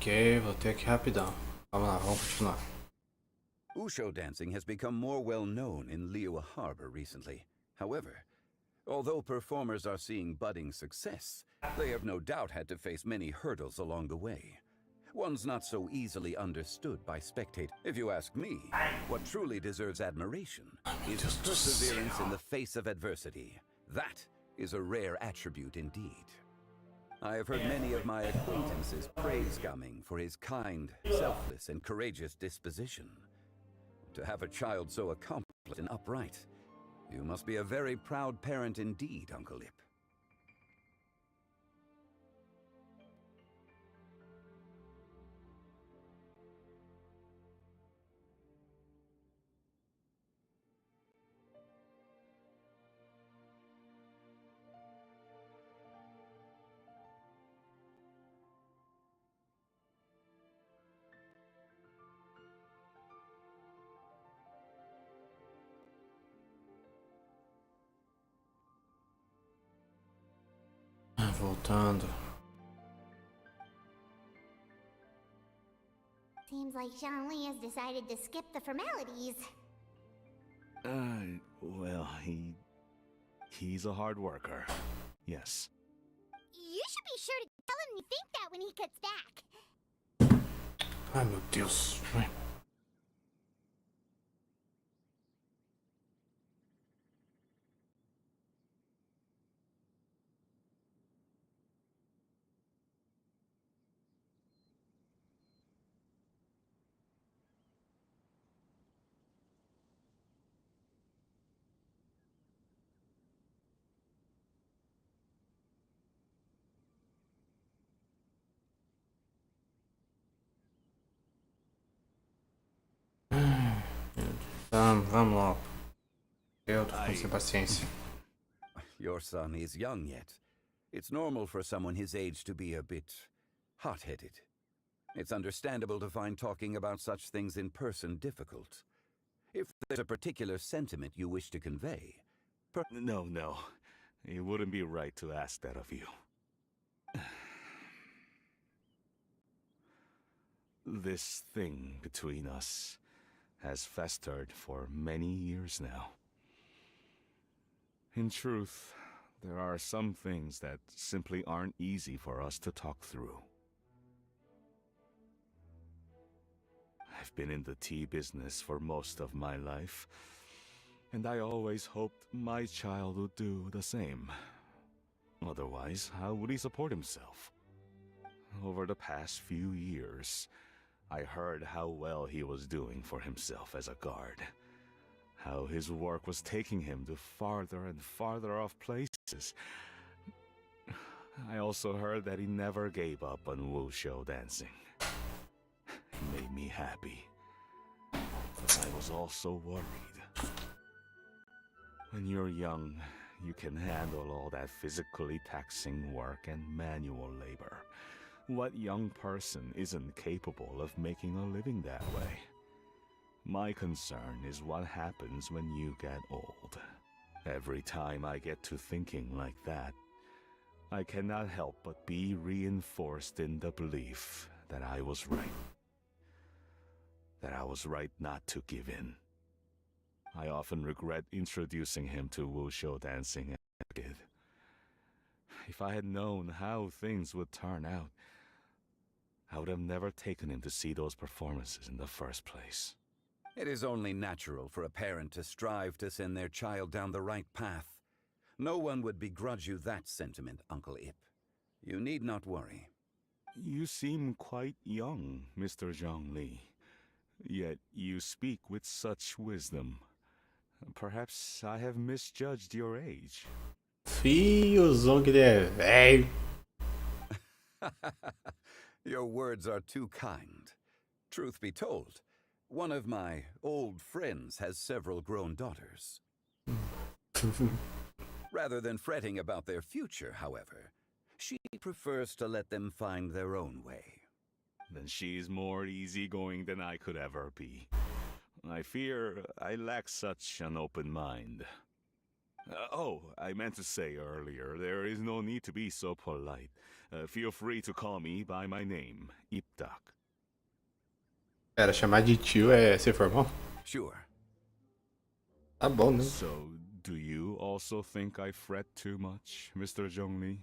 Ok, voltei aqui rapidão. Vamos lá, vamos continuar. Wushu dancing has become more well known in Liyue Harbor recently. However, although performers are seeing budding success, they have no doubt had to face many hurdles along the way. One's not so easily understood by spectators. If you ask me, what truly deserves admiration is perseverance in the face of adversity. That is a rare attribute indeed. I have heard many of my acquaintances praise Gaming for his kind, selfless, and courageous disposition. To have a child so accomplished and upright, you must be a very proud parent indeed, Uncle Ip. Voltando. Seems like Zhongli has decided to skip the formalities. Well, he's a hard worker. Yes. You should be sure to tell him you think that when he gets back. Ai, meu Deus. Vai. Vamos logo. Eu tô sem paciência. Your son is young yet. It's normal for someone his age to be a bit hot-headed. It's understandable to find talking about such things in person difficult. If there's a particular sentiment you wish to convey... No. It wouldn't be right to ask that of you. This thing between us has festered for many years now. In truth, there are some things that simply aren't easy for us to talk through. I've been in the tea business for most of my life, and I always hoped my child would do the same. Otherwise, how would he support himself? Over the past few years, I heard how well he was doing for himself as a guard. How his work was taking him to farther and farther off places. I also heard that he never gave up on wushu dancing. It made me happy. But I was also worried. When you're young, you can handle all that physically taxing work and manual labor. What young person isn't capable of making a living that way? My concern is what happens when you get old. Every time I get to thinking like that, I cannot help but be reinforced in the belief that I was right. That I was right not to give in. I often regret introducing him to wushu dancing as a kid. If I had known how things would turn out, I would have never taken him to see those performances in the first place. It is only natural for a parent to strive to send their child down the right path. No one would begrudge you that sentiment, Uncle Ip. You need not worry. You seem quite young, Mr. Zhongli. Yet you speak with such wisdom. Perhaps I have misjudged your age. Fio, Zong é velho. Your words are too kind. Truth be told, one of my old friends has several grown daughters. Rather than fretting about their future, however, she prefers to let them find their own way. Then she's more easygoing than I could ever be. I fear I lack such an open mind. Oh, I meant to say earlier, there is no need to be so polite. Feel free to call me by my name, Iptak. Pera, chamar de tio é ser formal? Sure. Tá bom, né? So, do you also think I fret too much, Mr. Zhongli?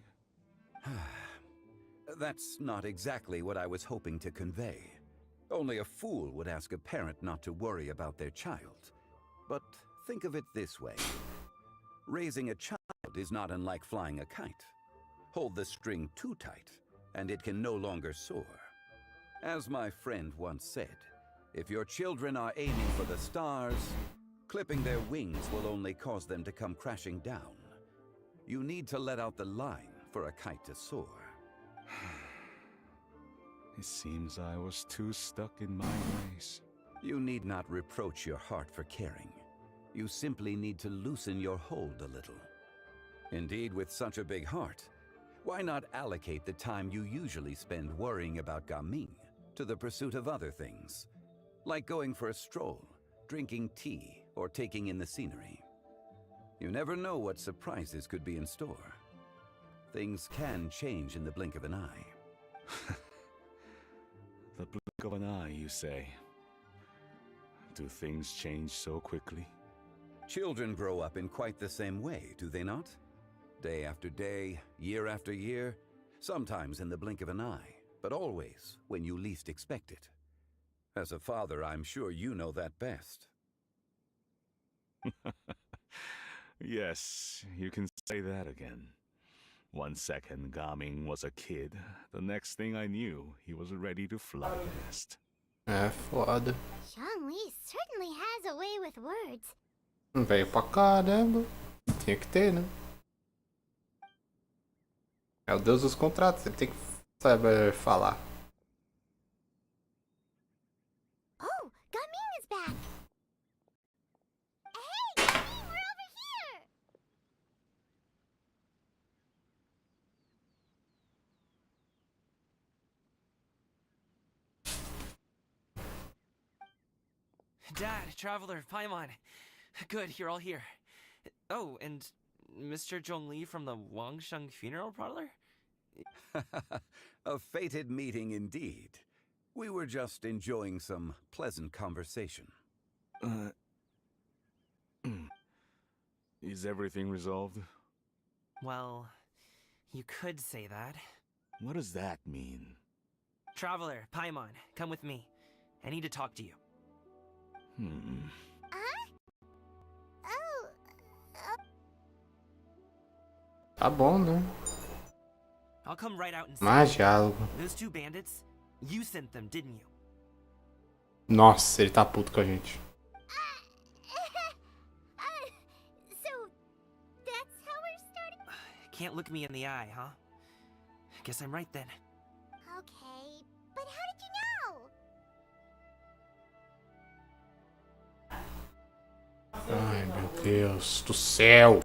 That's not exactly what I was hoping to convey. Only a fool would ask a parent not to worry about their child. But think of it this way. Raising a child is not unlike flying a kite. Hold the string too tight, and it can no longer soar. As my friend once said, if your children are aiming for the stars, clipping their wings will only cause them to come crashing down. You need to let out the line for a kite to soar. It seems I was too stuck in my ways. You need not reproach your heart for caring. You simply need to loosen your hold a little. Indeed, with such a big heart, why not allocate the time you usually spend worrying about Gaming to the pursuit of other things, like going for a stroll, drinking tea, or taking in the scenery? You never know what surprises could be in store. Things can change in the blink of an eye. The blink of an eye, you say? Do things change so quickly? Children grow up in quite the same way, do they not? Day after day, year after year, sometimes in the blink of an eye, but always when you least expect it. As a father, I'm sure you know that best. Yes, you can say that again. 1 second, Gaming was a kid. The next thing I knew, he was ready to fly past. É foda. Zhongli certainly has a way with words. Veio pra caramba. Tinha que ter, né? É o deus dos contratos. Você tem que saber falar. Oh, Gaming is back! Hey, Gaming, we're over here! Dad, Traveler, Paimon. Good, you're all here. Oh, and Mr. Zhongli from the Wangsheng Funeral Parlor? A fated meeting indeed. We were just enjoying some pleasant conversation. Is everything resolved? Well, you could say that. What does that mean? Traveler, Paimon, come with me. I need to talk to you. Tá bom, né? I'll come right out and say, Mais diálogo. those two bandits, you sent them, didn't you? Nossa, ele tá puto com a gente. So, that's how we're starting? Can't look me in the eye, huh? Guess I'm right then. Okay, but how did you know? Ai, meu Deus do céu.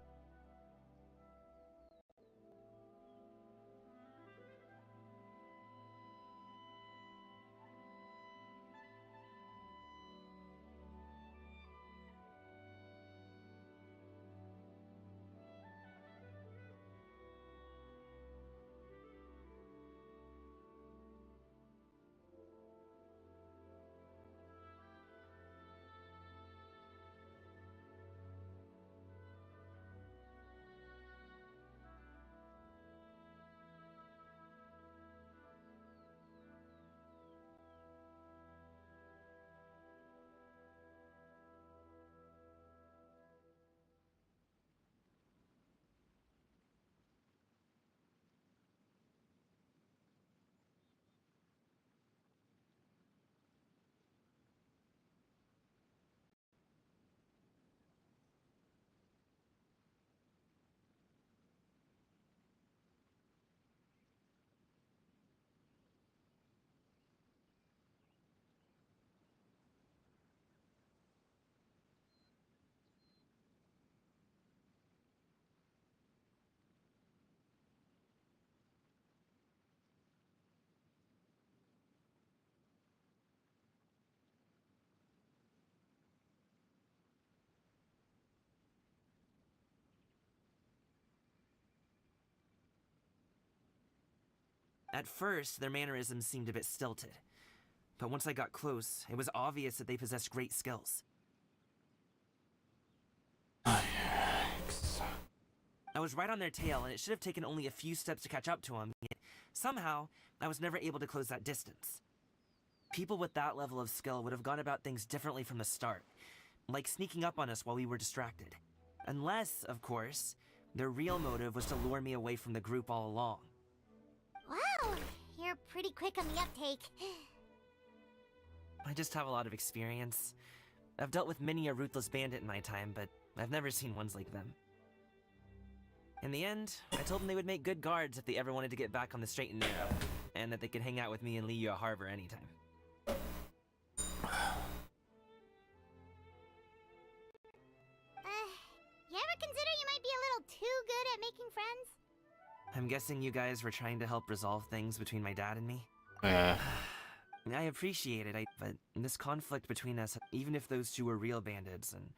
At first, their mannerisms seemed a bit stilted. But once I got close, it was obvious that they possessed great skills. I was right on their tail, and it should have taken only a few steps to catch up to them, yet somehow, I was never able to close that distance. People with that level of skill would have gone about things differently from the start, like sneaking up on us while we were distracted. Unless, of course, their real motive was to lure me away from the group all along. Wow, you're pretty quick on the uptake. I just have a lot of experience. I've dealt with many a ruthless bandit in my time, but I've never seen ones like them. In the end, I told them they would make good guards if they ever wanted to get back on the straight and narrow, and that they could hang out with me in Liyue Harbor anytime. You ever consider you might be a little too good at making friends? I'm guessing you guys were trying to help resolve things between my dad and me? I appreciate it, but this conflict between us, even if those two were real bandits, and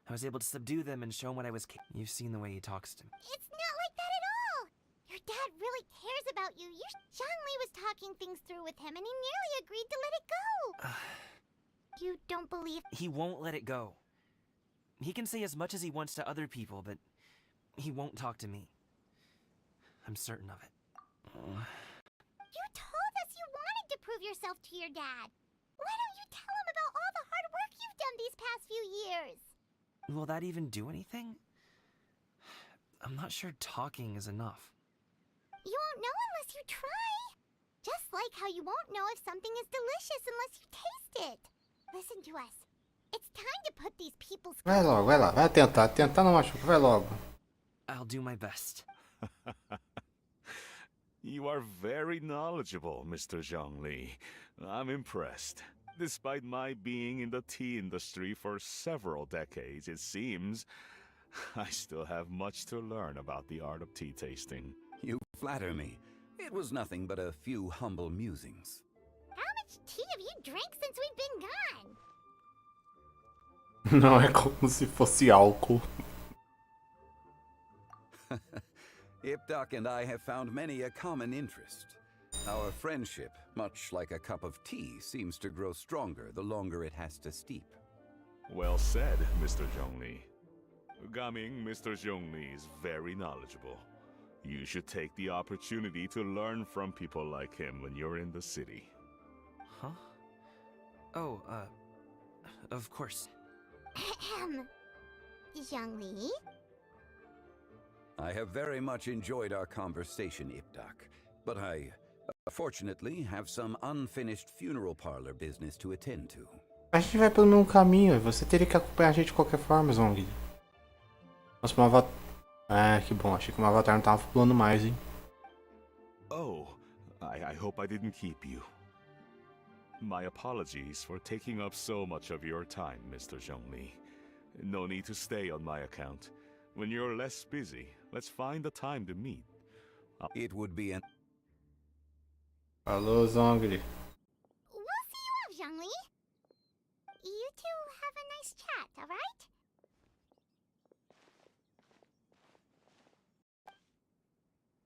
I was able to subdue them and show him what I was You've seen the way he talks to me. It's not like that at all! Your dad really cares about you. Zhongli was talking things through with him, and he nearly agreed to let it go! You don't believe— He won't let it go. He can say as much as he wants to other people, but he won't talk to me. I'm certain of it. You told us you wanted to prove yourself to your dad. Why don't you tell him about all the hard work you've done these past few years? Will that even do anything? I'm not sure talking is enough. You won't know unless you try. Just like how you won't know if something is delicious unless you taste it. Listen to us. It's time to put these people's— Vai logo, vai lá, vai tentar. Tentar não machuca, vai logo. I'll do my best. You are very knowledgeable, Mr. Zhongli. I'm impressed. Despite my being in the tea industry for several decades, it seems I still have much to learn about the art of tea tasting. You flatter me. It was nothing but a few humble musings. How much tea have you drank since we've been gone? Não é como se fosse álcool. Ipdak and I have found many a common interest. Our friendship, much like a cup of tea, seems to grow stronger the longer it has to steep. Well said, Mr. Zhongli. Gaming, Mr. Zhongli is very knowledgeable. You should take the opportunity to learn from people like him when you're in the city. Huh? Oh, of course. Zhongli? I have very much enjoyed our conversation, Ipdak, but I, fortunately, have some unfinished funeral parlor business to attend to. A gente vai pelo mesmo caminho, você teria que acompanhar a gente de qualquer forma, Zong. Nossa, meu avatar... Ah, que bom, achei que o meu avatar não tava pulando mais, hein. Oh, I hope I didn't keep you. My apologies for taking up so much of your time, Mr. Zhongli. No need to stay on my account. When you're less busy, let's find a time to meet. It would be an... Falou, Zongli. We'll see you off, Zhongli. You two have a nice chat, alright?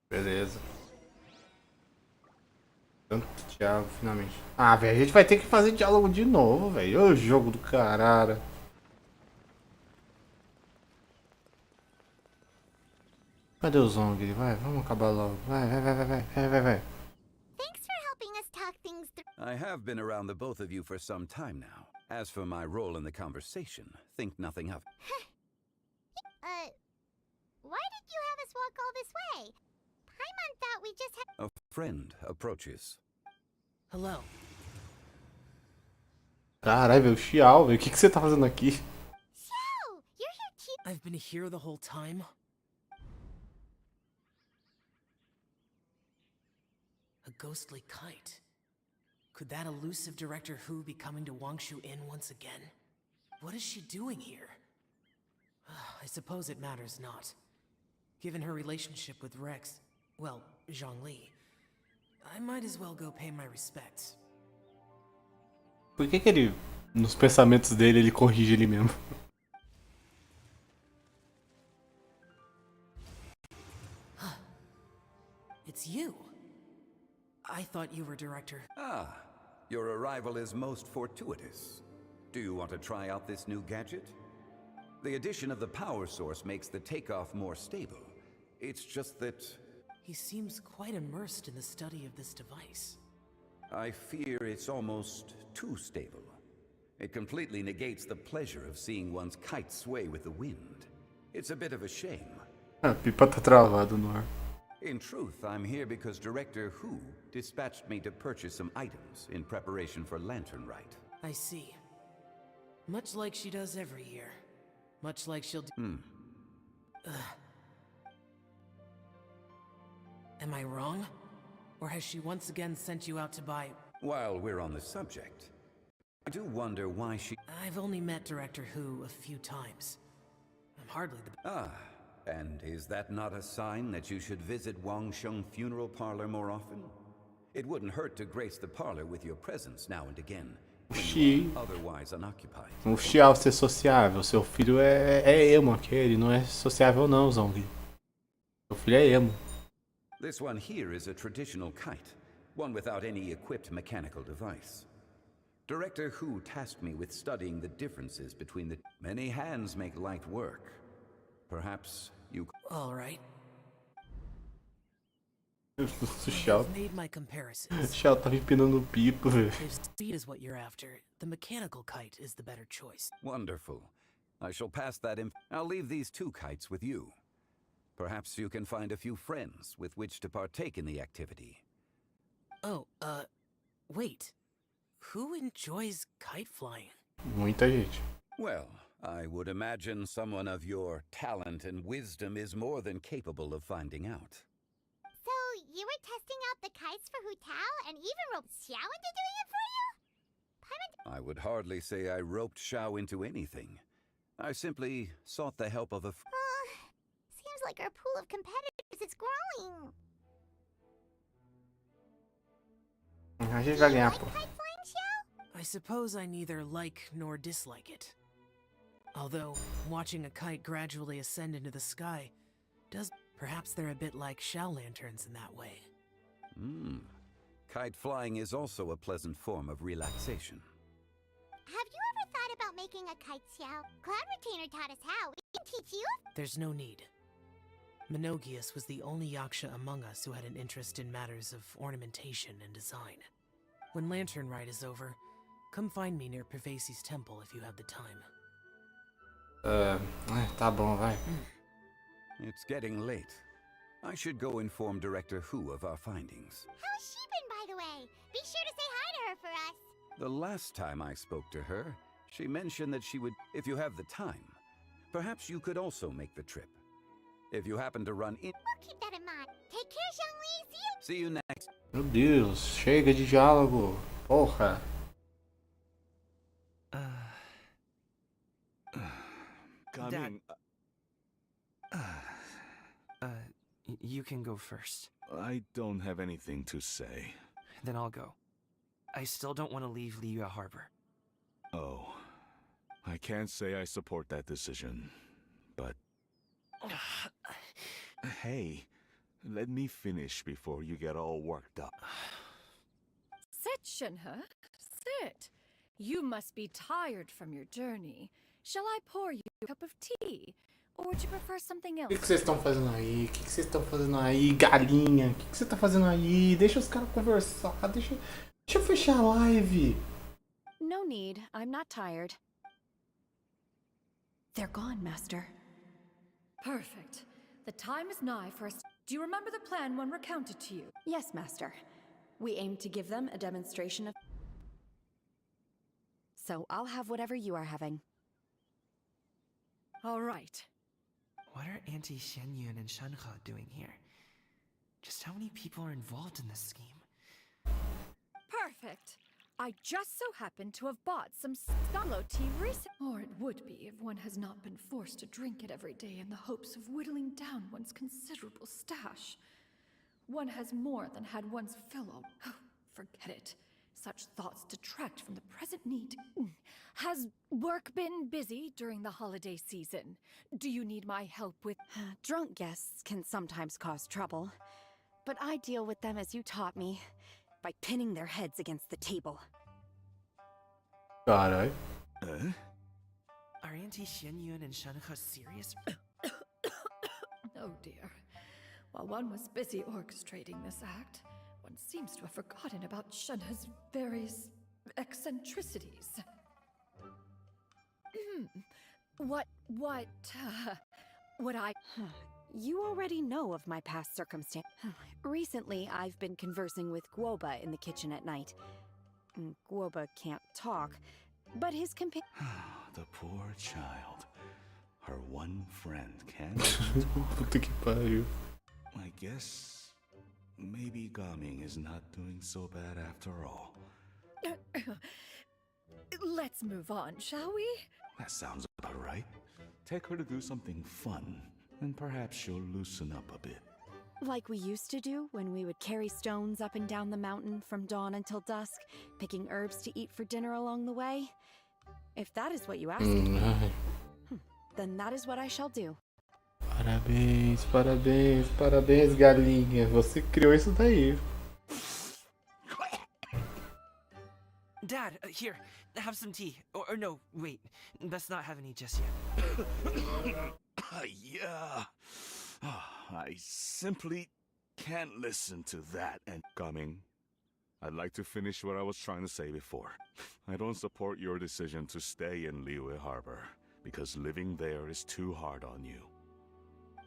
Beleza. Tanto diálogo, finalmente. Ah, velho, a gente vai ter que fazer diálogo de novo, velho. Ô, jogo do caralho. Cadê o Zongli? Vai, vamos acabar logo. Vai. Thanks for helping us talk things through. I have been around the both of you for some time now. As for my role in the conversation, think nothing of it. Why did you have us walk all this way? Paimon thought we just had— A friend approaches. Hello. Caralho, velho, Xiao, velho. O que você tá fazendo aqui? Xiao! You're here too— I've been here the whole time? A ghostly kite. Could that elusive Director Hu be coming to Wangshu Inn once again? What is she doing here? I suppose it matters not. Given her relationship with Rex, well, Zhongli, I might as well go pay my respects. Por que ele, nos pensamentos dele, ele corrige ele mesmo? It's you. I thought you were Director. Ah, your arrival is most fortuitous. Do you want to try out this new gadget? The addition of the power source makes the takeoff more stable. It's just that... He seems quite immersed in the study of this device. I fear it's almost too stable. It completely negates the pleasure of seeing one's kite sway with the wind. It's a bit of a shame. A pipa tá travado no ar. In truth, I'm here because Director Who dispatched me to purchase some items in preparation for Lantern Rite. I see. Much like she does every year. Much like she'll Am I wrong? Or has she once again sent you out to buy... While we're on the subject, I do wonder why she... I've only met Director Who a few times. I'm hardly the... Ah, and is that not a sign that you should visit Wangsheng Funeral Parlor more often? It wouldn't hurt to grace the parlor with your presence now and again, when you are otherwise unoccupied. O Xiao ser sociável, seu filho é emo aquele, não é sociável não, Zong. Seu filho é emo. This one here is a traditional kite, one without any equipped mechanical device. Director Who tasked me with studying the differences between the... Many hands make light work. Perhaps you... All right. O Xiao... I've made my comparisons. O Xiao tava empinando pipa, velho. If speed is what you're after, the mechanical kite is the better choice. Wonderful. I shall pass that in... I'll leave these two kites with you. Perhaps you can find a few friends with which to partake in the activity. Oh, wait. Who enjoys kite flying? Muita gente. Well, I would imagine someone of your talent and wisdom is more than capable of finding out. So, you were testing out the kites for Hu Tao and even roped Xiao into doing it for you? I would hardly say I roped Xiao into anything. I simply sought the help of a... Seems like our pool of competitors is growing. A gente vai ganhar, pô. I suppose I neither like nor dislike it. Although, watching a kite gradually ascend into the sky does... Perhaps they're a bit like shell lanterns in that way. Kite flying is also a pleasant form of relaxation. Have you ever thought about making a kite, Xiao? Cloud Retainer taught us how. We can teach you. There's no need. Menogius was the only Yaksha among us who had an interest in matters of ornamentation and design. When Lantern Rite is over, come find me near Pervasi's temple if you have the time. Tá bom, vai. It's getting late. I should go inform Director Who of our findings. How's she been, by the way? Be sure to say hi to her for us. The last time I spoke to her, she mentioned that she would, if you have the time, perhaps you could also make the trip. If you happen to run in... We'll keep that in mind. Take care, Zhongli. See you next. Meu Deus, chega de diálogo. Porra. Coming. You can go first. I don't have anything to say. Then I'll go. I still don't want to leave Liyue Harbor. Oh. I can't say I support that decision, but... Hey, let me finish before you get all worked up. Sit, Shinhe. Sit. You must be tired from your journey. Shall I pour you a cup of tea? Or would you prefer something O else? que vocês estão fazendo aí? O que vocês estão fazendo aí, galinha? O que você tá fazendo aí? Deixa os caras conversar. Deixa eu fechar a live. No need. I'm not tired. They're gone, Master. Perfect. The time is nigh for us. Do you remember the plan when recounted to you? Yes, Master. We aim to give them a demonstration of... So I'll have whatever you are having. All right. What are Auntie Xianyun and Shanhe doing here? Just how many people are involved in this scheme? Perfect. I just so happen to have bought some solo tea recently. Or it would be if one has not been forced to drink it every day in the hopes of whittling down one's considerable stash. One has more than had one's fill of... Forget it. Such thoughts detract from the present need. Has work been busy during the holiday season? Do you need my help with... Drunk guests can sometimes cause trouble. but I deal with them as you taught me, by pinning their heads against the table. Carai. Are Auntie Xianyun and Shenhe serious? Oh dear. While one was busy orchestrating this act, one seems to have forgotten about Shenhe's various eccentricities. What I... You already know of my past circumstance. Recently, I've been conversing with Guoba in the kitchen at night. Guoba can't talk, but his companion... The poor child. Her one friend can't Puta que pariu. I guess maybe Gaming is not doing so bad after all. Let's move on, shall we? That sounds about right. Take her to do something fun, and perhaps she'll loosen up a bit. Like we used to do when we would carry stones up and down the mountain from dawn until dusk, picking herbs to eat for dinner along the way. If that is what you asked, then that is what I shall do. Parabéns, parabéns, parabéns, galinha. Você criou isso daí. Dad, here, have some tea. Or no, wait, best not have any just yet. Yeah. I simply can't listen to that and coming. I'd like to finish what I was trying to say before. I don't support your decision to stay in Liyue Harbor, because living there is too hard on you.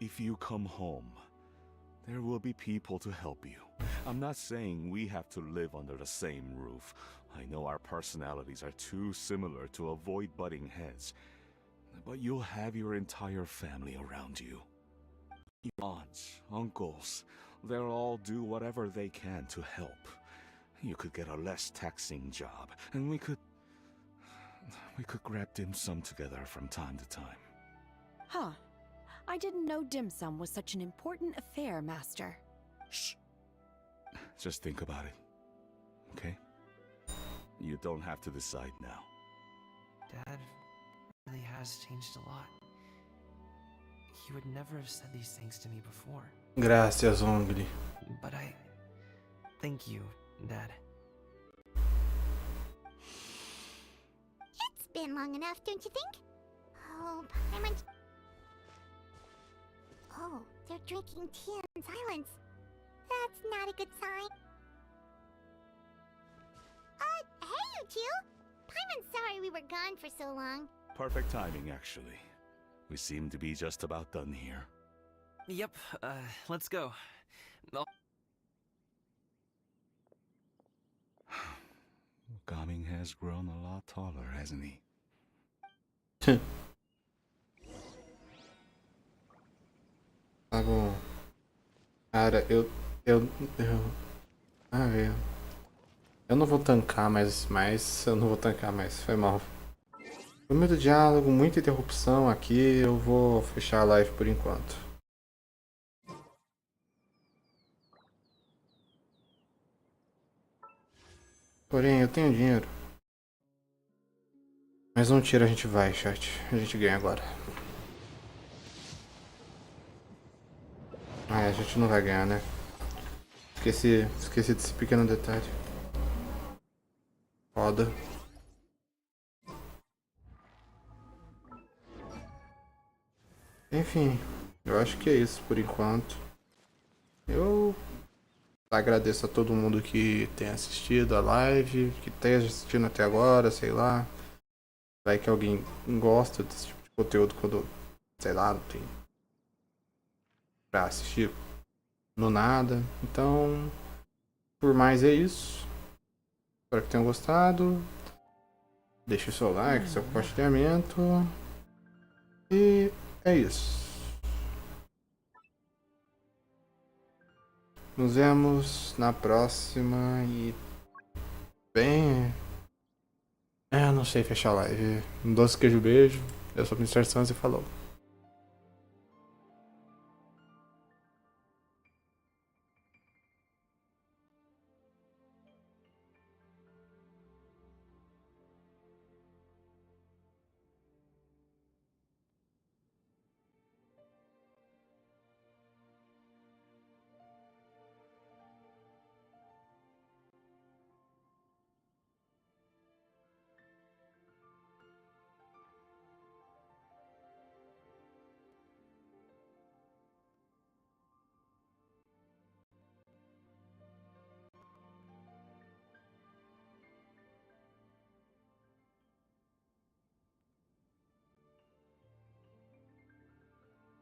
If you come home, there will be people to help you. I'm not saying we have to live under the same roof. I know our personalities are too similar to avoid butting heads, but you'll have your entire family around you. Your aunts, uncles, they'll all do whatever they can to help. You could get a less taxing job, and we could grab dim sum together from time to time. Huh. I didn't know dim sum was such an important affair, Master. Shh. Just think about it, okay? You don't have to decide now. Dad really has changed a lot. He would never have said these things to me before. Gracias, Ongli. But I... Thank you, Dad. It's been long enough, don't you think? Oh, Paimon... Oh, they're drinking tea in silence. That's not a good sign. Hey, you two! Paimon's sorry we were gone for so long. Perfect timing, actually. We seem to be just about done here. Yep, let's go. Gaming has grown a lot taller, hasn't he? Tá bom. Cara, Ah, velho. Eu não vou tancar mais, eu não vou tancar mais, foi mal. Foi muito diálogo, muita interrupção aqui, eu vou fechar a live por enquanto. Porém, eu tenho dinheiro. Mas um tiro a gente vai, chat. A gente ganha agora. Ah, a gente não vai ganhar, né? Esqueci desse pequeno detalhe. Foda. Enfim, eu acho que é isso por enquanto. Eu agradeço a todo mundo que tem assistido a live, que esteja assistindo até agora, sei lá. Vai que alguém gosta desse tipo de conteúdo quando, sei lá, não tem pra assistir no nada. Então, por mais é isso. Espero que tenham gostado. Deixe o seu like, seu compartilhamento. E é isso. Nos vemos na próxima e... Bem... Eu não sei fechar a live. Um doce queijo beijo. Eu sou o Mr. Sans e falou.